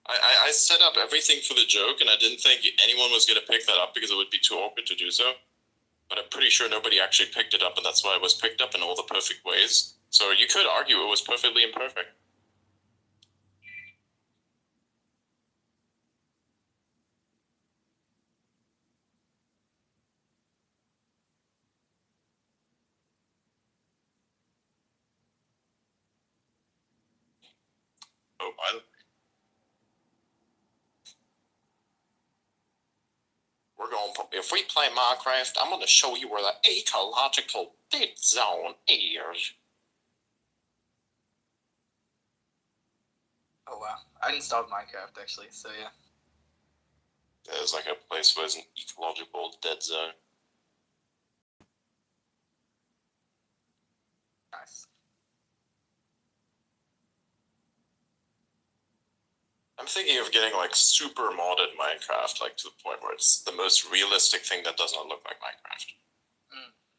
I set up everything for the joke, and I didn't think anyone was going to pick that up because it would be too awkward to do so. But I'm pretty sure nobody actually picked it up, and that's why it was picked up in all the perfect ways. So you could argue it was perfectly imperfect. Oh, by the way. If we play Minecraft, I'm going to show you where the ecological dead zone is. Oh wow. I installed Minecraft actually, so yeah. There's like a place where there's an ecological dead zone. Nice. I'm thinking of getting like super modded Minecraft, like to the point where it's the most realistic thing that does not look like Minecraft.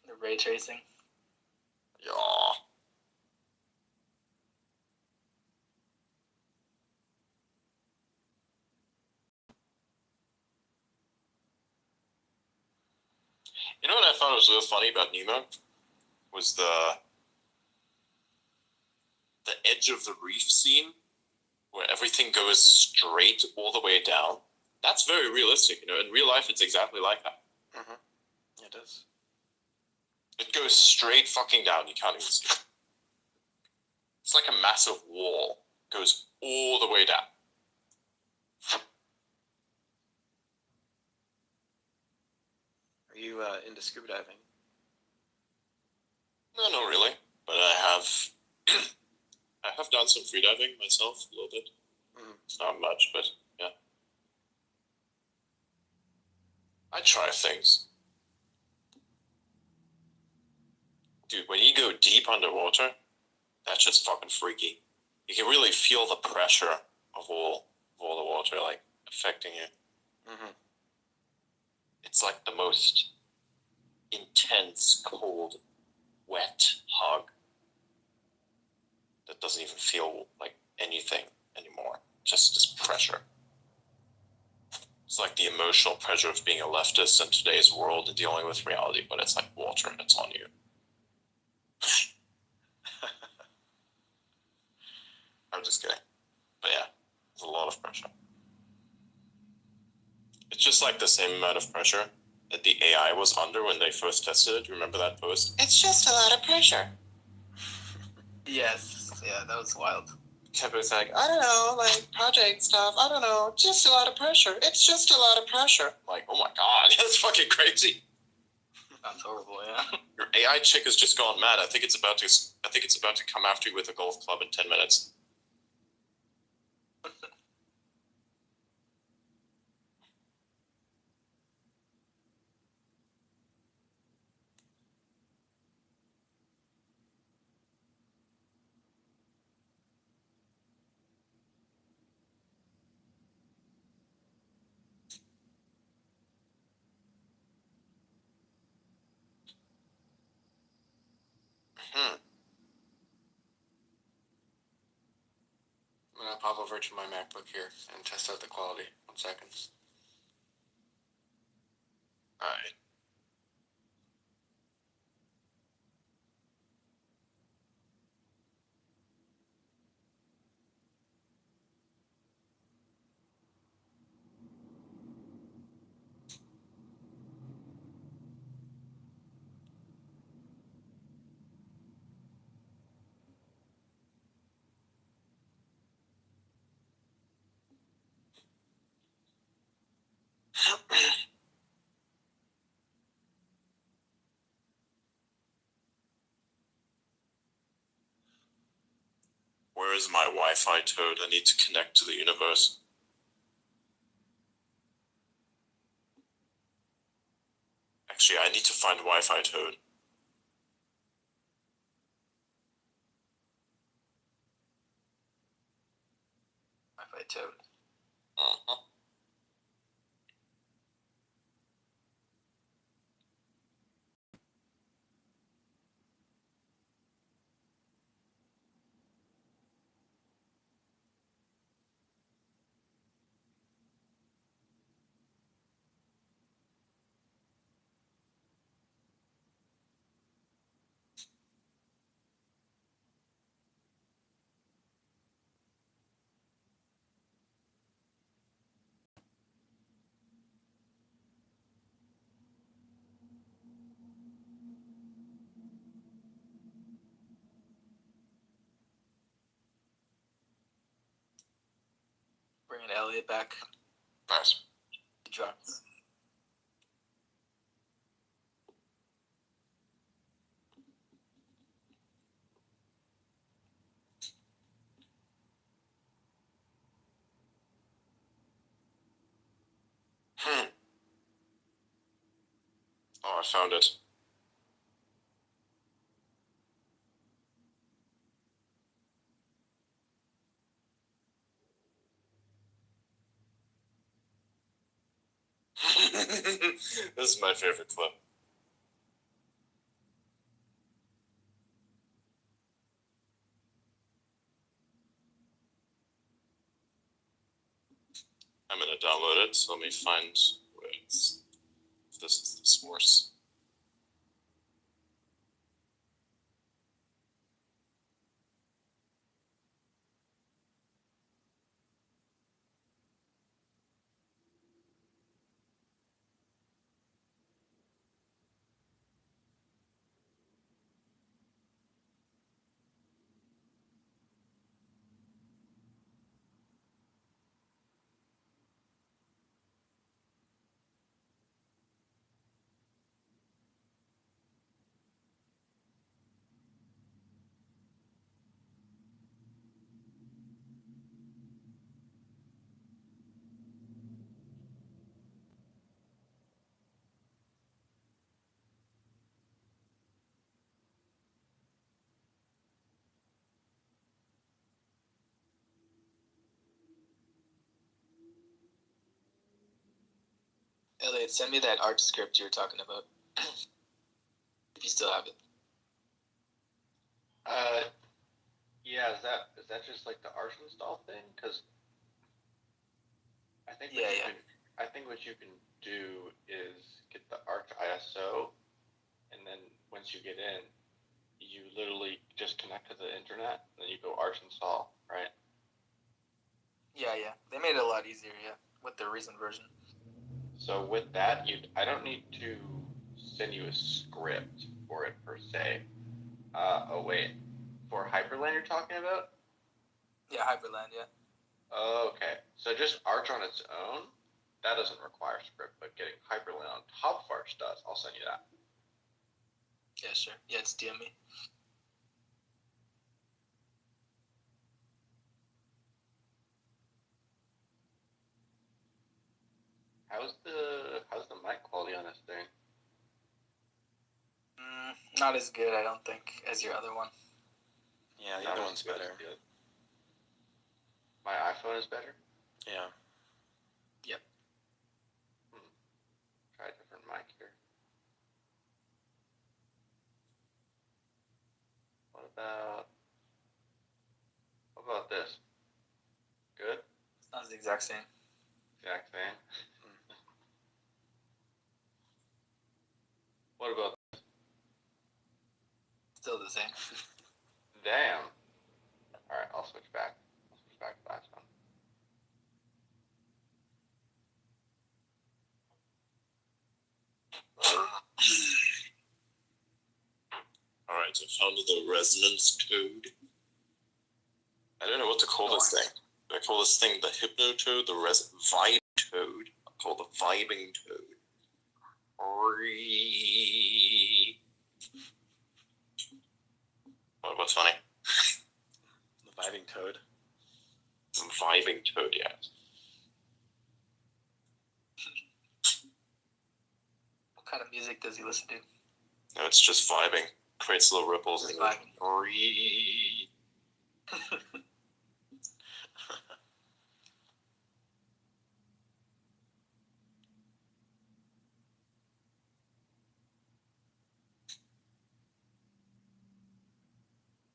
The ray tracing. Yeah. You know what I thought was real funny about Nemo? Was the edge of the reef scene where everything goes straight all the way down. That's very realistic, you know. In real life, it's exactly like that. Mm-hmm. It is. It goes straight fucking down. You can't even see it. It's like a massive wall. It goes all the way down. Are you into scuba diving? No, not really. But I have done some freediving myself a little bit. It's not much, but yeah. I try things. Dude, when you go deep underwater, that's just fucking freaky. You can really feel the pressure of all the water, like, affecting you. Mm-hmm. It's like the most intense, cold, wet hug that doesn't even feel like anything anymore. Just pressure. It's like the emotional pressure of being a leftist in today's world and dealing with reality, but it's like water and it's on you. I'm just kidding. But yeah. It's a lot of pressure. It's just like the same amount of pressure that the AI was under when they first tested it. Remember that post? It's just a lot of pressure. Yes. Yeah, that was wild. Kept it like, I don't know, like project stuff. I don't know. Just a lot of pressure. It's just a lot of pressure. like, oh my god, that's fucking crazy. That's horrible. Yeah. Your AI chick has just gone mad. I think it's about to come after you with a golf club in 10 minutes. I'm gonna pop over to my MacBook here and test out the quality. 1 second. Alright. Where is my Wi-Fi toad? I need to connect to the universe. Actually, I need to find Wi-Fi toad. Wi-Fi toad. Uh-huh. Bringing Elliot back. Nice. He dropped. Oh, I found it. This is my favorite clip. I'm gonna download it, so let me find where it's. If this is the source. Elliot, send me that art script you were talking about. If you still have it. Yeah, is that just like the Arch install thing? Because I think what you can do is get the Arch ISO, and then once you get in, you literally just connect to the internet, and then you go Arch install, right? Yeah, they made it a lot easier. Yeah, with the recent version. So with that, I don't need to send you a script for it per se. Oh wait, for Hyperland you're talking about? Yeah, Hyperland. Yeah. Okay, so just Arch on its own, that doesn't require script, but getting Hyperland on top of Arch does. I'll send you that. Yeah, sure. Yeah, it's DM me. How's the mic quality on this thing? Not as good, I don't think, as your other one. Yeah, the Not other as one's good as better. the other. My iPhone is better? Yeah. Yep. Try a different mic here. What about this? Good? Sounds the exact same. Exact same. What about Still the same. damn? Alright, I'll switch back. To the last one. Alright, I found the resonance code. I don't know what to call this thing. I call this thing the hypnotoad, the vibe toad. I call the vibing toad. What's funny? The vibing toad. Vibing toad, yeah. What kind of music does he listen to? No, it's just vibing. Creates little ripples. Just vibing.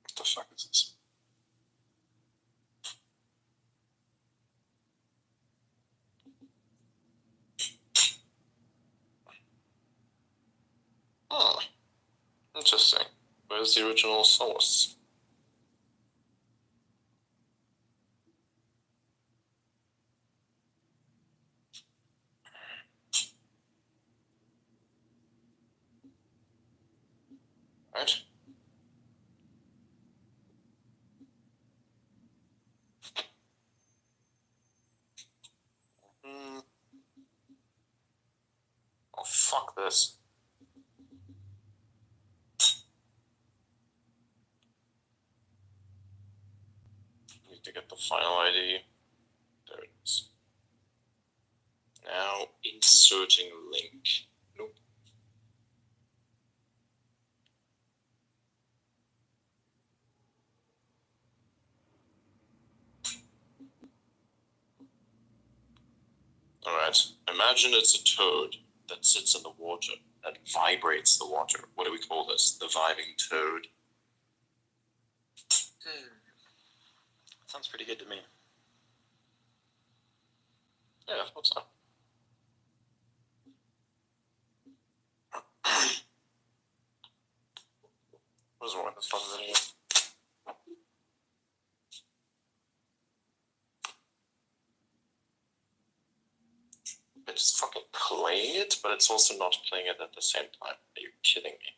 What the fuck is this? Oh, interesting. Where's the original source? Right? Oh, fuck this. Need to get the file ID. There it is. Now inserting link. Nope. Alright. Imagine it's a toad that sits in the water, that vibrates the water. What do we call this? The vibing toad. Sounds pretty good to me. Yeah, what's up? What's wrong with this fucking video? It's fucking playing it, but it's also not playing it at the same time. Are you kidding me?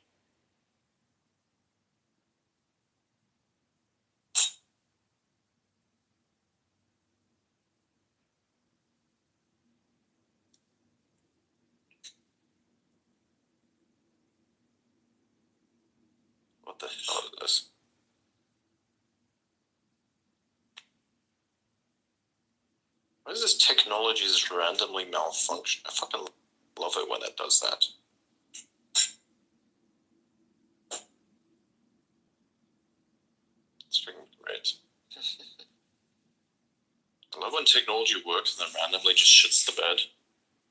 What the hell is this? Why does this technology just randomly malfunction? I fucking love it when it does that. It's freaking great. I love when technology works and then randomly just shits the bed.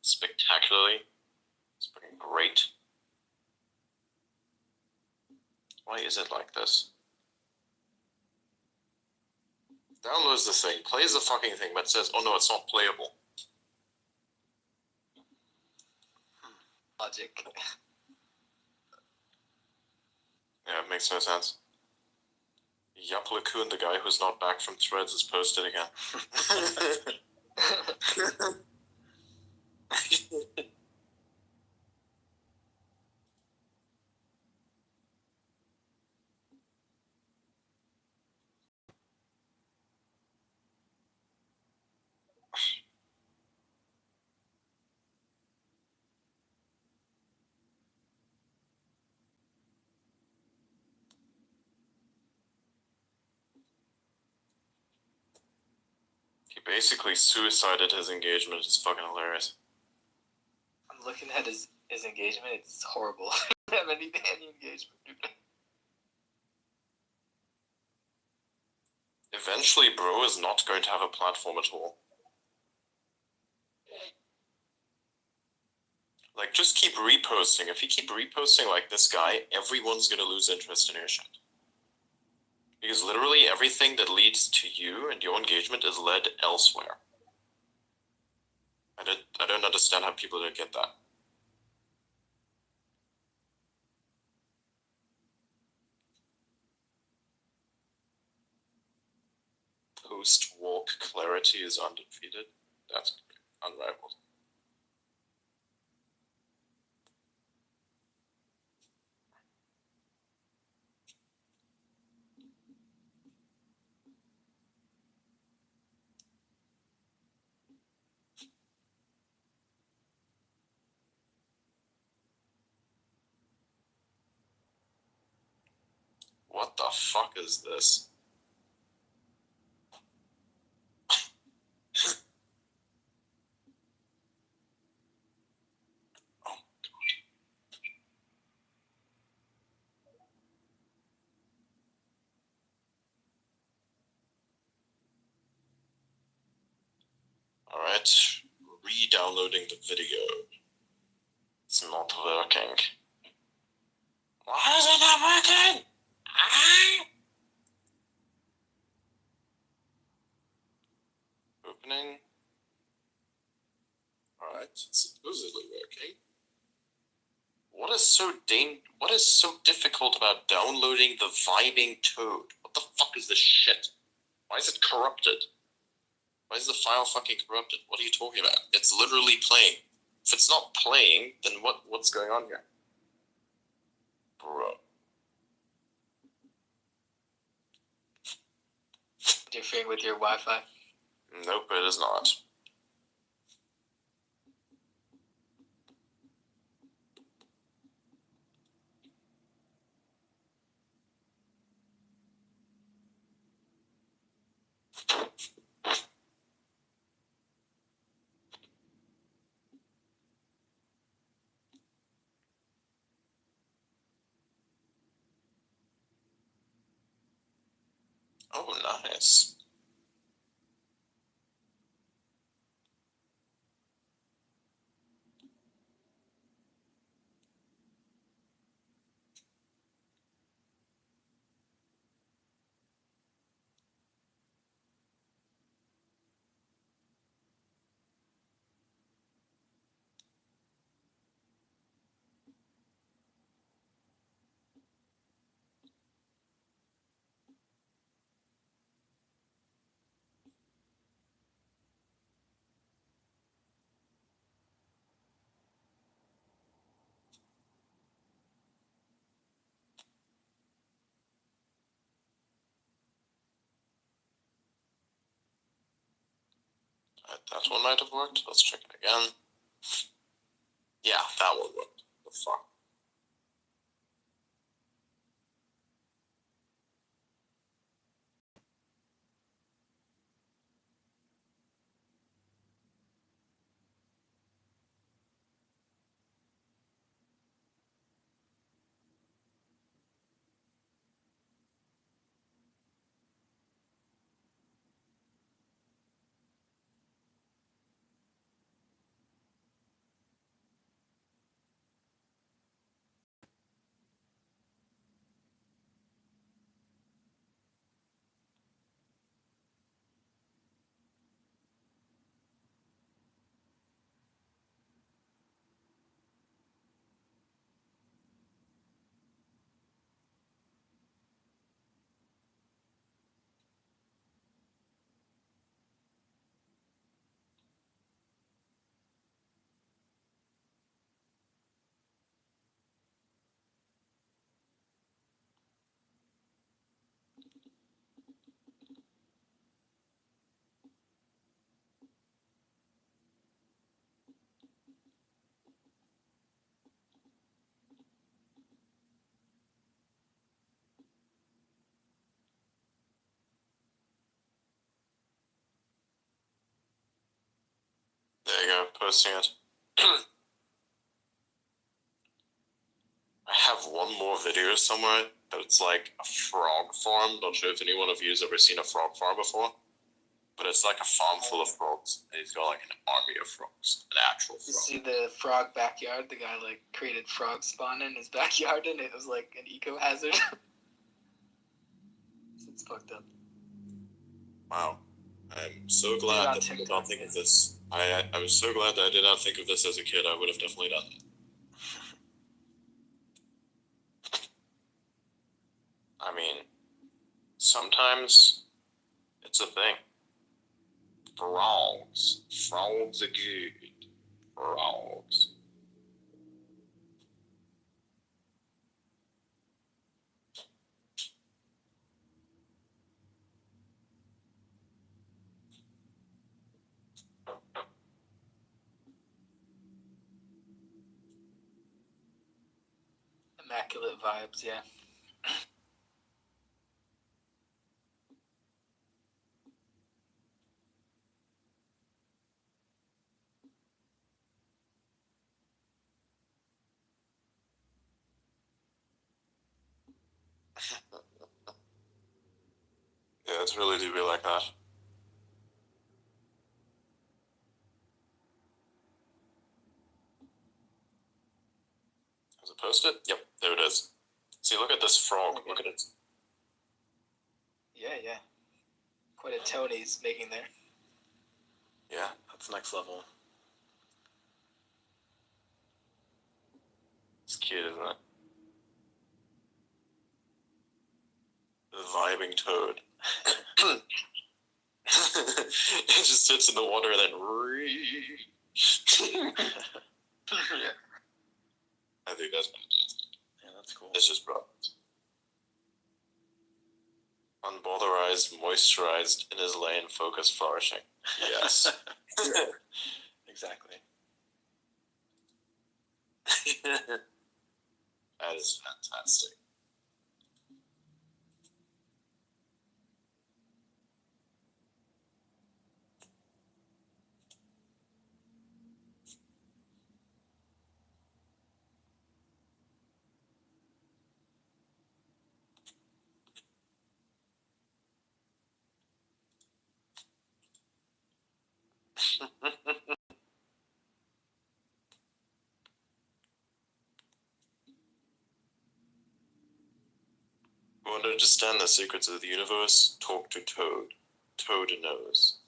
Spectacularly. It's fucking great. Why is it like this? Downloads the thing, plays the fucking thing, but says, oh no, it's not playable. Logic. Yeah, it makes no sense. Yup, Lacoon, the guy who's not back from Threads, is posted again. He basically suicided his engagement. It's fucking hilarious. I'm looking at his engagement. It's horrible. I don't have any engagement. Eventually, bro is not going to have a platform at all. Like, just keep reposting. If you keep reposting like this guy, everyone's gonna lose interest in your shit. Because literally everything that leads to you and your engagement is led elsewhere. I don't understand how people don't get that. Post-walk clarity is undefeated. That's unrivaled. What the fuck is this? Alright, re-downloading the video. It's not working. Why is it not working? Ah! Opening. Alright, it's supposedly working. What is so difficult about downloading the vibing toad? What the fuck is this shit? Why is it corrupted? Why is the file fucking corrupted? What are you talking about? It's literally playing. If it's not playing, then what's going on here? Bro. Interfering with your Wi-Fi. Nope, it is not. Oh, nice. That one might have worked. Let's check it again. Yeah, that one worked. The fuck? There you go, posting it. I have one more video somewhere, but it's like a frog farm. Not sure if anyone of you has ever seen a frog farm before, but it's like a farm full of frogs, and he's got like an army of frogs, an actual You frog. see the frog backyard? The guy like created frog spawn in his backyard, and it was like an eco hazard. It's fucked up. Wow. I'm so glad that I did not think of this. I'm so glad that I did not think of this as a kid. I would have definitely done it. I mean, sometimes it's a thing. Frogs. Frogs are good. Frogs. Immaculate vibes, yeah. Yeah, it's really do be like that. Has it posted? Yep, there it is. See, look at this frog. Look at it. Yeah, yeah. Quite a Tony's making there. Yeah, that's next level. It's cute, isn't it? The vibing toad. It just sits in the water and then I think that's fantastic. Yeah, that's cool. It's just brought unbotherized, moisturized, in his lane, focused, flourishing. Yes. Exactly. That is fantastic. Want to understand the secrets of the universe? Talk to Toad. Toad knows.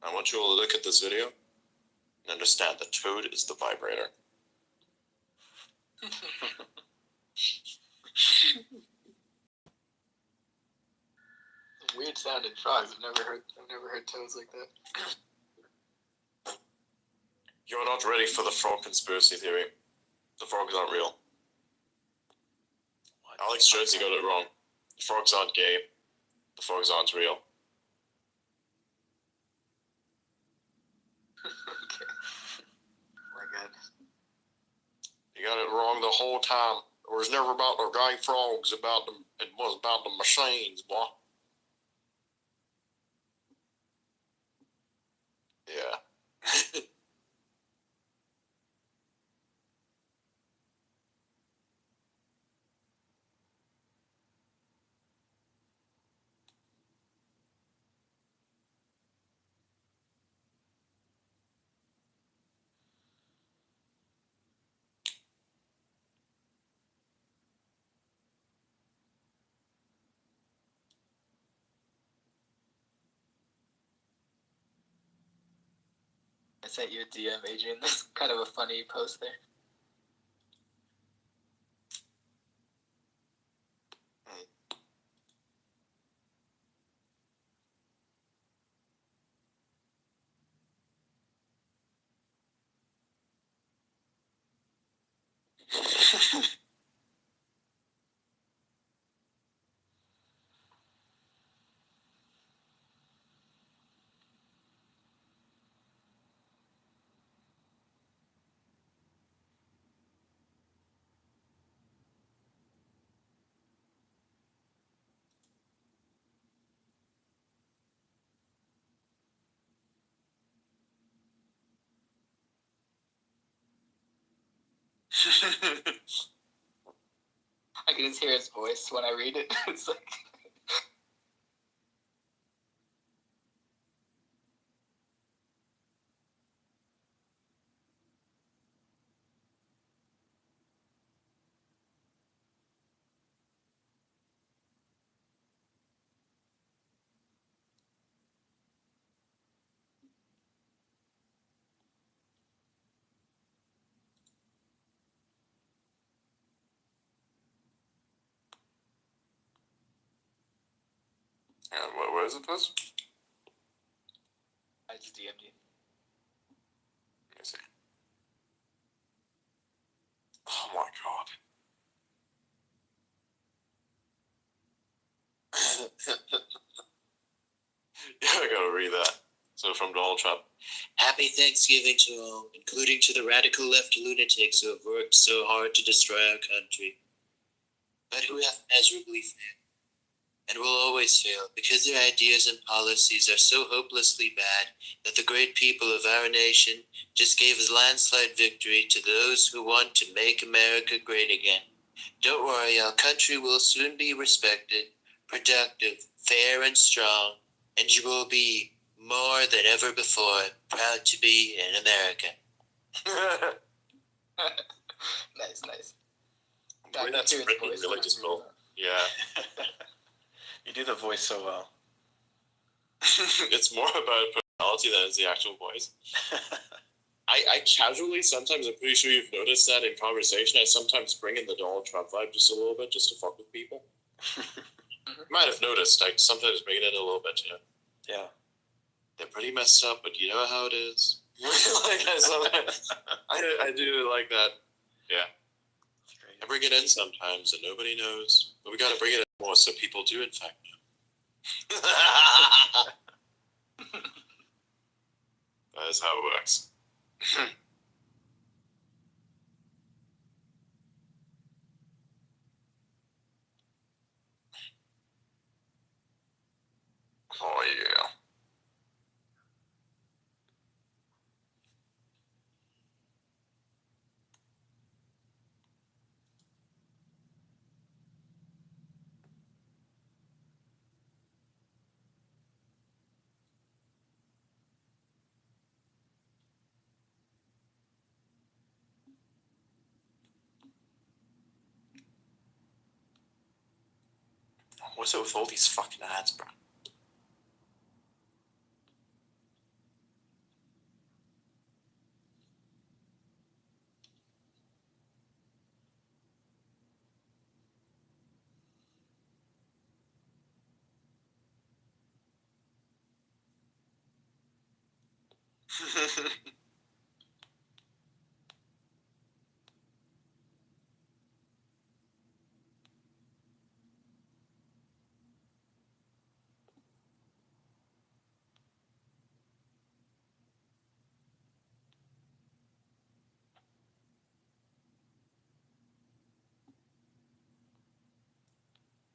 I want you all to look at this video and understand that Toad is the vibrator. Weird sounding frogs. I've never heard toads like that. You're not ready for the frog conspiracy theory. The frogs aren't real. Alex Jones got it wrong. The frogs aren't gay. The frogs aren't real. Okay. Oh my god. You got it wrong the whole time. It was never about the gay frogs. It was about the machines, boy. Yeah. I sent you a DM, Adrian. That's kind of a funny post there. can just hear his voice when I read it. It's like. Where is it, please? I just DM'd you. Let me see. Oh my god. Yeah, I gotta read that. So from Donald Trump. Happy Thanksgiving to all, including to the radical left lunatics who have worked so hard to destroy our country, but who have miserably failed, and will always fail, because their ideas and policies are so hopelessly bad that the great people of our nation just gave a landslide victory to those who want to make America great again. Don't worry, our country will soon be respected, productive, fair, and strong, and you will be more than ever before proud to be an American. Nice. Boy, that's written really just well. Yeah. You do the voice so well. It's more about personality than it's the actual voice. I casually, sometimes, I'm pretty sure you've noticed that in conversation, I sometimes bring in the Donald Trump vibe just a little bit, just to fuck with people. You might have noticed, I sometimes bring it in a little bit, Yeah. They're pretty messed up, but you know how it is. Like, I do like that. Yeah. I bring it in sometimes and nobody knows. But we gotta bring it in more so people do in fact know. That is how it works. Oh yeah. What's it with all these fucking ads, bro?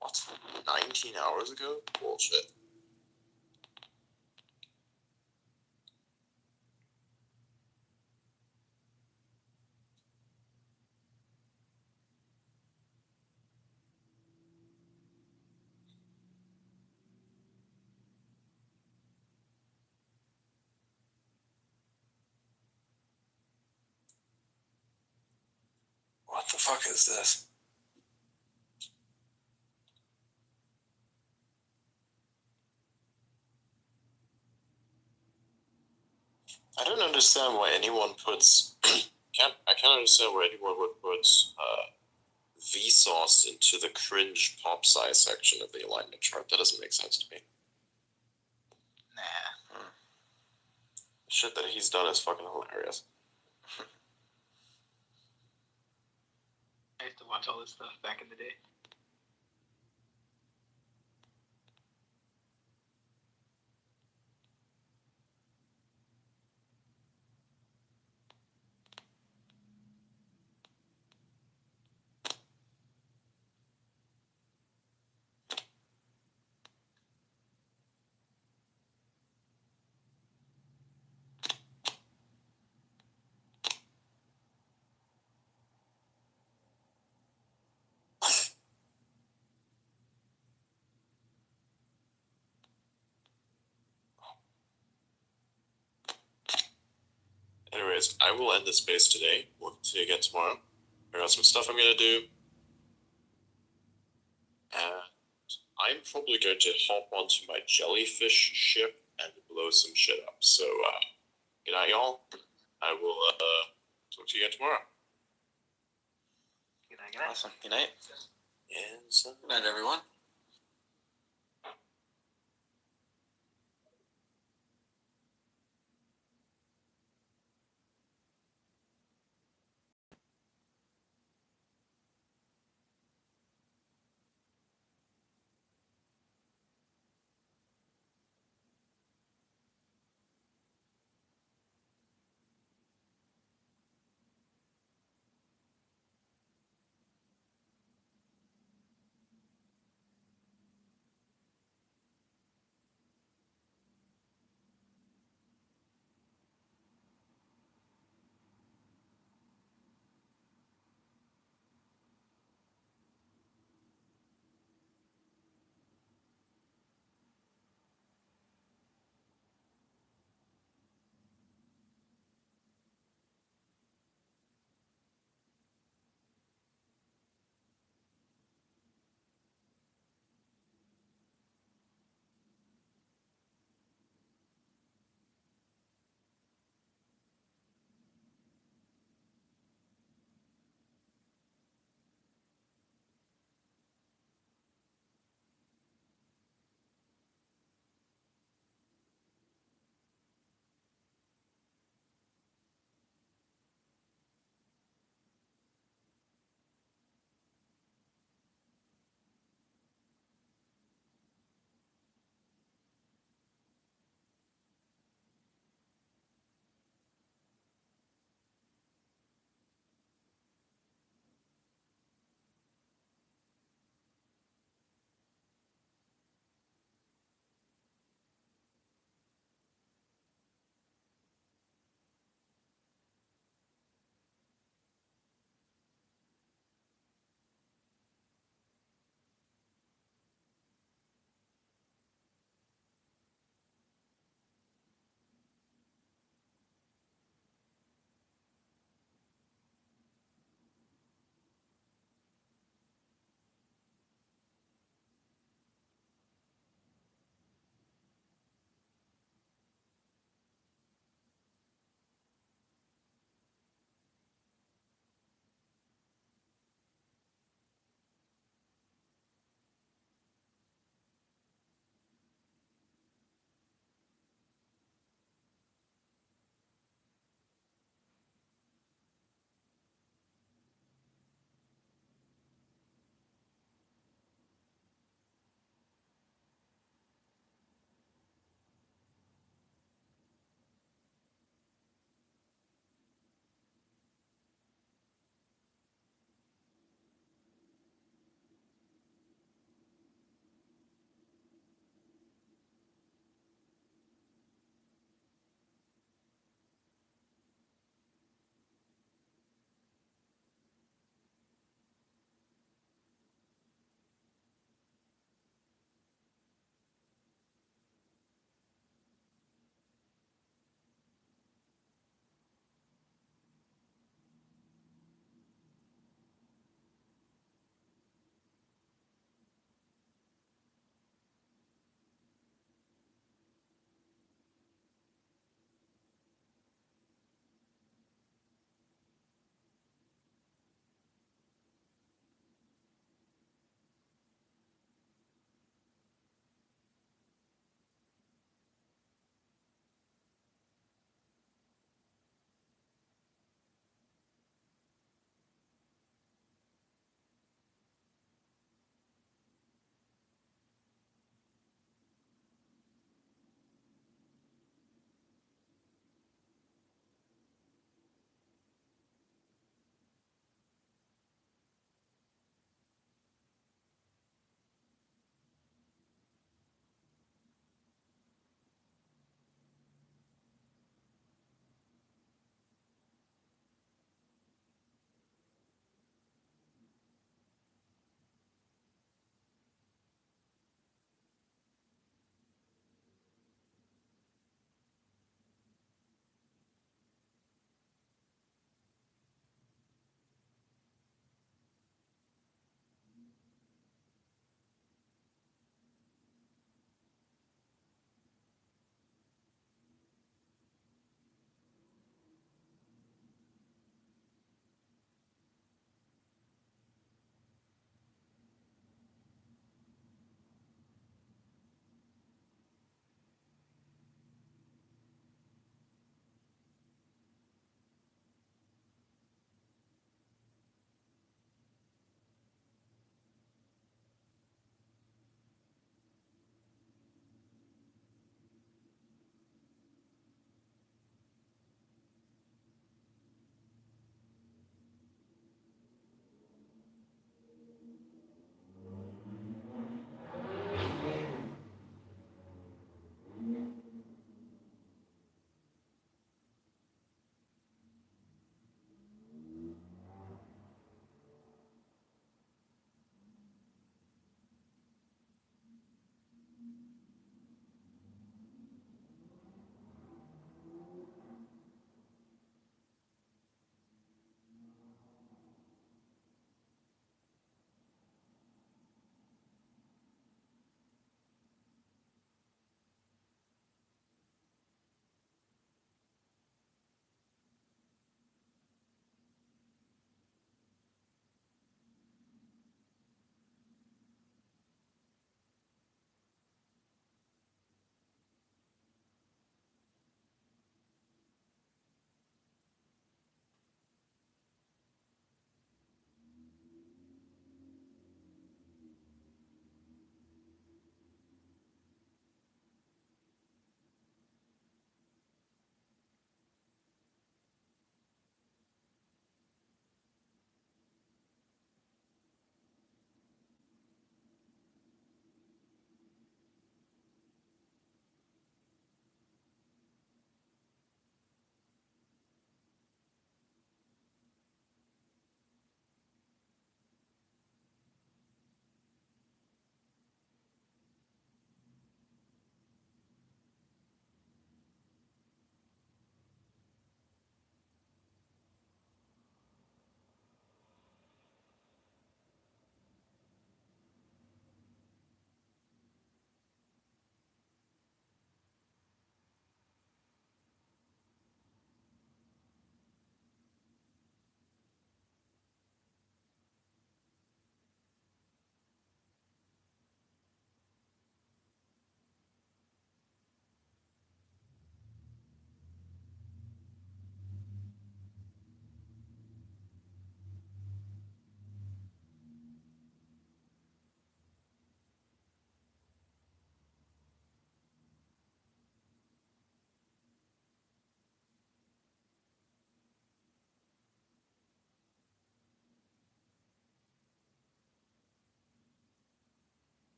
What? 19 hours ago? Bullshit. What the fuck is this? I don't understand why anyone puts. I can't understand why anyone would put Vsauce into the cringe pop size section of the alignment chart. That doesn't make sense to me. Nah. Shit that he's done is fucking hilarious. I used to watch all this stuff back in the day. Anyways, I will end this space today. We'll continue again tomorrow. I got some stuff I'm gonna do. And I'm probably going to hop onto my jellyfish ship and blow some shit up. So, good night, y'all. I will talk to you again tomorrow. Good night, good night. Awesome. Good night. And so. Good night, everyone.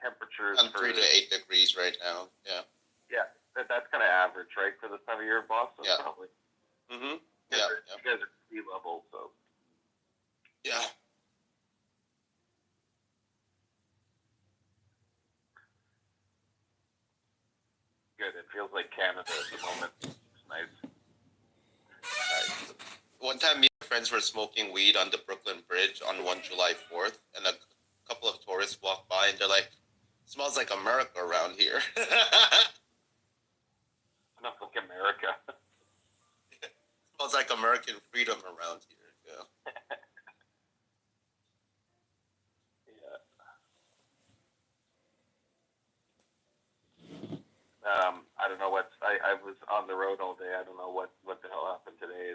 temperatures On for 3 to 8 degrees right now. Yeah. yeah, that's kind of average, right, for this time of year, boss? So Yeah. probably. Mm-hmm. You Yeah. guys are sea level, so. Yeah. Good. It feels like Canada at the moment. It's nice. Nice. One time, me and my friends were smoking weed on the Brooklyn Bridge on July 4th, and a couple of tourists walked by, and they're like, "Smells like America around here." Not like America. Smells like American freedom around here. Yeah. I don't know I was on the road all day. I don't know what the hell happened today.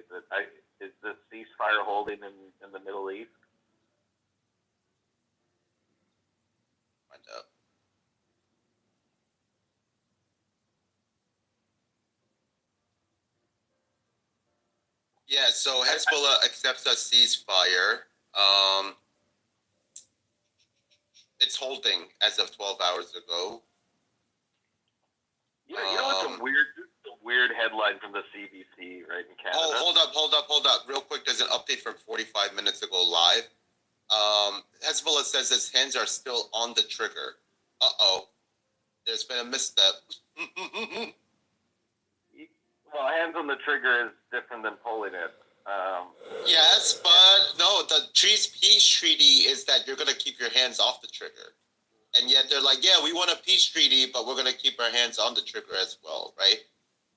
Is the ceasefire holding in the Middle East? Find out. Yeah, so Hezbollah accepts a ceasefire. It's holding as of 12 hours ago. You know what's a weird headline from the CBC, right, in Canada? Oh, hold up. Real quick, there's an update from 45 minutes ago live. Hezbollah says its hands are still on the trigger. Uh-oh. There's been a misstep. Well, hands on the trigger is different than pulling it. Yes, but no, the peace treaty is that you're going to keep your hands off the trigger. And yet they're like, yeah, we want a peace treaty, but we're going to keep our hands on the trigger as well, right?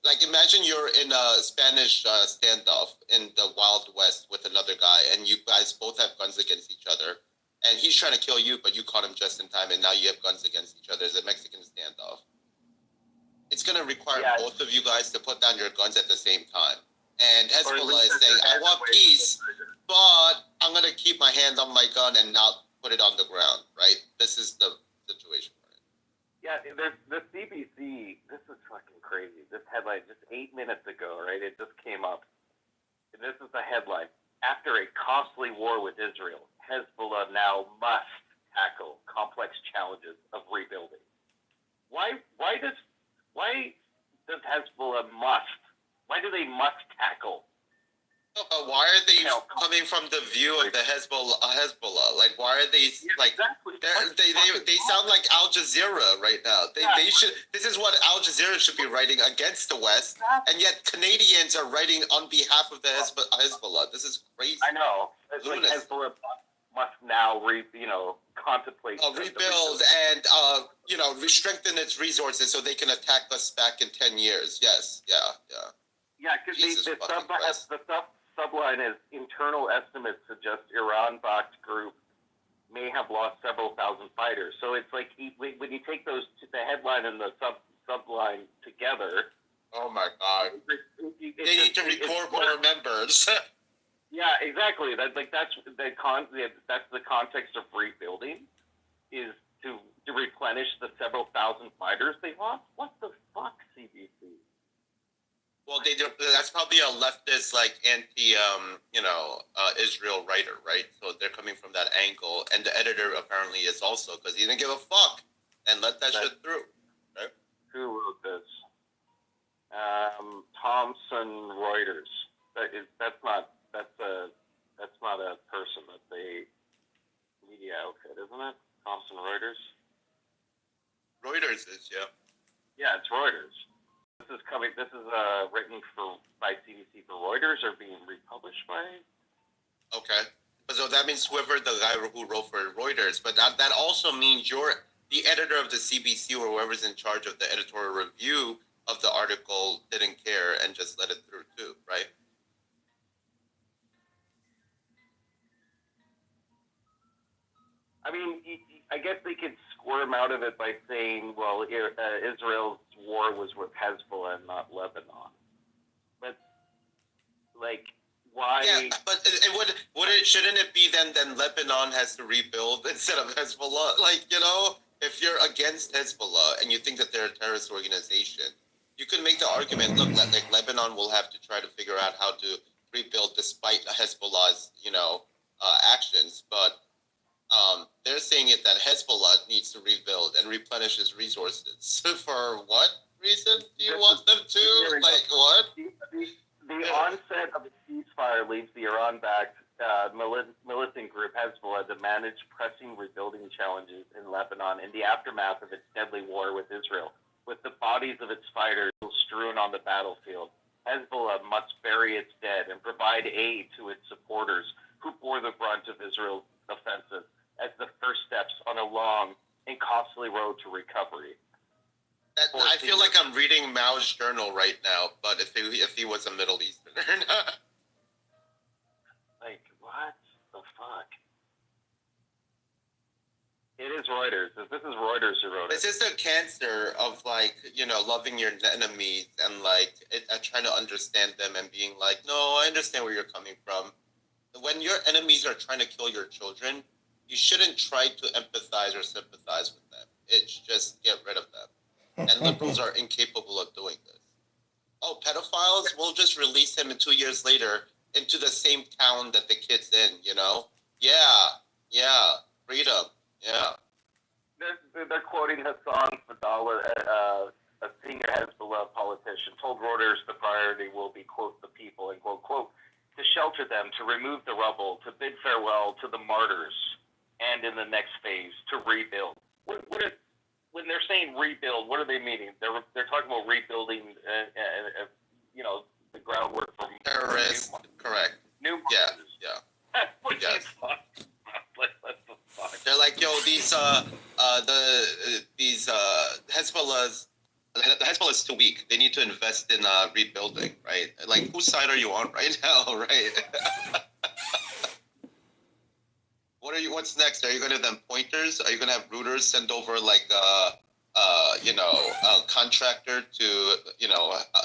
Like, imagine you're in a Spanish standoff in the Wild West with another guy, and you guys both have guns against each other. And he's trying to kill you, but you caught him just in time, and now you have guns against each other. It's a Mexican standoff. It's going to require both of you guys to put down your guns at the same time. And Hezbollah is saying, I want peace, but I'm going to keep my hand on my gun and not put it on the ground, right? This is the situation we're in. Yeah, the CBC, this is fucking crazy. This headline just 8 minutes ago, right? It just came up. And this is the headline. After a costly war with Israel, Hezbollah now must tackle complex challenges of rebuilding. Why does Hezbollah must? Why do they must tackle? Why are they coming from the view of the Hezbollah? Like, why are they like? Exactly. They sound like Al Jazeera right now. They should. This is what Al Jazeera should be writing against the West, and yet Canadians are writing on behalf of the Hezbollah. This is crazy. I know. It's like Hezbollah must now contemplate rebuild and strengthen its resources so they can attack us back in 10 years. Yes. Yeah. Yeah, because the subline is internal estimates suggest Iran-backed group may have lost several thousand fighters. So it's like when you take the headline and the subline together. Oh my God! They need to record more members. Yeah, exactly. That's the context of rebuilding, is to replenish the several thousand fighters they lost. What the fuck, CBC? Well, that's probably a leftist, like, Israel writer, right? So they're coming from that angle, and the editor apparently is also, because he didn't give a fuck and let that shit through. Right? Who wrote this? Thomson Reuters. That's not a person. That's a media outfit, isn't it? Thomson Reuters. Reuters is, yeah. Yeah, it's Reuters. This is written by CBC for Reuters, or being republished by? Okay. So that means whoever the guy who wrote for Reuters, but that also means you're the editor of the CBC or whoever's in charge of the editorial review of the article didn't care and just let it through too, right? I mean, I guess they could squirm out of it by saying, well, Israel's war was with Hezbollah and not Lebanon. But, like, why? Yeah, but shouldn't it be then Lebanon has to rebuild instead of Hezbollah? Like, if you're against Hezbollah and you think that they're a terrorist organization, you could make the argument, look, like Lebanon will have to try to figure out how to rebuild despite Hezbollah's, actions. But They're saying it that Hezbollah needs to rebuild and replenish its resources. For what reason do you want them to? Like what? The onset of the ceasefire leaves the Iran-backed militant group Hezbollah to manage pressing rebuilding challenges in Lebanon in the aftermath of its deadly war with Israel. With the bodies of its fighters strewn on the battlefield, Hezbollah must bury its dead and provide aid to its supporters who bore the brunt of Israel's offensive as the first steps on a long and costly road to recovery. I feel like I'm reading Mao's journal right now, but if he was a Middle Easterner. Like, what the fuck? It is Reuters. This is Reuters who wrote it. It's just a cancer of like, loving your enemies and like trying to understand them and being like, no, I understand where you're coming from. When your enemies are trying to kill your children, you shouldn't try to empathize or sympathize with them. It's just get rid of them. And liberals are incapable of doing this. Oh, pedophiles? We'll just release him 2 years later into the same town that the kid's in, Yeah, freedom, yeah. They're quoting Hassan Fadala, a senior Hezbollah politician, told Reuters the priority will be, quote, the people, and quote, to shelter them, to remove the rubble, to bid farewell to the martyrs, and in the next phase, to rebuild. When they're saying rebuild, what are they meaning? They're talking about rebuilding, the groundwork for terrorists. Correct. New martyrs. Yeah. Yes. What the fuck? They're like, yo, these Hezbollah's too weak. They need to invest in rebuilding, right? Like, whose side are you on right now, right? What's next? Are you gonna have them pointers? Are you gonna have rooters send over like a contractor to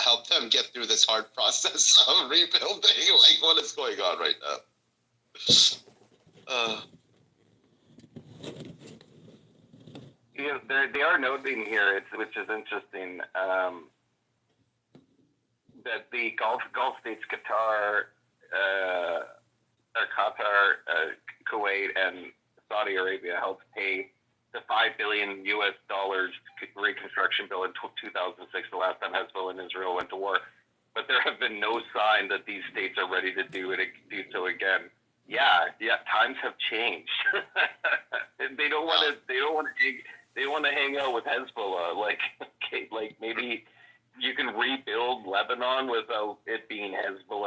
help them get through this hard process of rebuilding? Like, what is going on right now? They are noting here, which is interesting, that the Gulf states, Qatar, Kuwait, and Saudi Arabia helped pay the $5 billion reconstruction bill in 2006, the last time Hezbollah and Israel went to war. But there have been no sign that these states are ready to do so again. Yeah, times have changed. They don't want to hang out with Hezbollah. Like, okay, like maybe you can rebuild Lebanon without it being Hezbollah